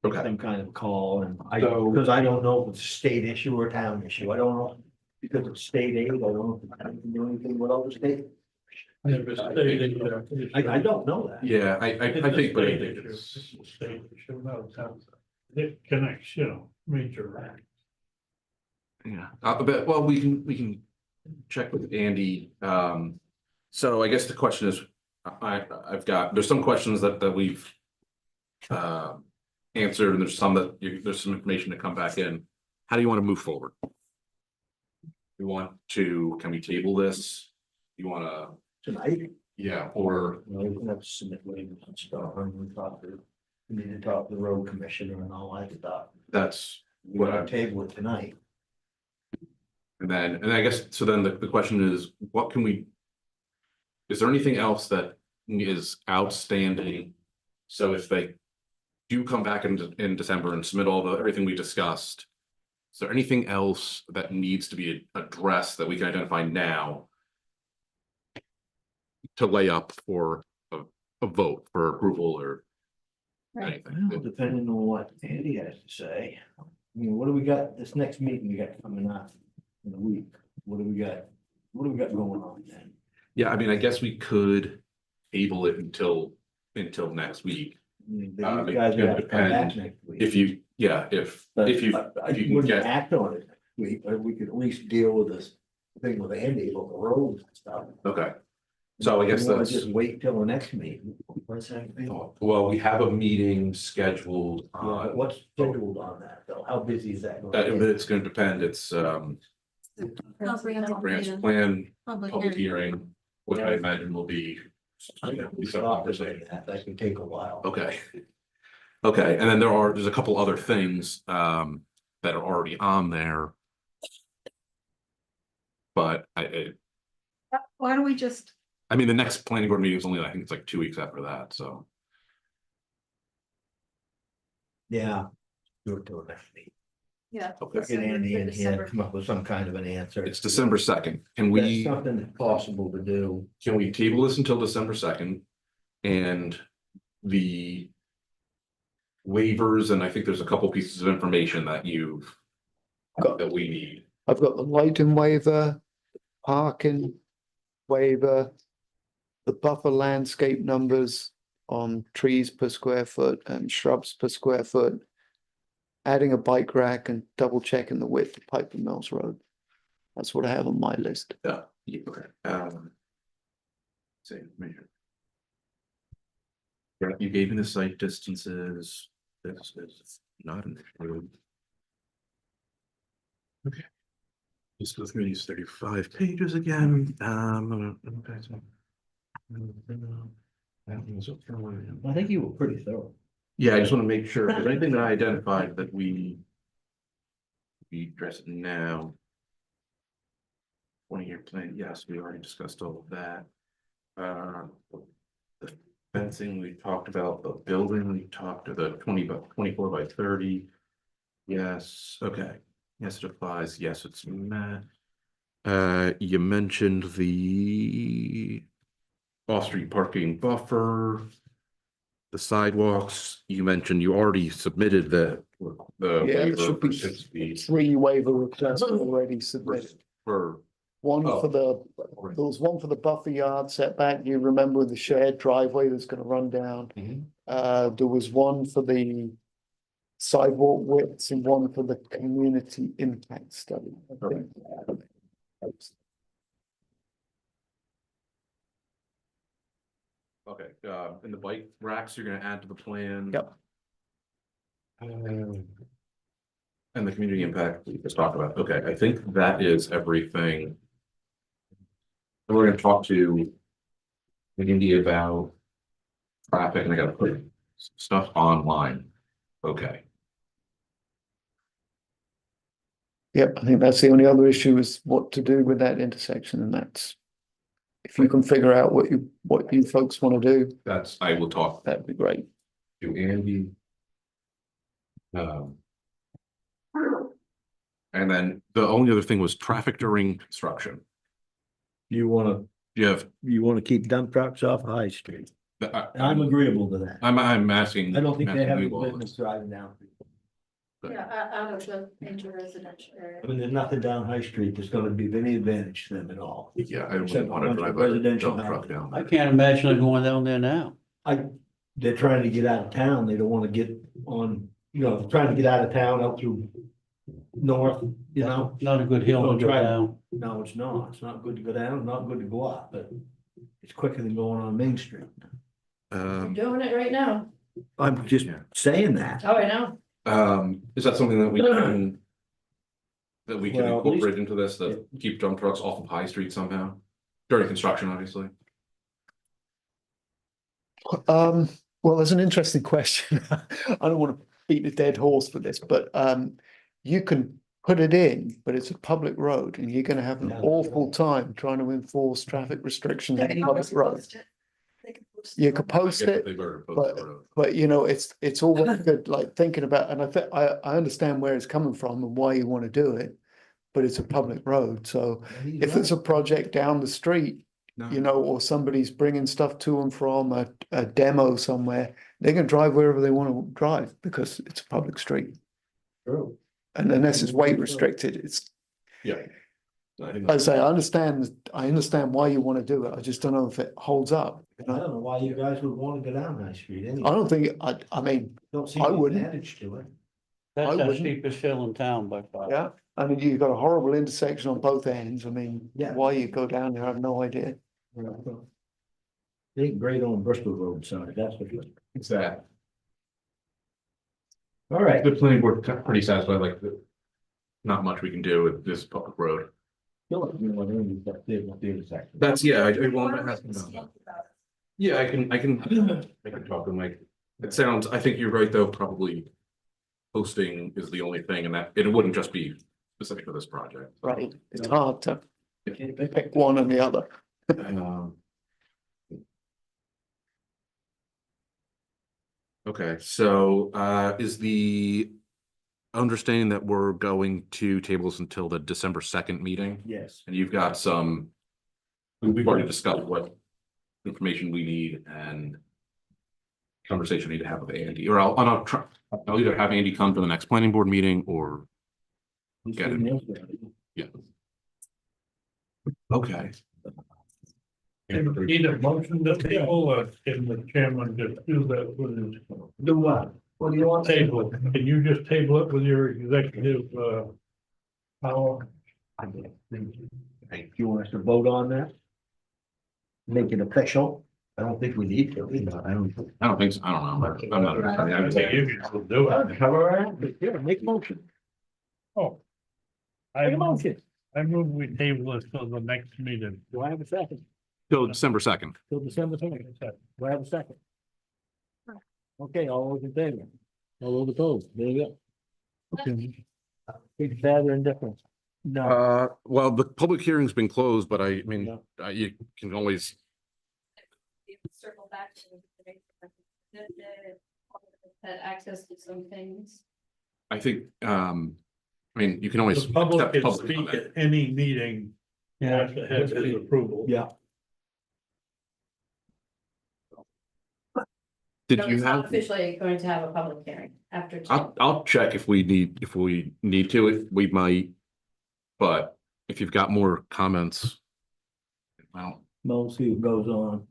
Okay. Some kind of call and So- because I don't know if it's a state issue or town issue. I don't know. Because it's state aid, I don't know if I can do anything without the state. If it's stated, I don't know that. Yeah, I think, but I think It's it's, a state issue, not a town. It connects, major. yeah, but well, we can check with Andy. So I guess the question is, there's some questions that we've answered, and there's some there's some information to come back in. How do you want to move forward? Can we table this? You wanna, Tonight, yeah, or, we can have to submit waivers and stuff, and we need to talk to the road commissioner and all that stuff. that's We're what gonna I, table it tonight. and I guess, so then the question is, what can we? Is there anything else that is outstanding? So if they do come back in December and submit everything we discussed, is there anything else that needs to be addressed that we can identify now to lay up for a vote for approval or anything? Well, depending on what Andy has to say. I mean, what do we got, this next meeting we got coming up in a week? What do we got? What do we got going on then? Yeah, I mean, I guess we could table it until next week. I mean, It you guys would have to come back depend next week. if you, yeah, if you I can wouldn't get, act on it next week, but we could at least deal with this thing with Andy about the roads and stuff. okay. So I guess You wanna that's, just wait till the next meeting. What's that? well, we have a meeting scheduled Yeah, but on, what's scheduled on that though? How busy is that? gonna but be? it's gonna depend, it's comprehensive plan, public hearing, which I imagine will be. I'm gonna stop this like that. That can take a while. Okay. Okay, and then there's a couple other things that are already on there. But Why don't we just, I mean, the next planning board meeting is only, I think it's like 2 weeks after that, so. Yeah. Do it till the next meeting. yeah. Okay. Get Andy in here, December. come up with some kind of an answer. It's December 2nd. Can That's we, something that's possible to do. can we table this until December 2nd? And the waivers, and I think there's a couple pieces of information that that we need. I've got the lighting waiver, parking waiver, the buffer landscape numbers on trees per square foot and shrubs per square foot, adding a bike rack and double checking the width of Piper Mills Road. That's what I have on my list. Yeah. Okay. Say, measure. Yeah, you gave me the site distances. This is not an issue. Okay. Let's go through these 35 pages again. I think you were pretty thorough. Yeah, I just want to make sure, because anything that I identified that we address it now. 20-year plan, yes, we already discussed all of that. The fencing, we talked about the building, we talked to the 24 by 30. Yes, okay, yes, it applies, yes, it's met. You mentioned the off-street parking buffer. The sidewalks, you mentioned you already submitted the Yeah, there waiver should for be 6 feet 3 waiver requests already submitted. for, One Oh. for there was one for the buffer yard setback, you remember the shared driveway that's gonna run down. There was one for the sidewalk widths and one for the community impact study. I think. okay, and the bike racks you're gonna add to the plan. Yep. And the community impact we just talked about, okay, I think that is everything. And we're gonna talk to Indy about traffic, and I gotta put stuff online, okay. Yep, I think that's the only other issue is what to do with that intersection, and that's. If you can figure out what you folks want to do, That's, I will talk that'd be great. to Andy. And then the only other thing was traffic during construction. You wanna keep dump trucks off High Street? I'm agreeable to that. I'm asking. I don't think they asking have you any all. business driving down. Yeah, out of the major residential area. I mean, there's nothing down High Street that's gonna be of any advantage to them at all. Yeah, I don't Except want to a bunch drive of a residential dump truck housing. down I there. can't imagine them going down there now. They're trying to get out of town, they don't wanna get on, trying to get out of town out through north, Not a good hill to Don't go try it. down. No, it's not good to go down, not good to go up, but it's quicker than going on Main Street. We're doing it right now. I'm just Yeah. saying that. Oh, I know. Is that something that we can? That we can Well, at least- incorporate into this, that keep dump trucks off of High Street somehow? During construction, obviously. Well, there's an interesting question. I don't want to beat a dead horse for this, but you can put it in, but it's a public road and you're gonna have an Yeah. awful time trying to enforce traffic restrictions on They a can public always road. post it. They can post You it. could post I get that it, they better post but- the road. but it's all well good, like thinking about, and I understand where it's coming from and why you want to do it. But it's a public road, so if it's a project down the street, No. or somebody's bringing stuff to and from a demo somewhere, they can drive wherever they want to drive because it's a public street. True. And unless it's weight restricted, it's, Yeah. I think I say, I understand why you want to do it. I just don't know if it holds up. I don't know why you guys would wanna go down High Street anyway. I don't think, I mean, Don't see I the wouldn't. advantage to it. That's I our wouldn't. steepest hill in town by far. yeah, I mean, you've got a horrible intersection on both ends. I mean, Yeah. why you go down there, I have no idea. They ain't great on Bristol Road, sorry, that's for sure. it's that. All right. The planning board pretty satisfied, like, not much we can do with this public road. That's, yeah, I want to ask him about that. Yeah, I can talk to Mike. It sounds, I think you're right, though, probably posting is the only thing, and that, it wouldn't just be specific to this project. Right, it's hard to pick one and the other. Okay, so is the understanding that we're going to tables until the December 2nd meeting? Yes. And you've got some, we've already discussed what information we need and conversation I need to have with Andy, or I'll either have Andy come to the next planning board meeting or get him. Yeah. Okay. Need a motion to table, or can the chairman just do that with his Do what? What do you want? table? Can you just table it with your executive power? Hey, you want us to vote on that? Make it official? I don't think we need to. I don't think so. I don't know. I'm not. I would say You can do it. Cover our ass, yeah, make motion. Oh. Make a motion. I move we table this till the next meeting. Do I have a second? till December 2nd. till December 2nd. Do I have a second? Okay, all those in favor? All those opposed? There you go. Okay. Big, bad, or indifferent? No. Well, the public hearing's been closed, but I mean, you can always, Circle back to had access to some things. I think, I mean, you can always. The public accept can public speak comment. at any meeting. Has to have his approval. Yeah. Did No, you it's not have? officially going to have a public hearing after. I'll check if we need to, we might. But if you've got more comments. Well, We'll see what goes on.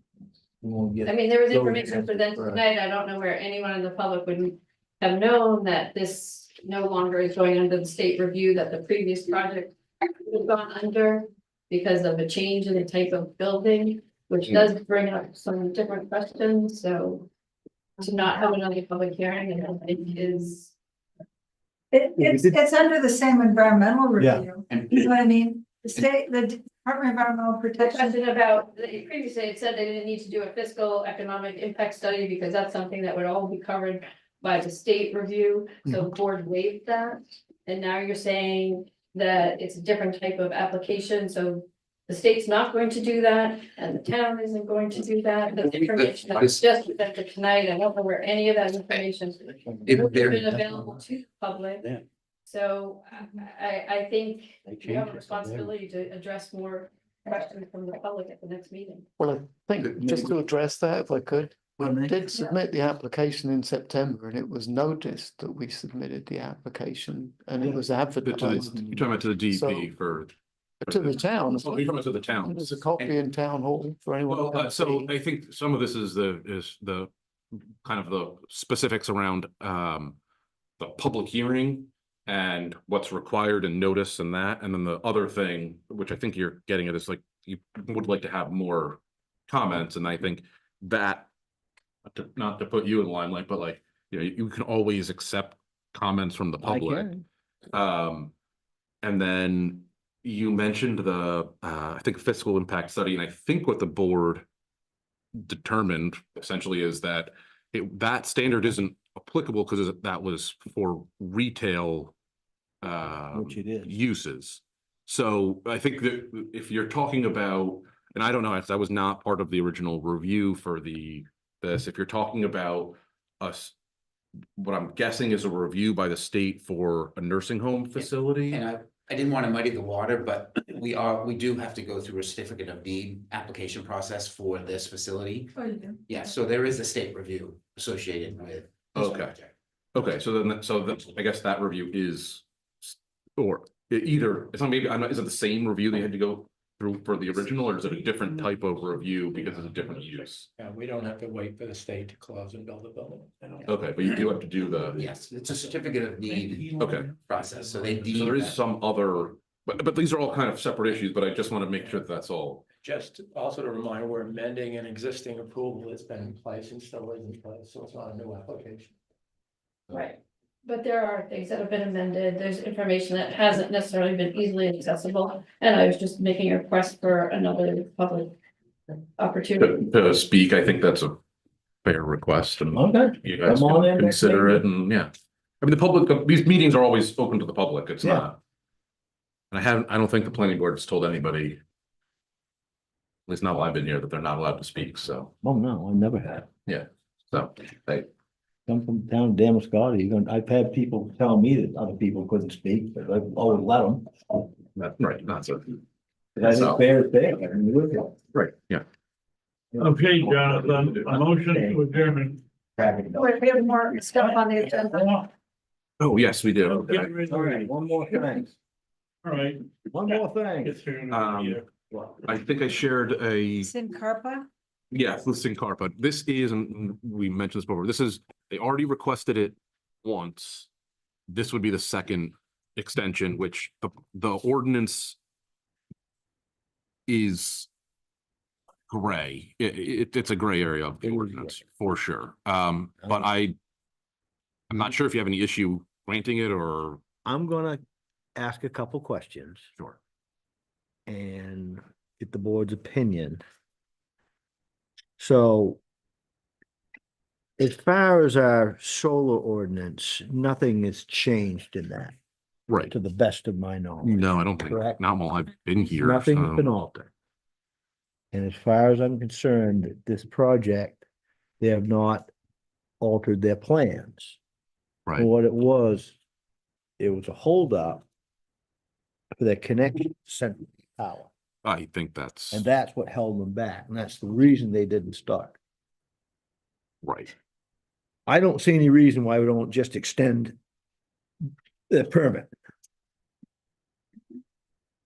We won't get. I mean, there was those information answers presented first. tonight. I don't know where anyone in the public would have known that this no longer is going under the state review that the previous project would have gone under because of a change in the type of building, which does bring up some different questions, so to not have another public hearing, I don't think is. It's under the same environmental Yeah. review. You know what I mean? The Department of Environmental The Protection. question about, previously it said they didn't need to do a fiscal economic impact study because that's something that would all be covered by the state review, so the board waived that. And now you're saying that it's a different type of application, so the state's not going to do that, and the town isn't going to do that. The information that was just presented tonight, I don't know where any of that information would have been available to the public. Yeah. So I think They we have changed a it. responsibility to address more questions from the public at the next meeting. Well, I think just to address that, if I could, Pardon me? we did submit the application in September and it was noticed that we submitted the application and it was you're advertised talking about to the DEP for. to the town. Oh, you're talking about to the town. There's a copy in town hall for anyone. to Well, come so see. I think some of this is the kind of the specifics around the public hearing and what's required and notice and that, and then the other thing, which I think you're getting at, is like you would like to have more comments, and I think that not to put you in the limelight, but like, you know, you can always accept comments from the I public. can. And then you mentioned the I think fiscal impact study, and I think what the board determined essentially is that that standard isn't applicable because that was for retail Which it is. uses. So I think that if you're talking about, and I don't know, I was not part of the original review for this, if you're talking about us, what I'm guessing is a review by the state for a nursing home facility. And I didn't want to muddy the water, but we do have to go through a certificate of need application process for this facility. Oh, you do? Yeah, so there is a state review associated with. this Okay. project. Okay, so then, I guess that review is, or either, it's not maybe, I'm not, is it the same review they had to go through for the original, or is it a different type of review because it's a different use? Yeah, we don't have to wait for the state to close and build the building. Okay, but you do have to do the, Yes, it's a certificate of need okay, process, so they so deem there is that. some other, but these are all kind of separate issues, but I just want to make sure that that's all. Just also to remind, we're amending an existing approval that's been in place and still is in place, so it's not a new application. Right, but there are things that have been amended, there's information that hasn't necessarily been easily accessible, and I was just making a request for another public opportunity. To speak, I think that's a fair request, and Okay. you guys Come on can in next consider meeting. it, and yeah. I mean, the public, these meetings are always open to the public, it's Yeah. not. And I don't think the planning board has told anybody, at least not while I've been here, that they're not allowed to speak, so, Oh, no, I never had. so, Come from town Damariscotta, I've had people tell me that other people couldn't speak, but I've always let them. right, not so. I think fair is fair. I mean, look at Right, yeah. Okay, Jonathan, a motion to adjourn. it. Wait, we have more stuff on the agenda. Oh, yes, we do. Get Okay. rid All of right, it. one more thing, All right. one more thing. It's here in a Um, year. I think I shared a, Sin Carpa? yeah, with Sincarpa. This is, and we mentioned this before, this is, they already requested it once. This would be the second extension, which the ordinance is gray. It's a gray area of the ordinance for sure. But I'm not sure if you have any issue granting it or. I'm gonna ask a couple questions Sure. and get the board's opinion. So as far as our solar ordinance, nothing has changed in that, Right. to the best of my knowledge. No, I don't think, Correct. not while I've been here. Nothing's so- been altered. And as far as I'm concerned, this project, they have not altered their plans. Right. And what it was a holdup for their connection to central power. I think that's And that's what held them back. And that's the reason they didn't start. right. I don't see any reason why we don't just extend the permit.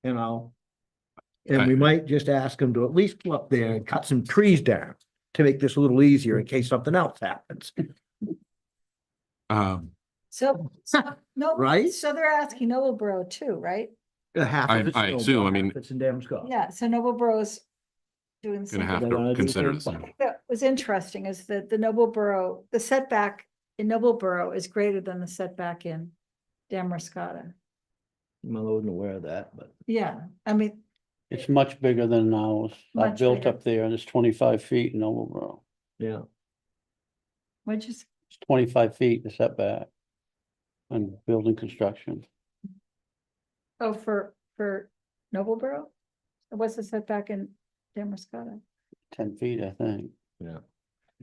You know? And we might just ask them to at least go up there and cut some trees down to make this a little easier in case something else happens. So, no, Right? so they're asking Noblesboro too, right? Half of it's I assume, I mean- It's in Damariscotta. Yeah, so Noblesboro's doing Gonna something. have They're to gonna do consider the same this. thing. That was interesting is that the Noblesboro, the setback in Noblesboro is greater than the setback in Damariscotta. Well, I wasn't aware of that, but Yeah, I mean, It's much bigger than ours. I Much built bigger. up there and it's 25 feet in Noblesboro. yeah. what'd you say? It's 25 feet the setback. On building construction. Oh, for Noblesboro? What's the setback in Damariscotta? 10 feet, I think. Yeah.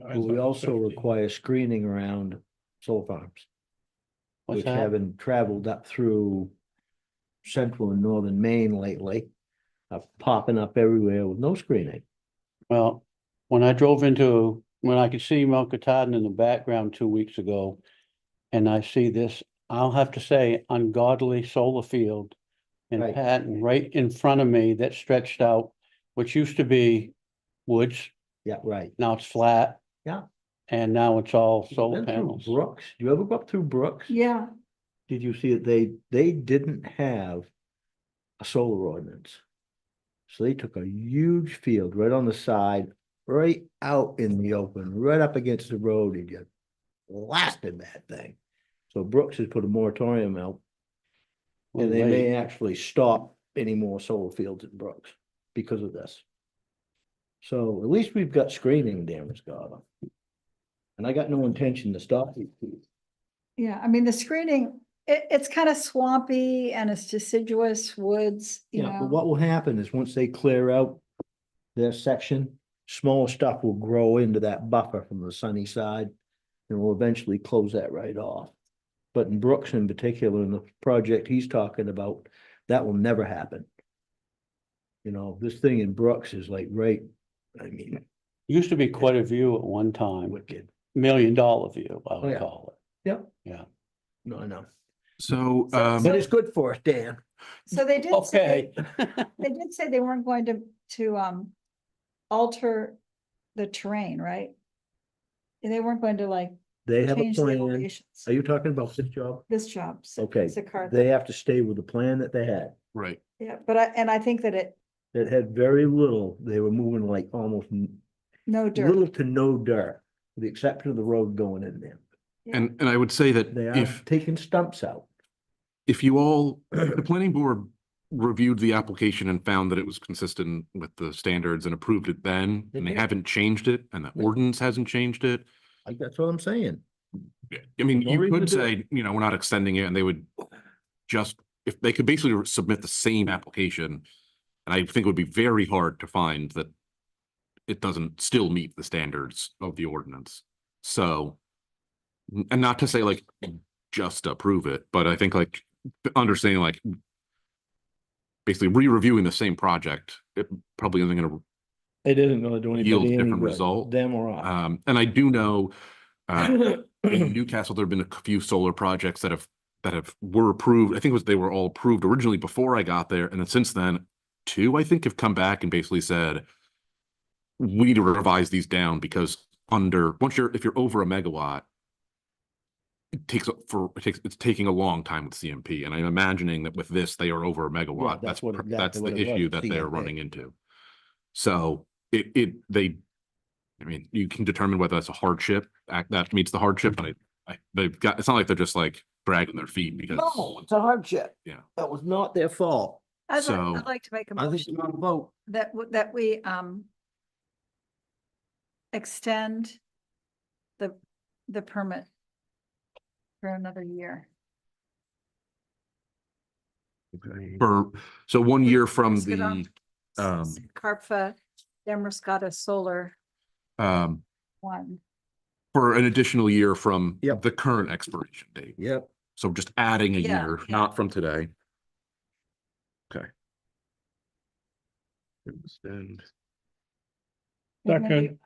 I But we thought also 50. require screening around solar farms, What's which that? haven't traveled up through central and northern Maine lately. Are popping up everywhere with no screening. Well, when I drove into, when I could see Mount Katahdin in the background 2 weeks ago. And I see this, I'll have to say, ungodly solar field. In Right. Patton, right in front of me that stretched out, which used to be woods, Yeah, right. now it's flat. Yeah. And now it's all solar Been through panels. Brooks, do you ever go up through Brooks? Yeah, Did you see it? They didn't have a solar ordinance. So they took a huge field right on the side, right out in the open, right up against the road and just blasted that thing. So Brooks has put a moratorium out and they may actually stop any more solar fields in Brooks because of this. So at least we've got screening in Damariscotta. And I got no intention to stop these people. yeah, I mean, the screening, it's kind of swampy and it's deciduous woods, you Yeah, but know. what will happen is once they clear out their section, smaller stuff will grow into that buffer from the sunny side. And will eventually close that right off. But in Brooks in particular, in the project he's talking about, that will never happen. You know, this thing in Brooks is like, right, I mean, Used to be quite a view at one time, wicked. $1 million view, I Oh, would yeah. call Yep. Yeah. No, I know. So, But it's good for us, Dan. So they it. did say, Okay. they did say they weren't going to alter the terrain, right? And they weren't going to like They have a change the plan. elevations, Are you talking about this job? this job. Okay, Zakarta. they have to stay with the plan that they had. right. Yeah, but I think that It had very little, they were moving like almost no dirt. little to no dirt, with the exception of the road going in there. Yeah. And I would say that They are if taking stumps out. you all, the planning board reviewed the application and found that it was consistent with the standards and approved it then, They and they did. haven't changed it, and the Yeah. ordinance hasn't changed it. Like, that's what I'm saying. I mean, No you reason could to do say, you know, we're not extending it, and they would just, if they could basically submit the same application. And I think it would be very hard to find that it doesn't still meet the standards of the ordinance. So, and not to say like just approve it, but I think like understanding like basically re-reviewing the same project, it probably isn't gonna It isn't gonna do yield anybody any different good, result. them or us. And I do know in Newcastle, there have been a few solar projects that were approved. I think they were all approved originally before I got there. And then since then, two, I think, have come back and basically said, we need to revise these down because if you're over a megawatt, it's taking a long time with CMP. And I'm imagining that with this, they are over a megawatt. Right, that's That's exactly the what it was, issue that they're CMP. running into. So I mean, you can determine whether that's a hardship, that meets the hardship, but it's not like they're just like dragging their feet because. No, it's a hardship. Yeah. That was not their fault. I'd So- like to make a I think motion you ought to vote. that we extend the permit for another year. So 1 year from Let's get the, on. Carpha, Damariscotta Solar um, one. for an additional year from Yep. the current expiration date. Yep. So just adding a Yeah, year, yeah. not from today. Okay. Extend. Second.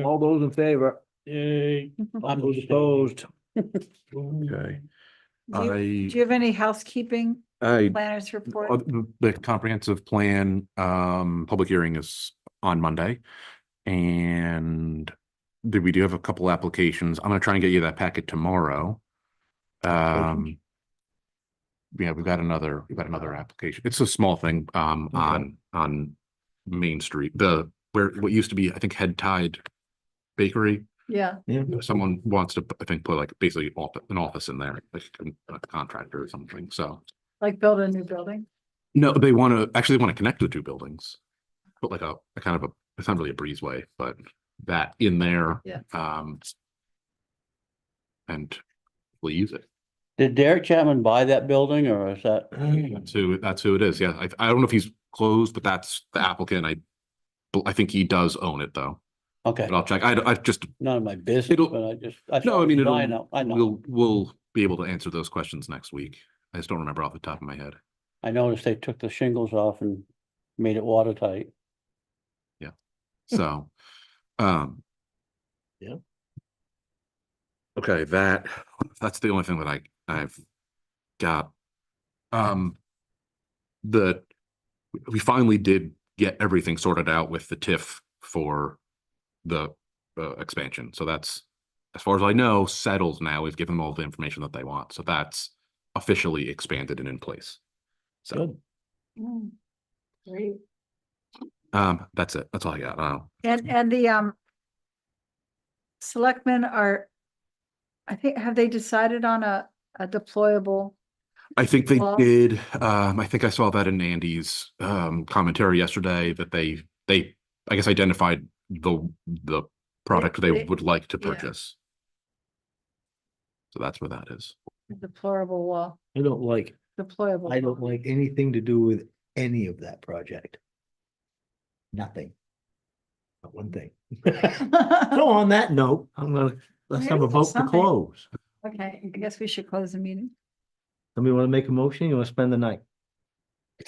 All those in favor? Yay. All those opposed? Okay. Do you have any housekeeping I planners report? the comprehensive plan, public hearing is on Monday. And we do have a couple applications. I'm gonna try and get you that packet tomorrow. Yeah, we've got another application. It's a small thing, on Main Street, what used to be, I think, Head Tide Bakery. Yeah, Someone wants to, I think, put like basically an office in there, like a contractor or something, so. like build a new building. No, they want to connect the two buildings. Put like a kind of it's not really a breezeway, but that in there. Yeah. And we'll use it. Did Derek Chapman buy that building or is that? That's who it is. Yeah. I don't know if he's closed, but that's the applicant. I think he does own it though. Okay, But I'll check. I just, none of my business, It'll- but I just. I no, I thought- mean, I know, I know. we'll be able to answer those questions next week. I just don't remember off the top of my head. I noticed they took the shingles off and made it watertight. So, Yeah. Okay, that's the only thing that I've got. We finally did get everything sorted out with the TIF for the expansion. So that's, as far as I know, settled now. We've given them all the information that they want. So that's officially expanded and in place. So, Great. that's it. That's all I got. And the selectmen are, I think, have they decided on a deployable? I think they Well- did. I think I saw that in Andy's commentary yesterday that they I guess identified the product they would like to Yeah. purchase. So that's where that is. Deplorable wall, I don't like deployable. I don't like anything to do with any of that project. Nothing. Not one thing. So on that note, let's have a Maybe vote to something. close. Okay, I guess we should close the meeting. Somebody want to make a motion? You want to spend the night?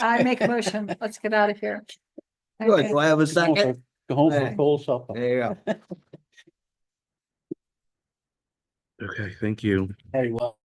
I make a motion. Let's get out of here. Good. Okay. Do I have a second? Go home for Hey. a cold supper. There you go. Okay, thank you. Very well.